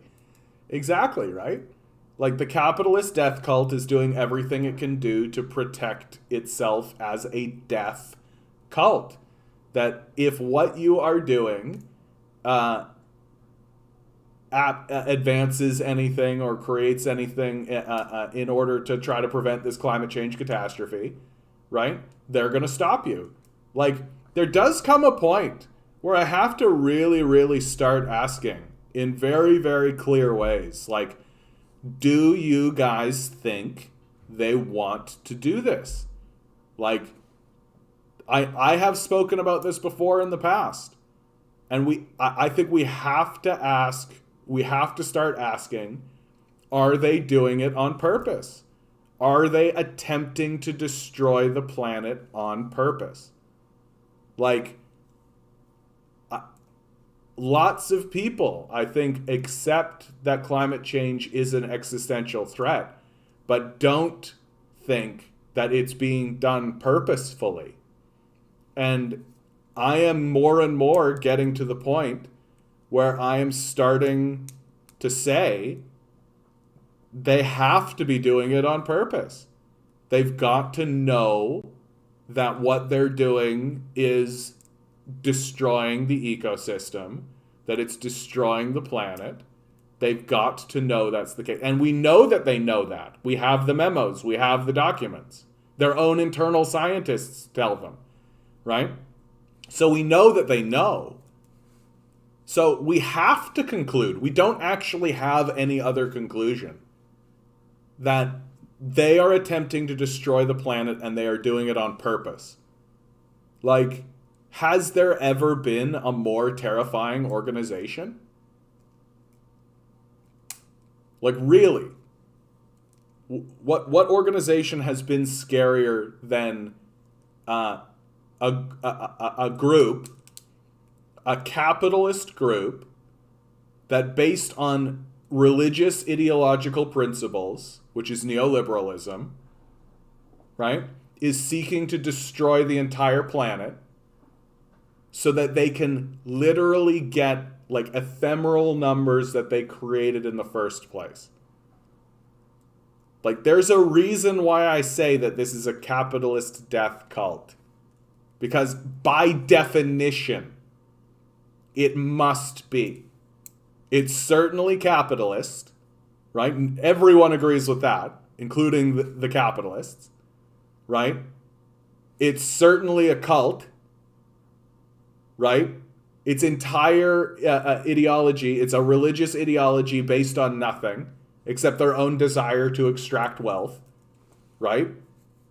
right? Like, the capitalist death cult is doing everything it can do to protect itself as a death cult. That if what you are doing advances anything or creates anything in order to try to prevent this climate change catastrophe, right, they're going to stop you. Like, there does come a point where I have to really, really start asking in very, very clear ways, like, do you guys think they want to do this? Like, I have spoken about this before in the past, and I think we have to start asking, are they doing it on purpose? Are they attempting to destroy the planet on purpose? Like, lots of people, I think, accept that climate change is an existential threat, but don't think that it's being done purposefully. And I am more and more getting to the point where I am starting to say they have to be doing it on purpose. They've got to know that what they're doing is destroying the ecosystem, that it's destroying the planet. They've got to know that's the case. And we know that they know that. We have the memos. We have the documents. Their own internal scientists tell them, right? So we know that they know. So we have to conclude, we don't actually have any other conclusion, that they are attempting to destroy the planet and they are doing it on purpose. Like, has there ever been a more terrifying organization? Like, really? What organization has been scarier than a group, a capitalist group that, based on religious ideological principles, which is neoliberalism, right, is seeking to destroy the entire planet so that they can literally get, like, ephemeral numbers that they created in the first place? Like, there's a reason why I say that this is a capitalist death cult. Because by definition, it must be. It's certainly capitalist, right? And everyone agrees with that, including the capitalists, right? It's certainly a cult, right? Its entire ideology, it's a religious ideology based on nothing except their own desire to extract wealth, right?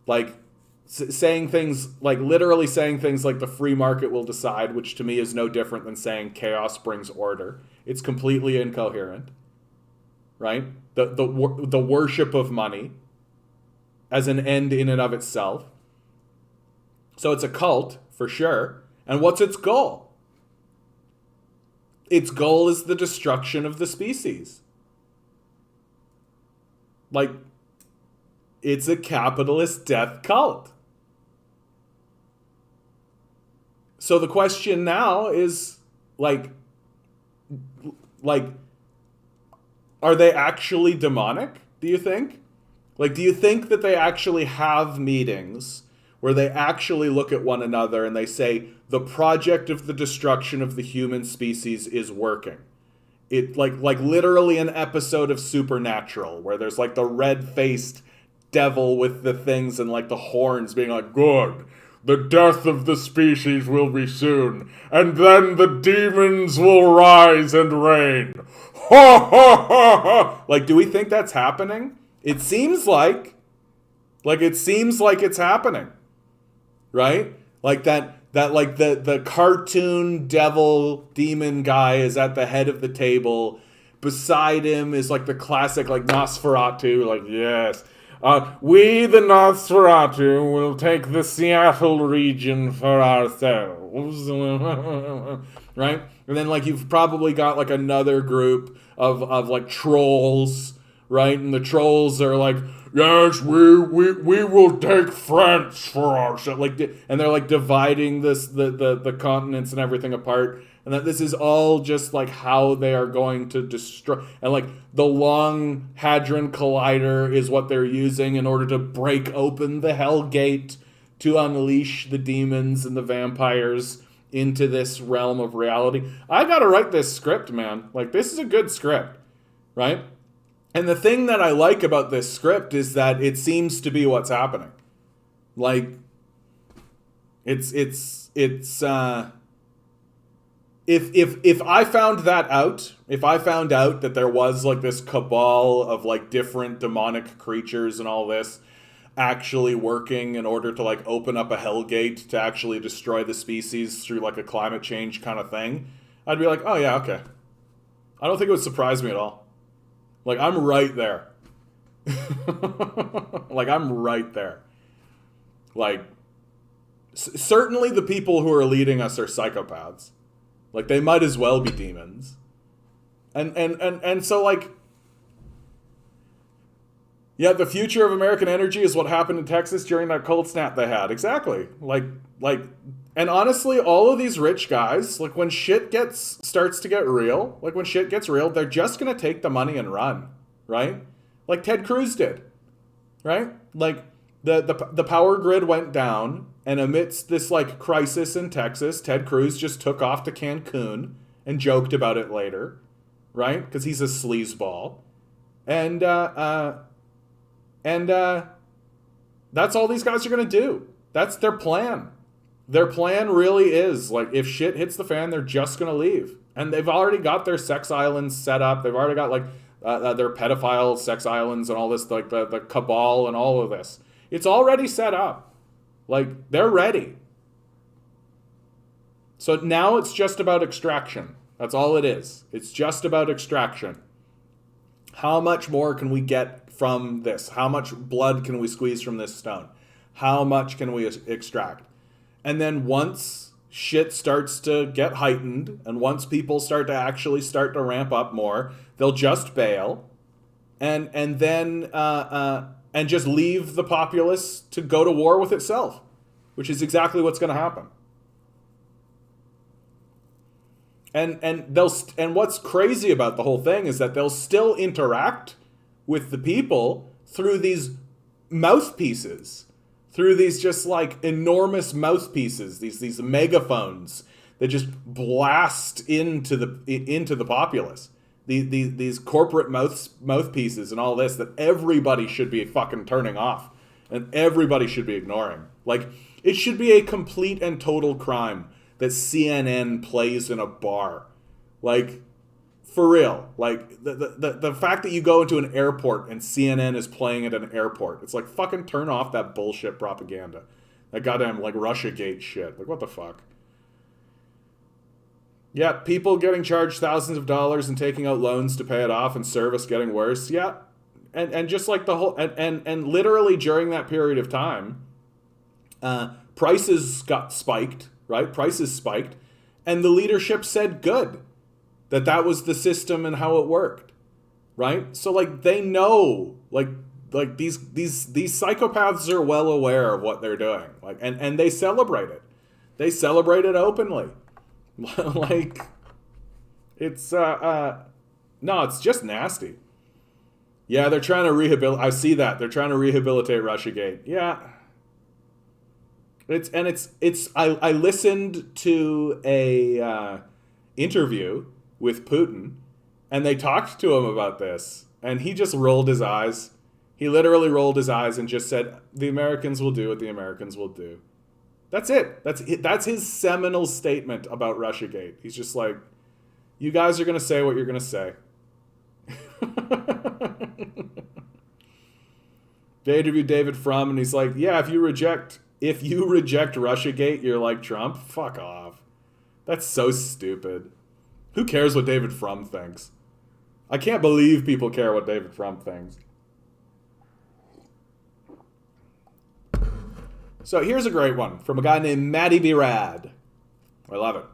Like, saying things like, literally saying things like the free market will decide, which to me is no different than saying chaos brings order. It's completely incoherent, right? The worship of money as an end in and of itself. So it's a cult, for sure. And what's its goal? Its goal is the destruction of the species. Like, it's a capitalist death cult. So the question now is like are they actually demonic, do you think? Like, do you think that they actually have meetings where they actually look at one another and they say, the project of the destruction of the human species is working? It like literally an episode of Supernatural where there's like the red-faced devil with the things and like the horns being like, good, the death of the species will be soon, and then the demons will rise and reign. Ha ha ha ha! Like, do we think that's happening? It seems like it's happening, right? Like that like the cartoon devil demon guy is at the head of the table. Beside him is like the classic like Nosferatu, like, yes, we the Nosferatu will take the Seattle region for ourselves. Right? And then like you've probably got like another group of like trolls, right? And the trolls are like, yes, we will take France for ourselves. Like, and they're like dividing the continents and everything apart. And that this is all just like how they are going to destroy. And like the Long Hadron Collider is what they're using in order to break open the Hell Gate to unleash the demons and the vampires into this realm of reality. I gotta write this script, man. Like, this is a good script, right? And the thing that I like about this script is that it seems to be what's happening. Like, if I found that out, if I found out that there was like this cabal of like different demonic creatures and all this actually working in order to like open up a hellgate to actually destroy the species through like a climate change kind of thing, I'd be like, oh yeah, okay. I don't think it would surprise me at all. Like, I'm right there. Like, I'm right there. Like, certainly the people who are leading us are psychopaths. Like, they might as well be demons. And so, like, yeah, the future of American energy is what happened in Texas during that cold snap they had. Exactly. Like, and honestly, all of these rich guys, like, when shit starts to get real, like, when shit gets real, they're just gonna take the money and run, right? Like Ted Cruz did, right? Like, the power grid went down, and amidst this, like, crisis in Texas, Ted Cruz just took off to Cancun and joked about it later, right? Because he's a sleazeball. And that's all these guys are going to do. That's their plan. Their plan really is, like, if shit hits the fan, they're just going to leave. And they've already got their sex islands set up. They've already got, like, their pedophile sex islands and all this, like, the cabal and all of this. It's already set up. Like, they're ready. So now it's just about extraction. That's all it is. It's just about extraction. How much more can we get from this? How much blood can we squeeze from this stone? How much can we extract? And then once shit starts to get heightened, and once people start to ramp up more, they'll just bail, and then just leave the populace to go to war with itself, which is exactly what's going to happen. And what's crazy about the whole thing is that they'll still interact with the people through these mouthpieces, through these just like enormous mouthpieces, these megaphones that just blast into the populace. These corporate mouthpieces and all this that everybody should be fucking turning off and everybody should be ignoring. Like, it should be a complete and total crime that CNN plays in a bar. Like, for real. Like, the fact that you go into an airport and CNN is playing at an airport, it's like, fucking turn off that bullshit propaganda. That goddamn, like, Russiagate shit. Like, what the fuck? Yeah, people getting charged thousands of dollars and taking out loans to pay it off and service getting worse. Yeah. And just like the whole... And literally during that period of time, prices got spiked, right? Prices spiked. And the leadership said good. That was the system and how it worked, right? So, like, they know, like these psychopaths are well aware of what they're doing, like, and they celebrate it. They celebrate it openly. Like, it's, no, it's just nasty. Yeah, they're trying to rehabilitate. I see that. They're trying to rehabilitate Russiagate. Yeah. I listened to a interview with Putin, and they talked to him about this, and he just rolled his eyes. He literally rolled his eyes and just said, "The Americans will do what the Americans will do." That's it. That's his seminal statement about Russiagate. He's just like, "You guys are going to say what you're going to say." They interviewed David Frum, and he's like, "Yeah, if you reject Russiagate, you're like Trump. Fuck off. That's so stupid. Who cares what David Frum thinks? I can't believe people care what David Frum thinks." So here's a great one from a guy named Matty B. Rad. I love it.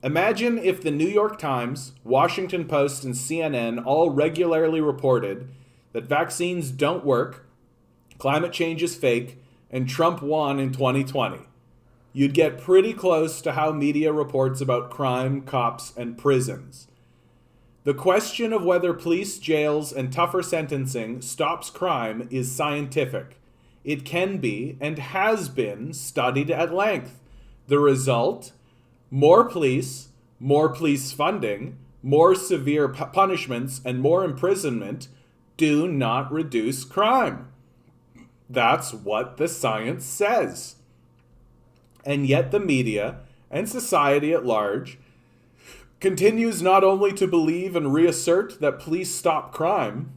Imagine if the New York Times, Washington Post, and CNN all regularly reported that vaccines don't work, climate change is fake, and Trump won in 2020. You'd get pretty close to how media reports about crime, cops, and prisons. The question of whether police, jails, and tougher sentencing stops crime is scientific. It can be, and has been, studied at length. The result? More police funding, more severe punishments, and more imprisonment do not reduce crime. That's what the science says. And yet the media, and society at large, continues not only to believe and reassert that police stop crime,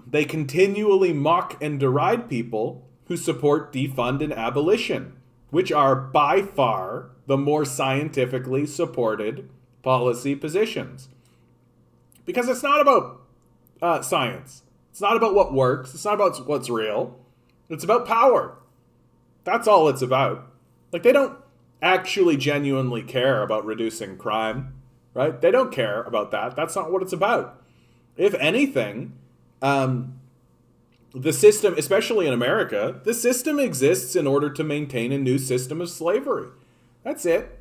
they continually mock and deride people who support defund and abolition, which are by far the more scientifically supported policy positions. Because it's not about science. It's not about what works. It's not about what's real. It's about power. That's all it's about. Like, they don't actually genuinely care about reducing crime, right? They don't care about that. That's not what it's about. If anything, the system, especially in America, the system exists in order to maintain a new system of slavery. That's it.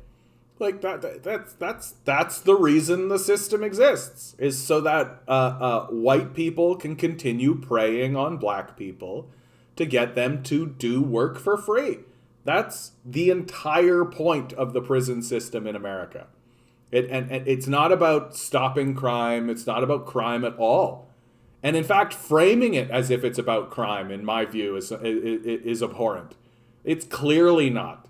Like, that's the reason the system exists, is so that white people can continue preying on black people to get them to do work for free. That's the entire point of the prison system in America. And it's not about stopping crime. It's not about crime at all. And in fact, framing it as if it's about crime, in my view, is abhorrent. It's clearly not.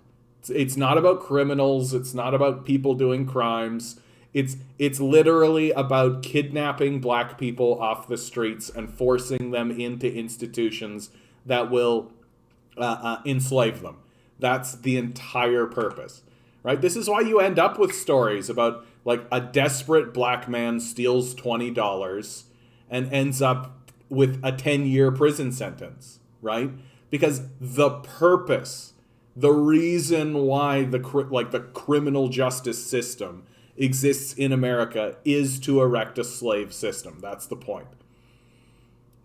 It's not about criminals. It's not about people doing crimes. It's literally about kidnapping black people off the streets and forcing them into institutions that will enslave them. That's the entire purpose, right? This is why you end up with stories about, like, a desperate black man steals $20 and ends up with a 10-year prison sentence, right? Because the purpose, the reason why the criminal justice system exists in America is to erect a slave system. That's the point.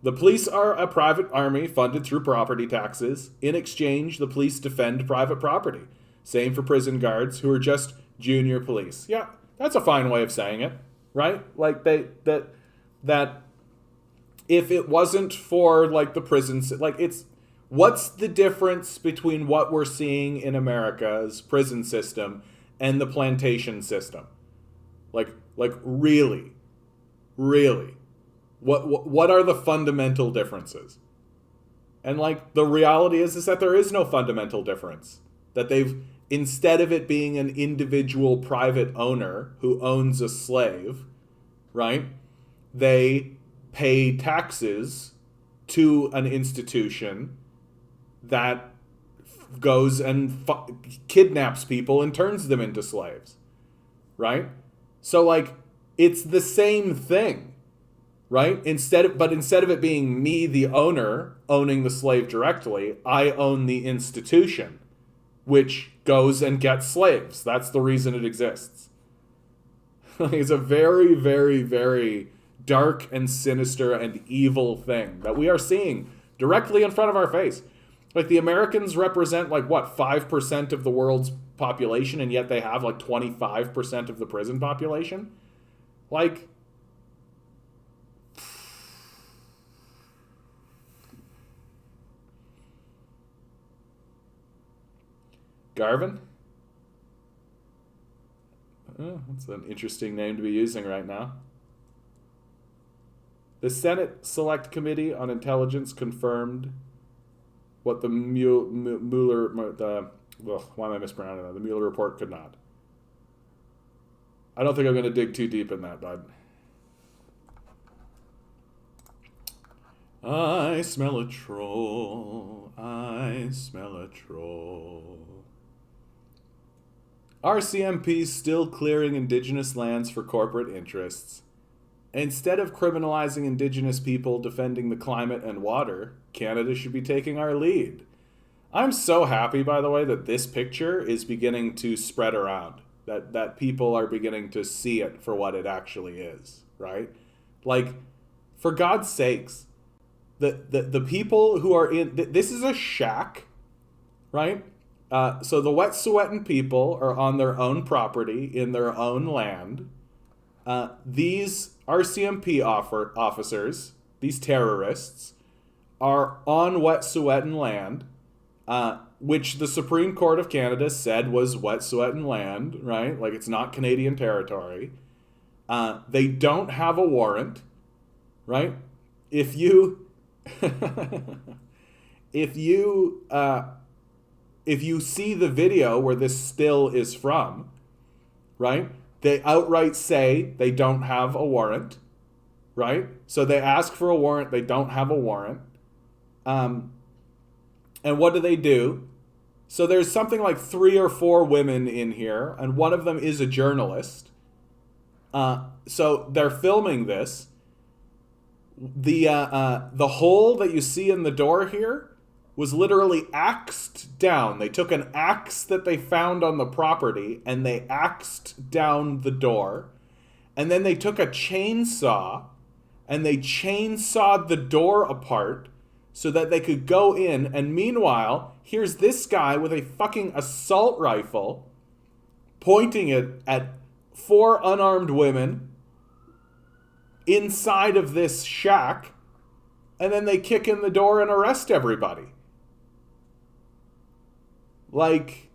The police are a private army funded through property taxes. In exchange, the police defend private property. Same for prison guards, who are just junior police. Yeah, that's a fine way of saying it, right? Like, that if it wasn't for, like, the prisons, like, what's the difference between what we're seeing in America's prison system and the plantation system? Like really? What are the fundamental differences? And, like, the reality is that there is no fundamental difference. That they've, instead of it being an individual private owner who owns a slave, right, they pay taxes to an institution that goes and kidnaps people and turns them into slaves, right? So, like, it's the same thing, right? Instead of it being me, the owner, owning the slave directly, I own the institution, which goes and gets slaves. That's the reason it exists. It's a very, very, very dark and sinister and evil thing that we are seeing directly in front of our face. Like, the Americans represent, like, what, 5% of the world's population, and yet they have like 25% of the prison population. Like, Garvin? That's an interesting name to be using right now. The Senate Select Committee on Intelligence confirmed what the Mueller, why am I mispronouncing that? The Mueller report could not. I don't think I'm going to dig too deep in that, bud. I smell a troll. I smell a troll. RCMP still clearing indigenous lands for corporate interests. Instead of criminalizing indigenous people defending the climate and water, Canada should be taking our lead. I'm so happy, by the way, that this picture is beginning to spread around. That people are beginning to see it for what it actually is, right? Like, for God's sakes, the people who are in... This is a shack, right? So the Wet'suwet'en people are on their own property, in their own land. These RCMP officers, these terrorists, are on Wet'suwet'en land, which the Supreme Court of Canada said was Wet'suwet'en land, right? Like, it's not Canadian territory. They don't have a warrant, right? If you see the video where this still is from, right? They outright say they don't have a warrant, right? So they ask for a warrant, they don't have a warrant. And what do? So there's something like 3 or 4 women in here, and one of them is a journalist. So they're filming this. The hole that you see in the door here was literally axed down. They took an axe that they found on the property and they axed down the door. And then they took a chainsaw and they chainsawed the door apart so that they could go in. And meanwhile, here's this guy with a fucking assault rifle pointing it at 4 unarmed women inside of this shack. And then they kick in the door and arrest everybody. Like,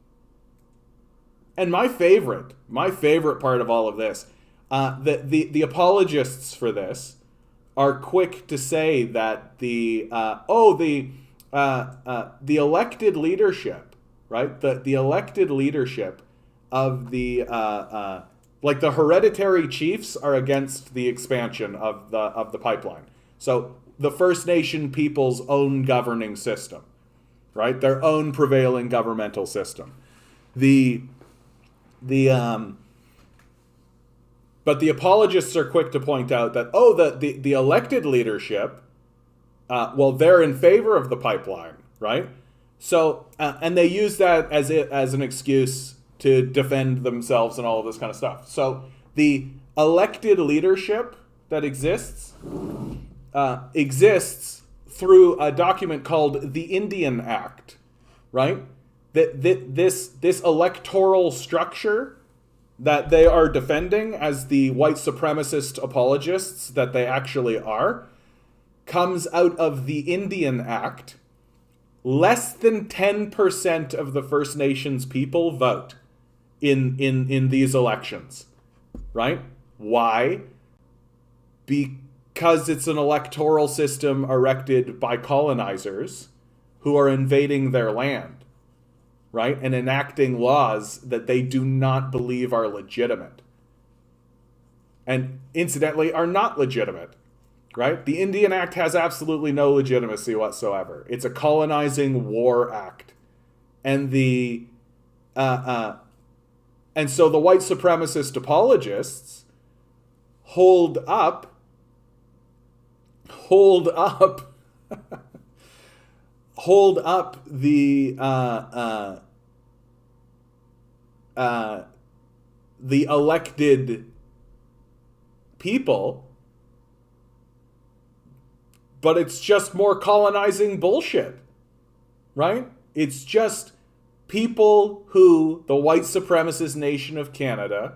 and my favorite part of all of this, the apologists for this are quick to say that the elected leadership, right? The elected leadership of the like the hereditary chiefs are against the expansion of the pipeline. So the First Nation people's own governing system, right? Their own prevailing governmental system. But the apologists are quick to point out that, the elected leadership, they're in favor of the pipeline, right? So, and they use that as an excuse to defend themselves and all of this kind of stuff. So the elected leadership that exists through a document called the Indian Act, right? This electoral structure that they are defending as the white supremacist apologists that they actually are, comes out of the Indian Act. Less than 10% of the First Nations people vote in these elections, right? Why? Because it's an electoral system erected by colonizers who are invading their land, right? And enacting laws that they do not believe are legitimate. And incidentally, are not legitimate, right? The Indian Act has absolutely no legitimacy whatsoever. It's a colonizing war act. And and so the white supremacist apologists hold up the elected people, but it's just more colonizing bullshit, right? It's just people who the white supremacist nation of Canada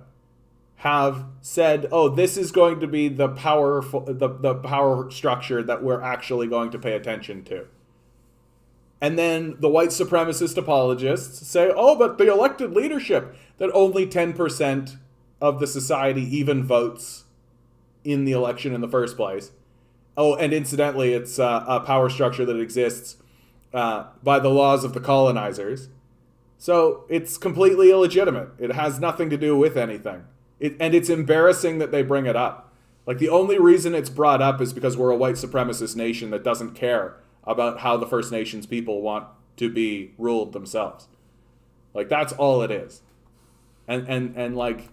have said, oh, this is going to be the power structure that we're actually going to pay attention to. And then the white supremacist apologists say, oh, but the elected leadership, that only 10% of the society even votes in the election in the first place. Oh, and incidentally, it's a power structure that exists by the laws of the colonizers. So it's completely illegitimate. It has nothing to do with anything. And it's embarrassing that they bring it up. Like, the only reason it's brought up is because we're a white supremacist nation that doesn't care about how the First Nations people want to be ruled themselves. Like, that's all it is. And like,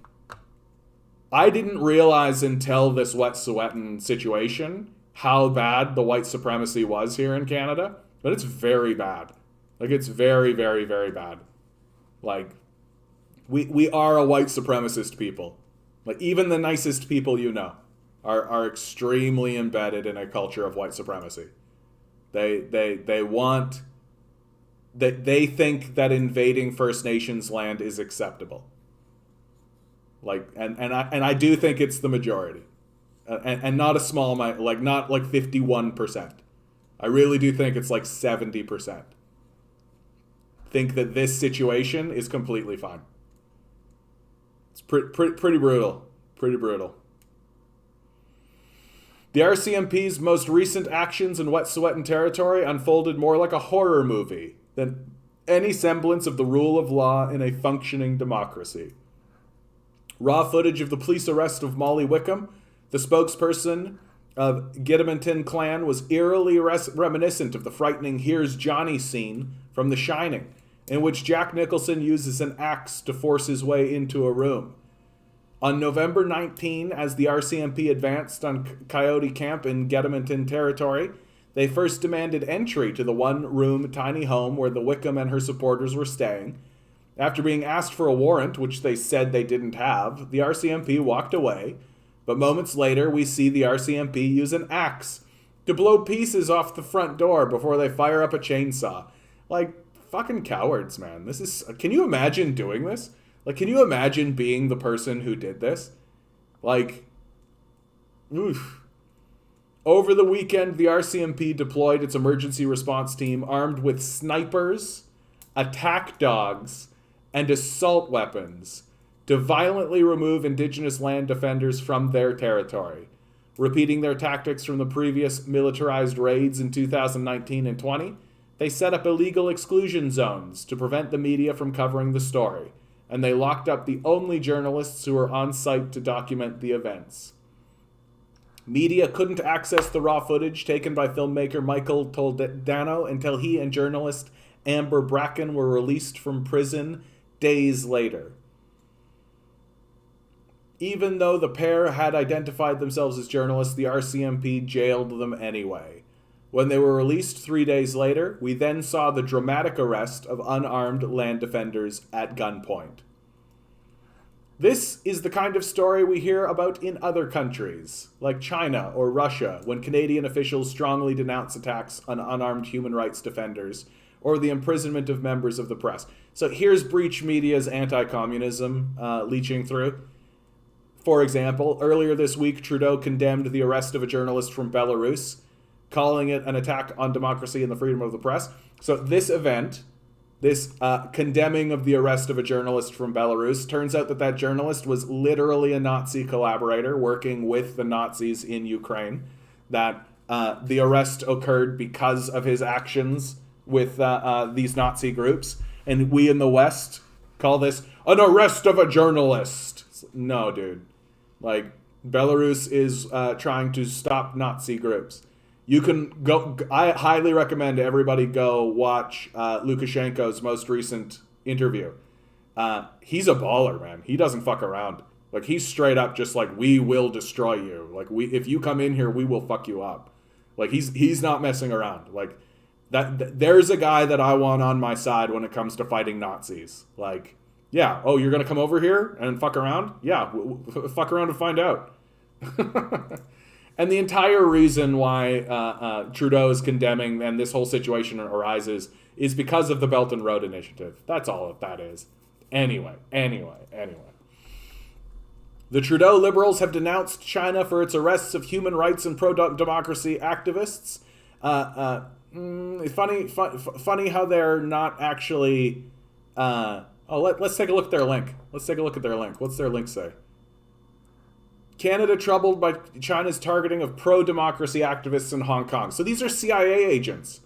I didn't realize until this Wet'suwet'en situation how bad the white supremacy was here in Canada, but it's very bad. Like, it's very, very, very bad. Like, we are a white supremacist people. Like, even the nicest people you know are extremely embedded in a culture of white supremacy. They think that invading First Nations land is acceptable. Like, and I do think it's the majority, and not a small, like, not like 51%. I really do think it's like 70%. Think that this situation is completely fine. It's pretty brutal. Pretty brutal. The RCMP's most recent actions in Wet'suwet'en territory unfolded more like a horror movie than any semblance of the rule of law in a functioning democracy. Raw footage of the police arrest of Molly Wickham, the spokesperson of Gidimt'en clan, was eerily reminiscent of the frightening Here's Johnny scene from The Shining, in which Jack Nicholson uses an axe to force his way into a room. On November 19, as the RCMP advanced on Coyote Camp in Gidimt'en territory, they first demanded entry to the one-room tiny home where the Wickham and her supporters were staying. After being asked for a warrant, which they said they didn't have, the RCMP walked away, but moments later we see the RCMP use an axe to blow pieces off the front door before they fire up a chainsaw. Like, fucking cowards, man. This is... Can you imagine doing this? Like, can you imagine being the person who did this? Like, oof. Over the weekend, the RCMP deployed its emergency response team armed with snipers, attack dogs, and assault weapons to violently remove Indigenous land defenders from their territory, repeating their tactics from the previous militarized raids in 2019 and 20. They set up illegal exclusion zones to prevent the media from covering the story, and they locked up the only journalists who were on site to document the events. Media couldn't access the raw footage taken by filmmaker Michael Toledano until he and journalist Amber Bracken were released from prison days later. Even though the pair had identified themselves as journalists, the RCMP jailed them anyway. When they were released 3 days later, we then saw the dramatic arrest of unarmed land defenders at gunpoint. This is the kind of story we hear about in other countries, like China or Russia, when Canadian officials strongly denounce attacks on unarmed human rights defenders, or the imprisonment of members of the press. So here's Breach Media's anti-communism leaching through. For example, earlier this week, Trudeau condemned the arrest of a journalist from Belarus, calling it an attack on democracy and the freedom of the press. So this event, this condemning of the arrest of a journalist from Belarus, turns out that that journalist was literally a Nazi collaborator working with the Nazis in Ukraine, that the arrest occurred because of his actions with these Nazi groups, and we in the West call this an arrest of a journalist. No, dude. Like, Belarus is trying to stop Nazi groups. You can go. I highly recommend everybody go watch Lukashenko's most recent interview. He's a baller, man. He doesn't fuck around. Like, he's straight up just like, we will destroy you. Like, if you come in here, we will fuck you up. Like, he's not messing around. Like, there's a guy that I want on my side when it comes to fighting Nazis. Like, yeah. Oh, you're gonna come over here and fuck around? Yeah, fuck around and find out. And the entire reason why Trudeau is condemning and this whole situation arises is because of the Belt and Road Initiative. That's all that is. Anyway. The Trudeau Liberals have denounced China for its arrests of human rights and pro-democracy activists. Funny how they're not actually... let's take a look at their link. What's their link say? Canada troubled by China's targeting of pro-democracy activists in Hong Kong. So these are CIA agents.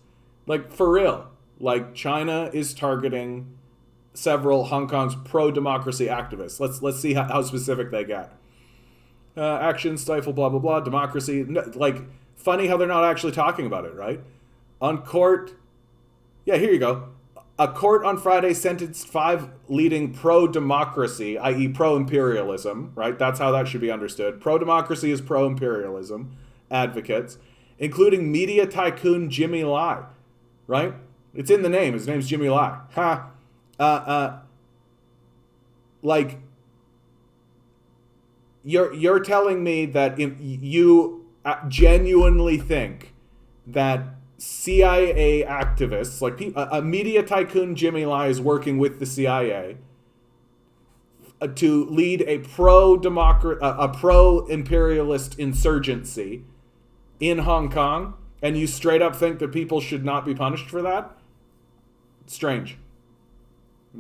Like, for real. Like, China is targeting several Hong Kong's pro-democracy activists. Let's see how specific they get. Action, stifle, blah, blah, blah, democracy. Like, funny how they're not actually talking about it, right? On court... Yeah, here you go. A court on Friday sentenced 5 leading pro-democracy, i.e. pro-imperialism, right? That's how that should be understood. Pro-democracy is pro-imperialism advocates, including media tycoon Jimmy Lai, right? It's in the name. His name's Jimmy Lai. Like, you're telling me that if you genuinely think that CIA activists, like a media tycoon Jimmy Lai is working with the CIA to lead a pro-imperialist insurgency in Hong Kong, and you straight up think that people should not be punished for that? Strange.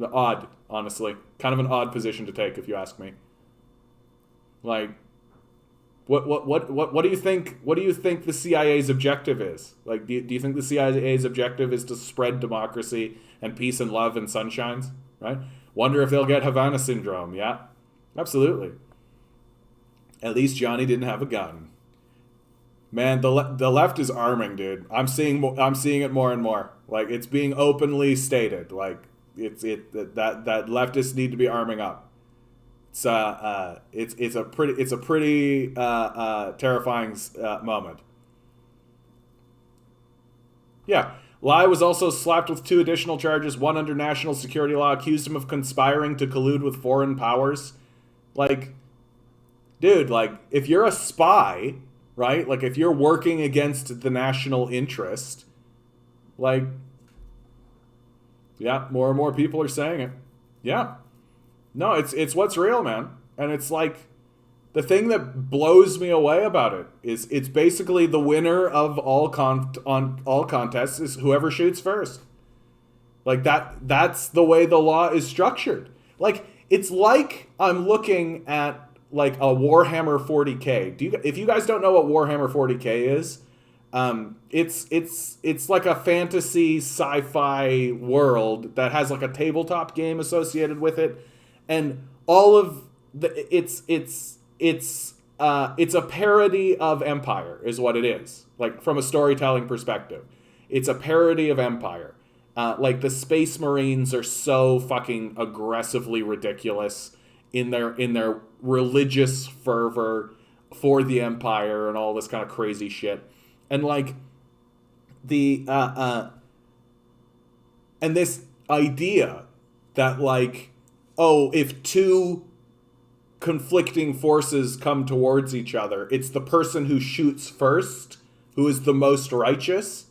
Odd, honestly. Kind of an odd position to take, if you ask me. Like, what do you think? What do you think the CIA's objective is? Like, do you think the CIA's objective is to spread democracy and peace and love and sunshines? Right? Wonder if they'll get Havana syndrome. Yeah, absolutely. At least Johnny didn't have a gun. Man, the left is arming, dude. I'm seeing it more and more. Like, it's being openly stated. Like, that leftists need to be arming up. It's a pretty terrifying moment. Yeah, Lai was also slapped with 2 additional charges, one under national security law, accused him of conspiring to collude with foreign powers. Like, dude, like, if you're a spy, right? Like, if you're working against the national interest, like, yeah, more and more people are saying it. Yeah. No, it's what's real, man. And it's like, the thing that blows me away about it is it's basically the winner of all contests is whoever shoots first. Like, that's the way the law is structured. Like, it's like I'm looking at like a Warhammer 40K. If you guys don't know what Warhammer 40K is, it's like a fantasy sci-fi world that has like a tabletop game associated with it. And all of it's a parody of Empire is what it is. Like, from a storytelling perspective, it's a parody of Empire. Like, the Space Marines are so fucking aggressively ridiculous in their religious fervor for the Empire and all this kind of crazy shit. And like and this idea that, like, oh, if 2 conflicting forces come towards each other, it's the person who shoots first who is the most righteous.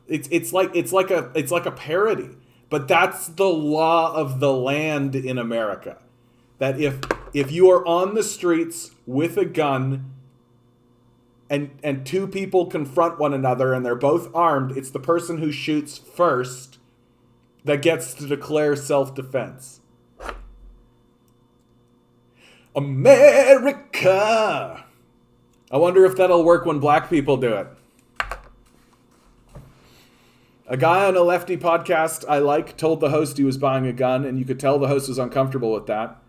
It's like a parody, but that's the law of the land in America. That if you are on the streets with a gun and 2 people confront one another and they're both armed, it's the person who shoots first that gets to declare self-defense. America! I wonder if that'll work when black people do it. A guy on a lefty podcast I like told the host he was buying a gun, and you could tell the host was uncomfortable with that,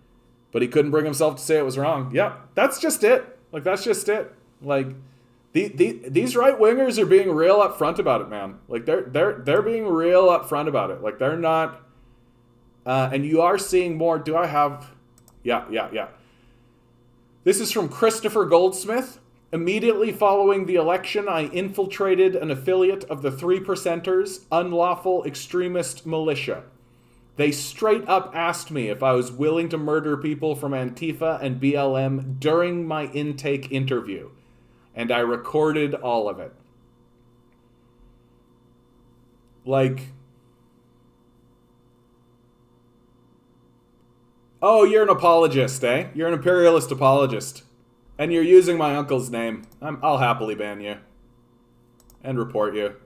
but he couldn't bring himself to say it was wrong. Yeah, that's just it. Like, that's just it. Like, these right-wingers are being real upfront about it, man. Like, they're being real upfront about it. Like, they're not... and you are seeing more... Do I have... Yeah. This is from Christopher Goldsmith. Immediately following the election, I infiltrated an affiliate of the 3%ers, unlawful extremist militia. They straight up asked me if I was willing to murder people from Antifa and BLM during my intake interview. and I recorded all of it. Like, oh, you're an apologist, eh? You're an imperialist apologist. And you're using my uncle's name. I'll happily ban you. And report you.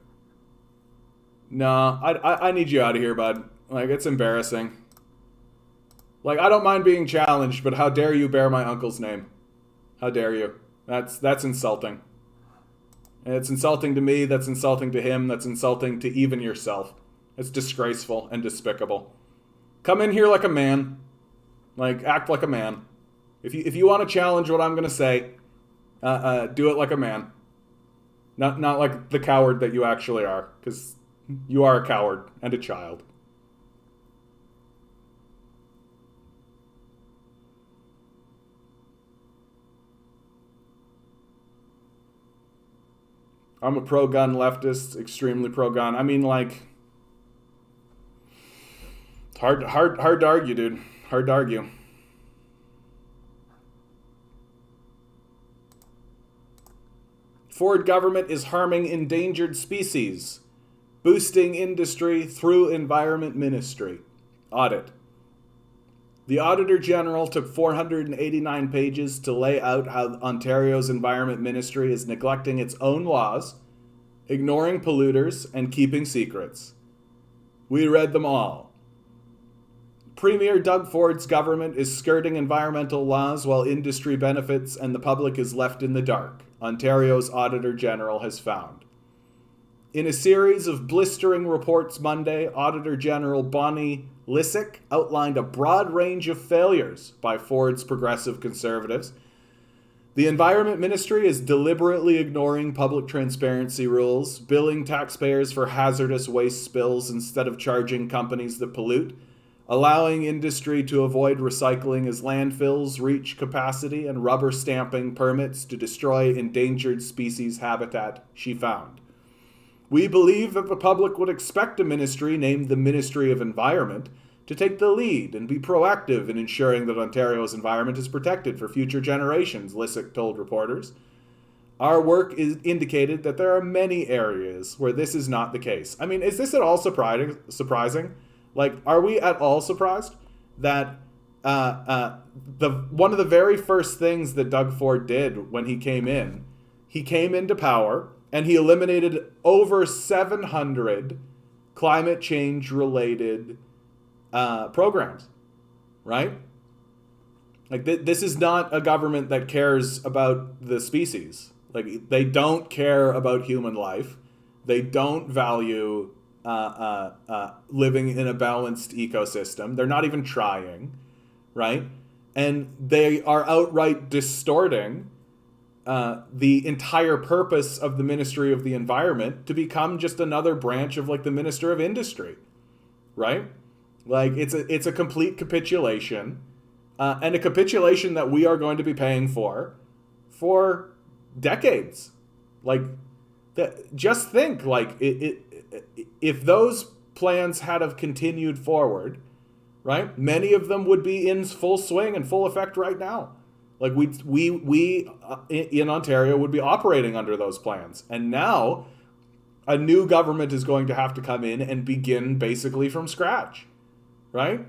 No, I need you out of here, bud. Like, it's embarrassing. Like, I don't mind being challenged, but how dare you bear my uncle's name? How dare you? That's insulting. And it's insulting to me, that's insulting to him, that's insulting to even yourself. It's disgraceful and despicable. Come in here like a man. Like, act like a man. If you want to challenge what I'm going to say, do it like a man. Not like the coward that you actually are, because you are a coward and a child. I'm a pro-gun leftist, extremely pro-gun. I mean, like, it's hard to argue, dude. Hard to argue. Ford government is harming endangered species, boosting industry through environment ministry. Audit. The Auditor General took 489 pages to lay out how Ontario's Environment Ministry is neglecting its own laws, ignoring polluters, and keeping secrets. We read them all. Premier Doug Ford's government is skirting environmental laws while industry benefits and the public is left in the dark, Ontario's Auditor General has found. In a series of blistering reports Monday, Auditor General Bonnie Lysyk outlined a broad range of failures by Ford's progressive conservatives. The Environment Ministry is deliberately ignoring public transparency rules, billing taxpayers for hazardous waste spills instead of charging companies that pollute, allowing industry to avoid recycling as landfills reach capacity, and rubber stamping permits to destroy endangered species habitat, she found. We believe that the public would expect a ministry named the Ministry of Environment to take the lead and be proactive in ensuring that Ontario's environment is protected for future generations, Lysyk told reporters. Our work is indicated that there are many areas where this is not the case. I mean, is this at all surprising? Like, are we at all surprised that one of the very first things that Doug Ford did when he came into power, and he eliminated over 700 climate change related programs, right? Like, this is not a government that cares about the species. Like, they don't care about human life. They don't value living in a balanced ecosystem. They're not even trying, right? And they are outright distorting the entire purpose of the Ministry of the Environment to become just another branch of, like, the Minister of Industry, right? Like, it's a complete capitulation, and a capitulation that we are going to be paying for decades. Like, just think, like, if those plans had have continued forward, right? Many of them would be in full swing and full effect right now. Like, we in Ontario would be operating under those plans. And now a new government is going to have to come in and begin basically from scratch, right?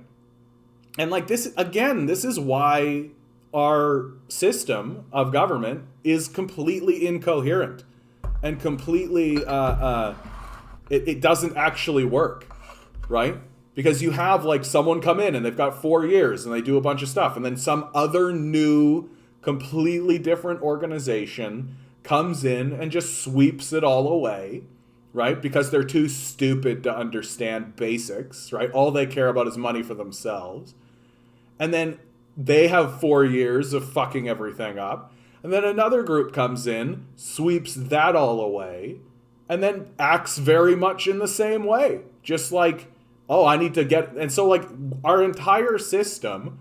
And, like, this is why our system of government is completely incoherent and completely it doesn't actually work, right? Because you have, like, someone come in and they've got 4 years and they do a bunch of stuff, and then some other new, completely different organization comes in and just sweeps it all away, right? Because they're too stupid to understand basics, right? All they care about is money for themselves. And then they have 4 years of fucking everything up. And then another group comes in, sweeps that all away, and then acts very much in the same way. Just like, oh, I need to get... And so, like, our entire system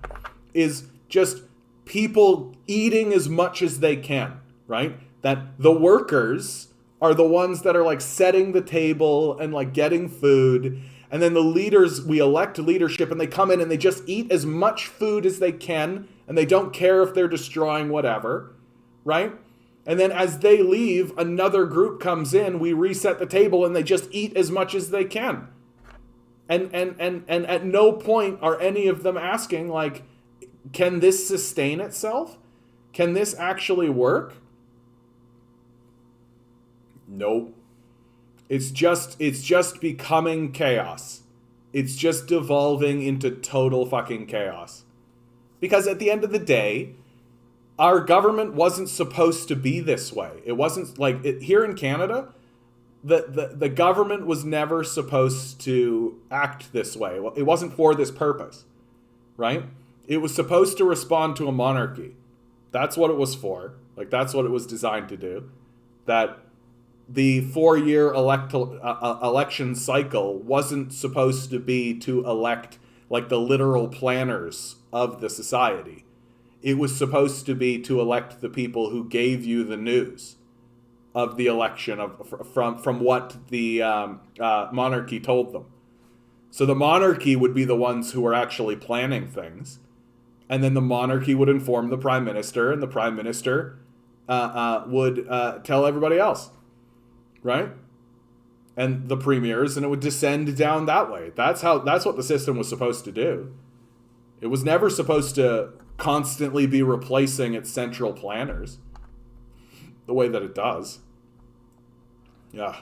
is just people eating as much as they can, right? That the workers are the ones that are, like, setting the table and, like, getting food. And then the leaders, we elect leadership, and they come in and they just eat as much food as they can, and they don't care if they're destroying whatever, right? And then as they leave, another group comes in, we reset the table, and they just eat as much as they can. And at no point are any of them asking, like, can this sustain itself? Can this actually work? Nope. It's just becoming chaos. It's just devolving into total fucking chaos. Because at the end of the day, our government wasn't supposed to be this way. It wasn't like here in Canada, the government was never supposed to act this way. It wasn't for this purpose, right? It was supposed to respond to a monarchy. That's what it was for. Like, that's what it was designed to do. That the 4-year election cycle wasn't supposed to be to elect like the literal planners of the society. It was supposed to be to elect the people who gave you the news of the election from what the monarchy told them. So the monarchy would be the ones who were actually planning things. And then the monarchy would inform the prime minister, and the prime minister would tell everybody else, right? And the premiers, and it would descend down that way. That's what the system was supposed to do. It was never supposed to constantly be replacing its central planners the way that it does. Yeah.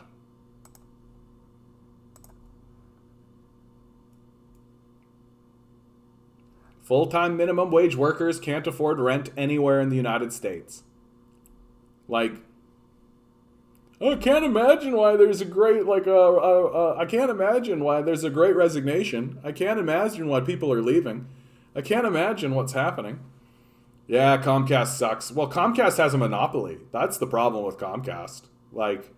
Full-time minimum wage workers can't afford rent anywhere in the United States. Like, I can't imagine why there's a great, I can't imagine why there's a great resignation. I can't imagine why people are leaving. I can't imagine what's happening. Yeah, Comcast sucks. Well, Comcast has a monopoly. That's the problem with Comcast. Like,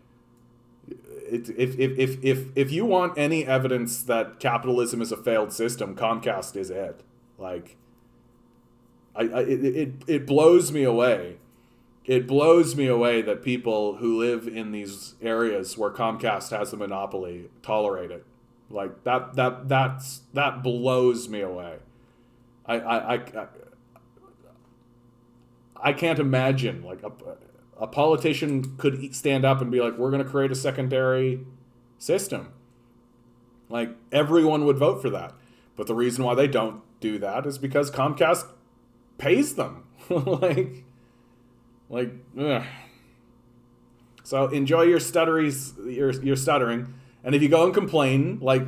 if you want any evidence that capitalism is a failed system, Comcast is it. Like, it blows me away. It blows me away that people who live in these areas where Comcast has a monopoly tolerate it. Like, that blows me away. I can't imagine, like, a politician could stand up and be like, we're going to create a secondary system. Like, everyone would vote for that. But the reason why they don't do that is because Comcast pays them. Ugh. So enjoy your your stuttering. And if you go and complain, like,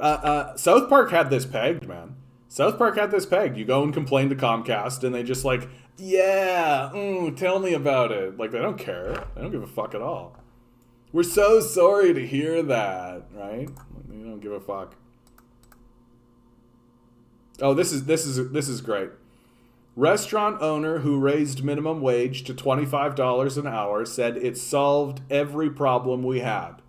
South Park had this pegged, man. South Park had this pegged. You go and complain to Comcast, and they just like, yeah, tell me about it. Like, they don't care. They don't give a fuck at all. We're so sorry to hear that, right? They don't give a fuck. Oh, this is great. Restaurant owner who raised minimum wage to $25 an hour said it solved every problem we had.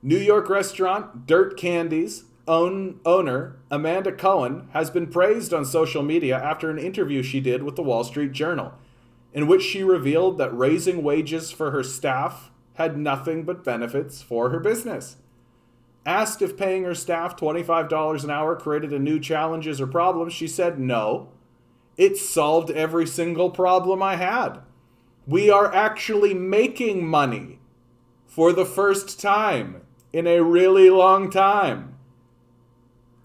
New York restaurant Dirt Candy's owner, Amanda Cohen, has been praised on social media after an interview she did with the Wall Street Journal, in which she revealed that raising wages for her staff had nothing but benefits for her business. Asked if paying her staff $25 an hour created a new challenges or problems, she said no. It solved every single problem I had. We are actually making money for the first time in a really long time.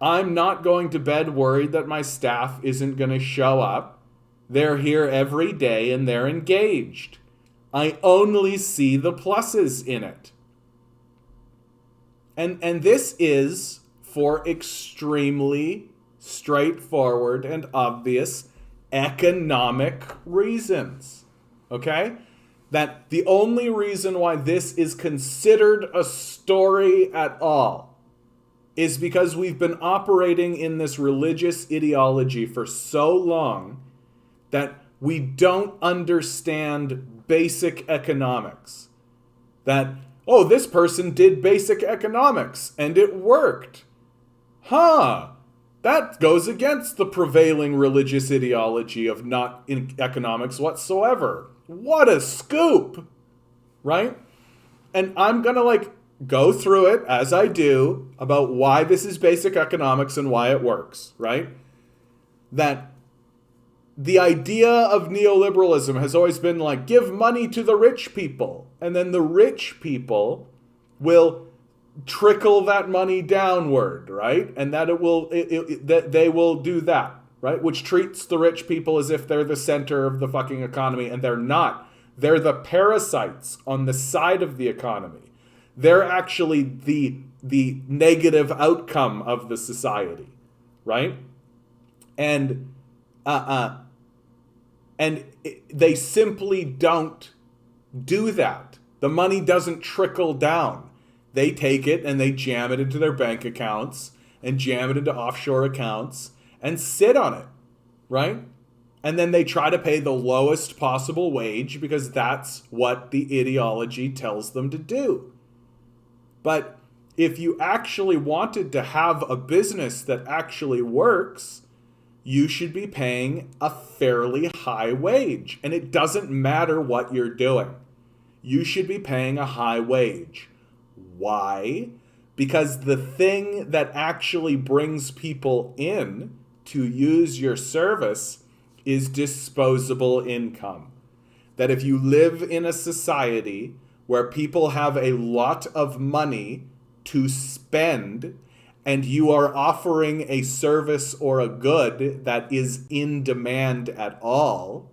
I'm not going to bed worried that my staff isn't going to show up. They're here every day and they're engaged. I only see the pluses in it. And this is for extremely straightforward and obvious economic reasons. Okay? That the only reason why this is considered a story at all is because we've been operating in this religious ideology for so long that we don't understand basic economics. That, oh, this person did basic economics and it worked. That goes against the prevailing religious ideology of not in economics whatsoever. What a scoop, right? And I'm going to go through it as I do about why this is basic economics and why it works, right? That the idea of neoliberalism has always been like, give money to the rich people, and then the rich people will trickle that money downward, right? And that that they will do that, right? Which treats the rich people as if they're the center of the fucking economy, and they're not. They're the parasites on the side of the economy. They're actually the negative outcome of the society, right? And they simply don't do that. The money doesn't trickle down. They take it and they jam it into their bank accounts and jam it into offshore accounts and sit on it, right? And then they try to pay the lowest possible wage because that's what the ideology tells them to do. But if you actually wanted to have a business that actually works, you should be paying a fairly high wage. And it doesn't matter what you're doing. You should be paying a high wage. Why? Because the thing that actually brings people in to use your service is disposable income. That if you live in a society where people have a lot of money to spend and you are offering a service or a good that is in demand at all,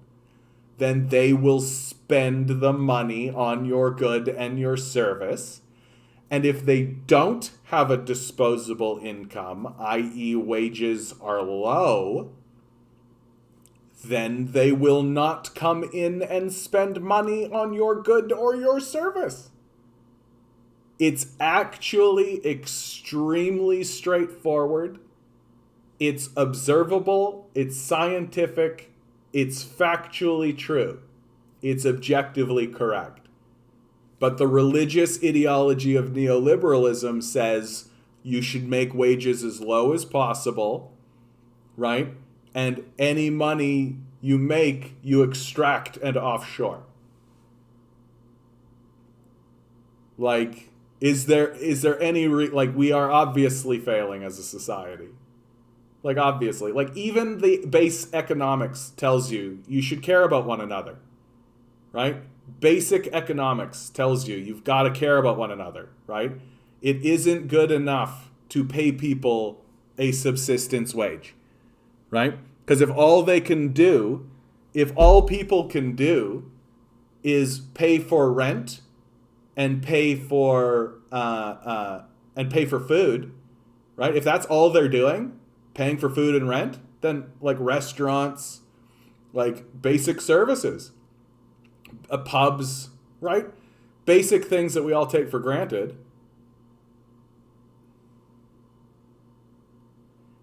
then they will spend the money on your good and your service. And if they don't have a disposable income, i.e. wages are low, then they will not come in and spend money on your good or your service. It's actually extremely straightforward. It's observable. It's scientific. It's factually true. It's objectively correct. But the religious ideology of neoliberalism says you should make wages as low as possible, right? And any money you make, you extract and offshore. Like, is there any like, we are obviously failing as a society. Like, obviously. Like, even the base economics tells you should care about one another, right? Basic economics tells you've got to care about one another, right? It isn't good enough to pay people a subsistence wage, right? Because if all people can do is pay for rent and pay for food, right? If that's all they're doing, paying for food and rent, then like restaurants, like basic services, pubs, right? Basic things that we all take for granted.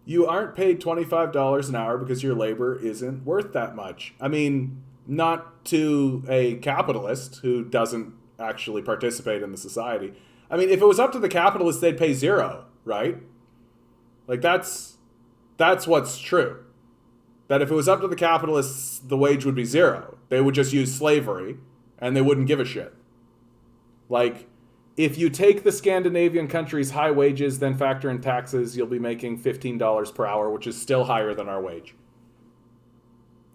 You aren't paid $25 an hour because your labor isn't worth that much. I mean, not to a capitalist who doesn't actually participate in the society. I mean, if it was up to the capitalists, they'd pay zero, right? Like, that's what's true. That if it was up to the capitalists, the wage would be zero. They would just use slavery, and they wouldn't give a shit. Like, if you take the Scandinavian countries' high wages, then factor in taxes, you'll be making $15 per hour, which is still higher than our wage.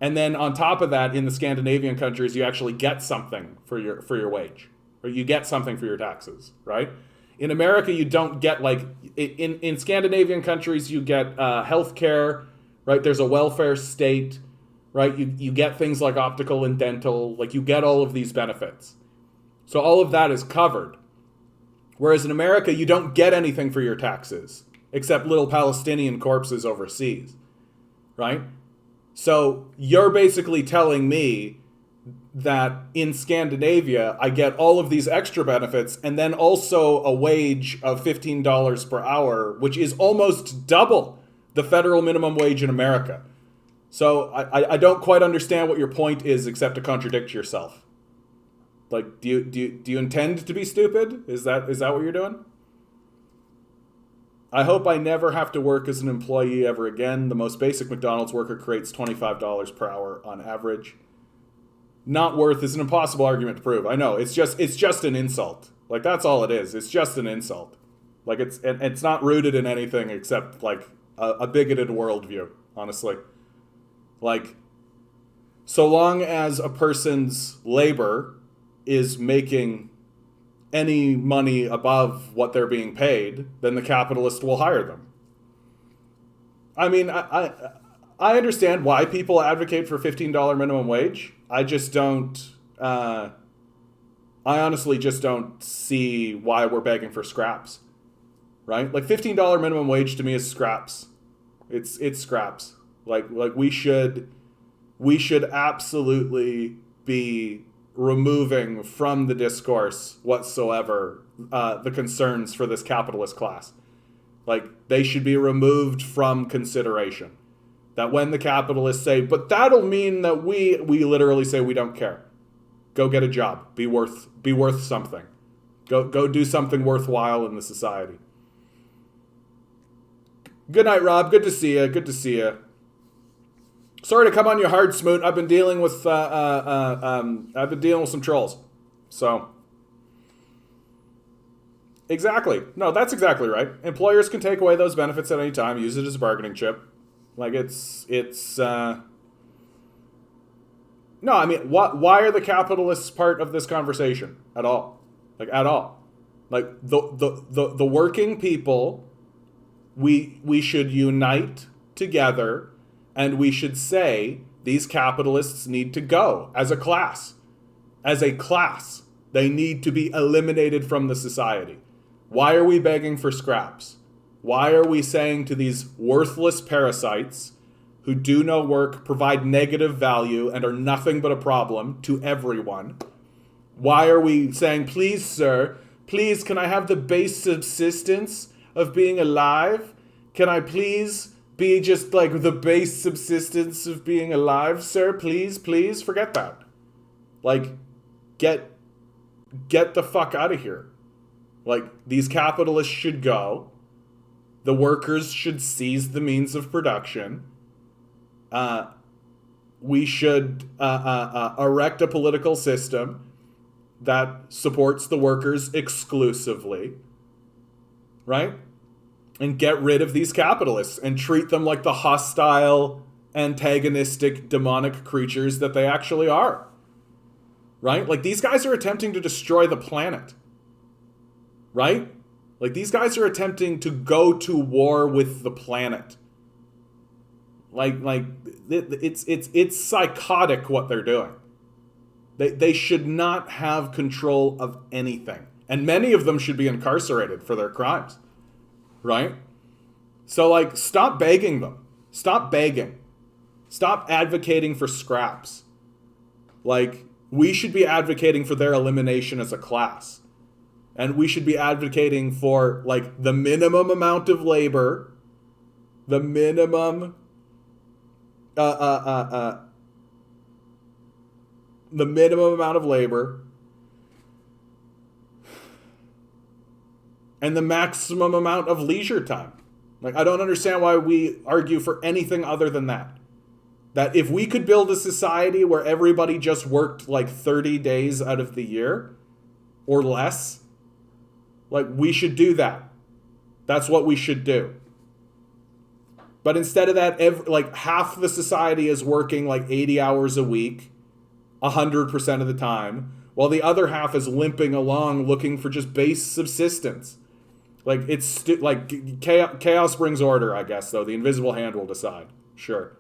And then on top of that, in the Scandinavian countries, you actually get something for your wage, or you get something for your taxes, right? In America, you don't get, like, in Scandinavian countries, you get health care, right? There's a welfare state, right? You get things like optical and dental, like you get all of these benefits. So all of that is covered. Whereas in America, you don't get anything for your taxes, except little Palestinian corpses overseas, right? So you're basically telling me that in Scandinavia, I get all of these extra benefits and then also a wage of $15 per hour, which is almost double the federal minimum wage in America. So I don't quite understand what your point is, except to contradict yourself. Like, do you intend to be stupid? Is that what you're doing? I hope I never have to work as an employee ever again. The most basic McDonald's worker creates $25 per hour on average. Not worth is an impossible argument to prove. I know, it's just an insult. Like, that's all it is. It's just an insult. Like, it's not rooted in anything except like a bigoted worldview, honestly. Like, So long as a person's labor is making any money above what they're being paid, then the capitalist will hire them. I mean, I understand why people advocate for $15 minimum wage. I just don't. I honestly just don't see why we're begging for scraps, right? Like $15 minimum wage to me is scraps. It's scraps. Like we should absolutely be removing from the discourse whatsoever the concerns for this capitalist class. Like, they should be removed from consideration. That when the capitalists say, but that'll mean that we literally say we don't care. Go get a job. Be worth something. Go do something worthwhile in the society. Good night, Rob. Good to see you. Good to see you. Sorry to come on you hard, Smoot. I've been dealing with some trolls. So, exactly. No, that's exactly right. Employers can take away those benefits at any time, use it as a bargaining chip. Like, no, I mean, why are the capitalists part of this conversation at all? Like, at all. Like, the working people, we should unite together, and we should say these capitalists need to go as a class. As a class, they need to be eliminated from the society. Why are we begging for scraps? Why are we saying to these worthless parasites who do no work, provide negative value, and are nothing but a problem to everyone? Why are we saying, please, sir, please, can I have the base subsistence of being alive? Can I please be just like the base subsistence of being alive, sir? Please, please, forget that. Like, get the fuck out of here. Like, these capitalists should go. The workers should seize the means of production. We should erect a political system that supports the workers exclusively, right? And get rid of these capitalists and treat them like the hostile, antagonistic, demonic creatures that they actually are, right? Like, these guys are attempting to destroy the planet, right? Like, these guys are attempting to go to war with the planet. Like it's psychotic what they're doing. They should not have control of anything. And many of them should be incarcerated for their crimes. Right? So, like, stop begging them. Stop begging. Stop advocating for scraps. Like, we should be advocating for their elimination as a class. And we should be advocating for, like, the minimum amount of labor, the minimum the minimum amount of labor, and the maximum amount of leisure time. Like, I don't understand why we argue for anything other than that. That if we could build a society where everybody just worked like 30 days out of the year or less, like, we should do that. That's what we should do. But instead of that, like, half the society is working like 80 hours a week, 100% of the time, while the other half is limping along looking for just base subsistence. Like, it's like chaos brings order, I guess, though. The invisible hand will decide. Sure.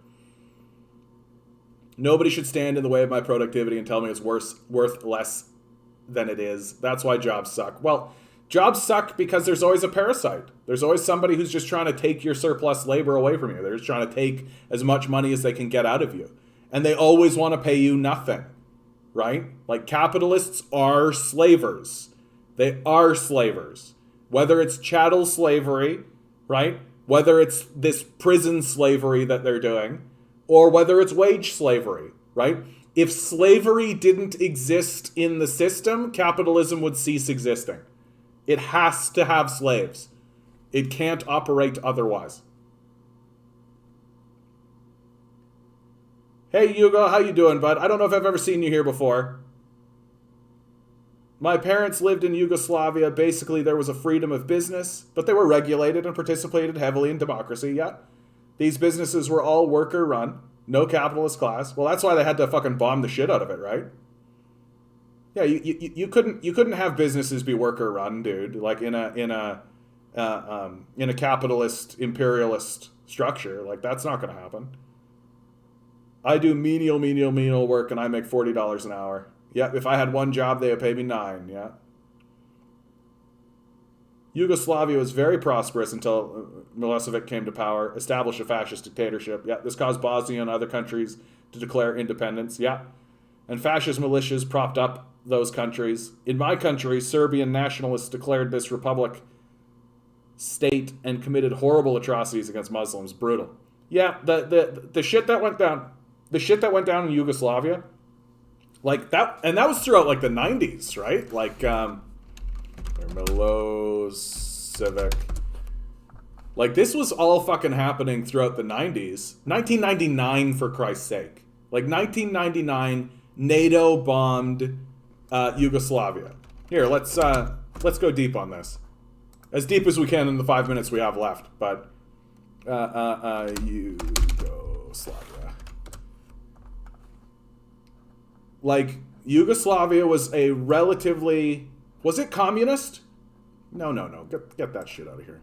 Nobody should stand in the way of my productivity and tell me it's worth less than it is. That's why jobs suck. Well, jobs suck because there's always a parasite. There's always somebody who's just trying to take your surplus labor away from you. They're just trying to take as much money as they can get out of you. And they always want to pay you nothing, right? Like, capitalists are slavers. They are slavers. Whether it's chattel slavery, right? Whether it's this prison slavery that they're doing, or whether it's wage slavery, right? If slavery didn't exist in the system, capitalism would cease existing. It has to have slaves. It can't operate otherwise. Hey, Hugo, how you doing, bud? I don't know if I've ever seen you here before. My parents lived in Yugoslavia. Basically, there was a freedom of business, but they were regulated and participated heavily in democracy, yeah. These businesses were all worker-run. no capitalist class. Well, that's why they had to fucking bomb the shit out of it, right? Yeah, you couldn't have businesses be worker run, dude. Like in a capitalist imperialist structure, like that's not going to happen. I do menial work and I make $40 an hour. Yeah, if I had one job, they would pay me $9. Yeah. Yugoslavia was very prosperous until Milosevic came to power, established a fascist dictatorship. Yeah, this caused Bosnia and other countries to declare independence. Yeah. And fascist militias propped up those countries. In my country, Serbian nationalists declared this republic state and committed horrible atrocities against Muslims. Brutal. Yeah, the shit that went down, the shit that went down in Yugoslavia, like that, and that was throughout like the 90s, right? Like Milosevic. Like this was all fucking happening throughout the 90s. 1999 for Christ's sake. Like 1999, NATO bombed Yugoslavia. Here, let's go deep on this. As deep as we can in the 5 minutes we have left, but Yugoslavia. Like Yugoslavia was a relatively, was it communist? No. Get that shit out of here.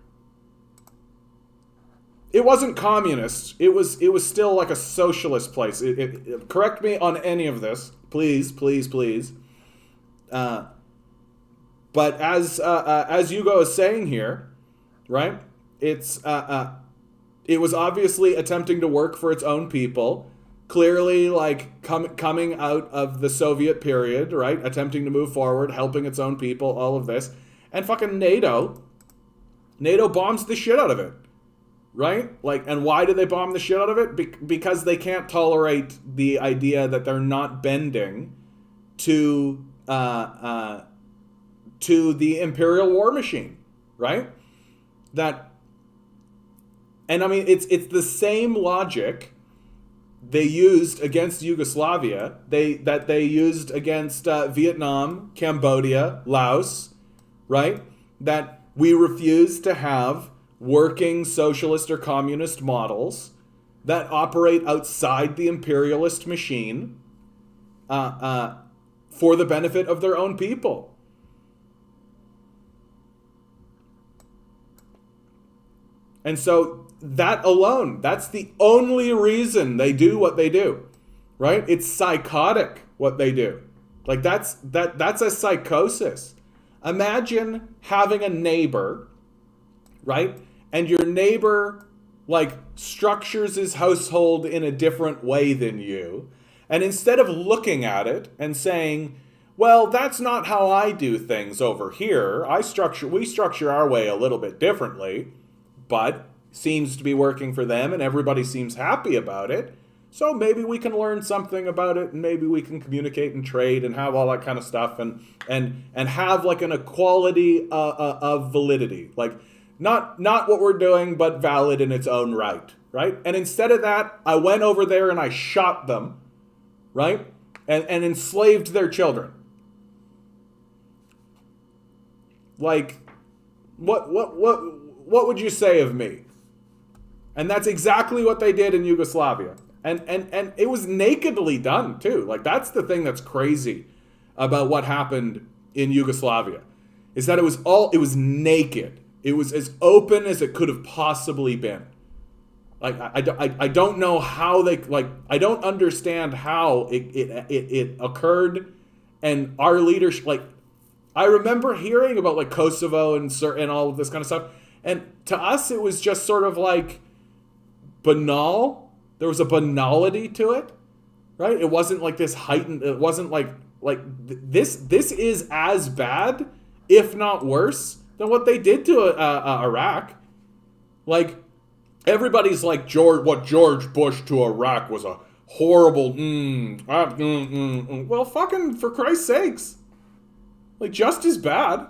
It wasn't communist. It was still like a socialist place. Correct me on any of this, please. But as Hugo is saying here, right? It was obviously attempting to work for its own people. Clearly, like coming out of the Soviet period, right? Attempting to move forward, helping its own people, all of this, and fucking NATO bombs the shit out of it. Right? Like, and why do they bomb the shit out of it? Because they can't tolerate the idea that they're not bending to the imperial war machine, right? That, and I mean, it's the same logic they used against Yugoslavia. They used against Vietnam, Cambodia, Laos, right? That we refuse to have working socialist or communist models that operate outside the imperialist machine for the benefit of their own people. And so that alone, that's the only reason they do what they do, right? It's psychotic what they do. Like that's a psychosis. Imagine having a neighbor, right? And your neighbor, like, structures his household in a different way than you. And instead of looking at it and saying, well, that's not how I do things over here. We structure our way a little bit differently, but seems to be working for them and everybody seems happy about it. So maybe we can learn something about it and maybe we can communicate and trade and have all that kind of stuff and have like an equality of validity. Like, not what we're doing, but valid in its own right? And instead of that, I went over there and I shot them, right? And enslaved their children. Like, what would you say of me? And that's exactly what they did in Yugoslavia. And it was nakedly done too. Like that's the thing that's crazy about what happened in Yugoslavia, is that it was naked. It was as open as it could have possibly been. Like I don't know how they, like, I don't understand how it occurred, and our leadership, like, I remember hearing about like Kosovo and all of this kind of stuff, and to us it was just sort of like banal. There was a banality to it, right? It wasn't like this heightened. It wasn't like this. This is as bad, if not worse, than what they did to Iraq. Like, everybody's like, what George Bush to Iraq was a horrible. Well, fucking, for Christ's sakes, like, just as bad.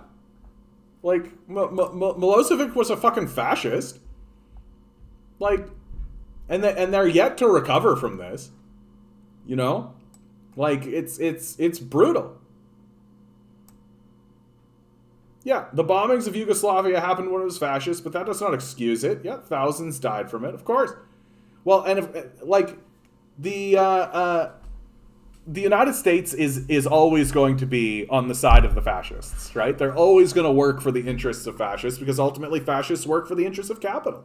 Like, Milosevic was a fucking fascist. Like, and they're yet to recover from this. You know, like it's brutal. Yeah, the bombings of Yugoslavia happened when it was fascist, but that does not excuse it. Yeah, thousands died from it, of course. Well, and if, like, the United States is always going to be on the side of the fascists, right? They're always going to work for the interests of fascists because ultimately fascists work for the interests of capital.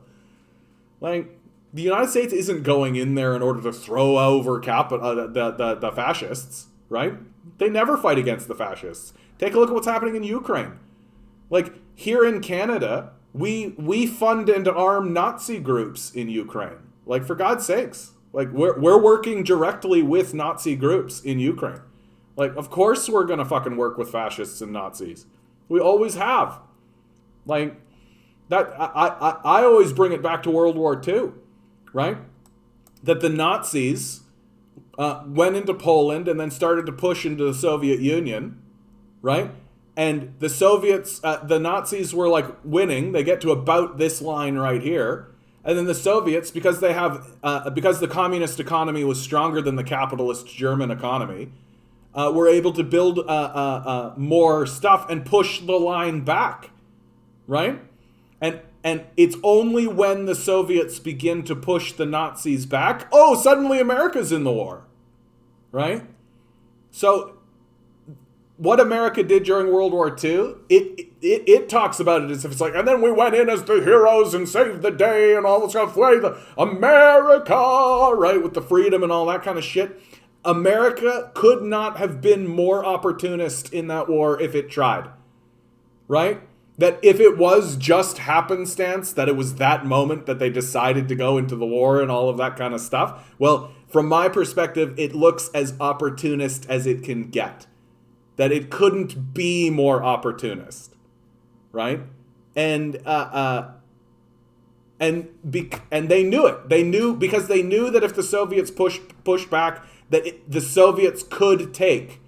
Like, the United States isn't going in there in order to throw over the fascists, right? They never fight against the fascists. Take a look at what's happening in Ukraine. Like, here in Canada, we fund and arm Nazi groups in Ukraine. Like, for God's sakes. Like, we're working directly with Nazi groups in Ukraine. Like, of course we're going to fucking work with fascists and Nazis. We always have. Like, that I always bring it back to World War II, right? That the Nazis went into Poland and then started to push into the Soviet Union, right? And the Soviets, the Nazis were like winning. They get to about this line right here. And then the Soviets, because they have, because the communist economy was stronger than the capitalist German economy, were able to build more stuff and push the line back, right? And it's only when the Soviets begin to push the Nazis back, oh, suddenly America's in the war, right? So what America did during World War II, it talks about it as if it's like, and then we went in as the heroes and saved the day and all this stuff, the America, right, with the freedom and all that kind of shit. America could not have been more opportunist in that war if it tried, right? That if it was just happenstance, that it was that moment that they decided to go into the war and all of that kind of stuff, well, from my perspective, it looks as opportunist as it can get. That it couldn't be more opportunist, right? And they knew it. They knew because they knew that if the Soviets pushed back, that the Soviets could take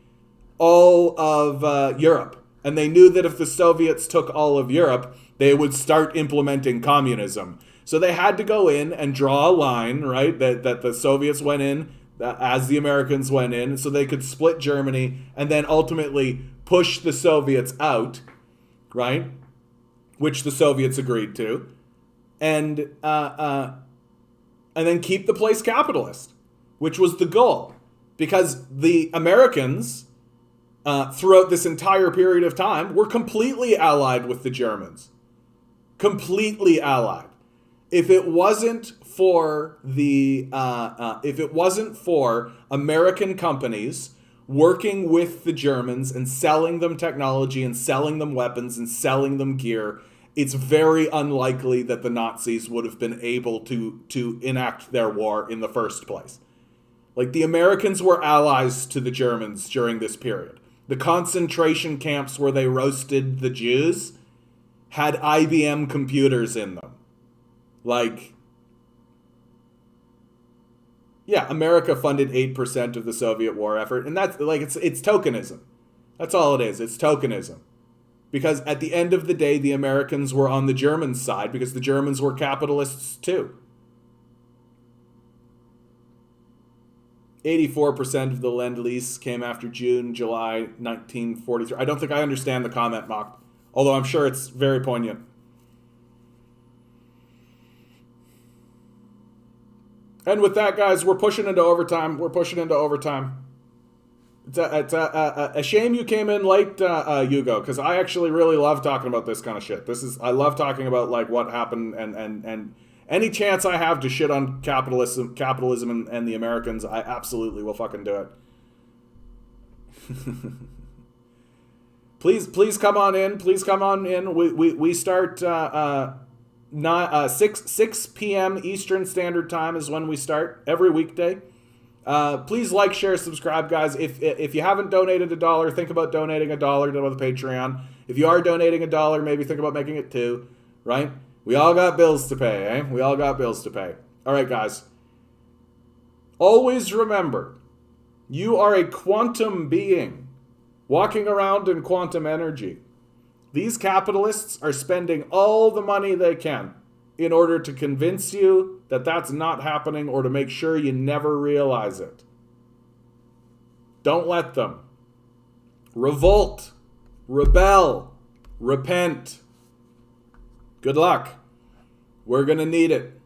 all of Europe, and they knew that if the Soviets took all of Europe, they would start implementing communism. So they had to go in and draw a line, right? That the Soviets went in as the Americans went in, so they could split Germany and then ultimately push the Soviets out, right? Which the Soviets agreed to, and then keep the place capitalist, which was the goal, because the Americans throughout this entire period of time were completely allied with the Germans, completely allied. If it wasn't for American companies working with the Germans and selling them technology and selling them weapons and selling them gear, it's very unlikely that the Nazis would have been able to enact their war in the first place. Like, the Americans were allies to the Germans during this period. The concentration camps where they roasted the Jews had IBM computers in them. Like, yeah, America funded 8% of the Soviet war effort, and that's like it's tokenism. That's all it is. It's tokenism. Because at the end of the day, the Americans were on the German side because the Germans were capitalists too. 84% of the Lend-Lease came after July 1943. I don't think I understand the comment, Mock, although I'm sure it's very poignant. And with that, guys, we're pushing into overtime. It's a shame you came in late, Hugo, because I actually really love talking about this kind of shit. I love talking about like what happened and any chance I have to shit on capitalism and the Americans, I absolutely will fucking do it. Please come on in. Please come on in. We start 6 p.m. Eastern Standard Time is when we start every weekday. Please like, share, subscribe, guys. If you haven't donated $1, think about donating $1 to the Patreon. If you are donating $1, maybe think about making it $2, right? We all got bills to pay, eh? We all got bills to pay. All right, guys. Always remember, you are a quantum being walking around in quantum energy. These capitalists are spending all the money they can in order to convince you that that's not happening or to make sure you never realize it. Don't let them. Revolt. Rebel. Repent. Good luck. We're going to need it.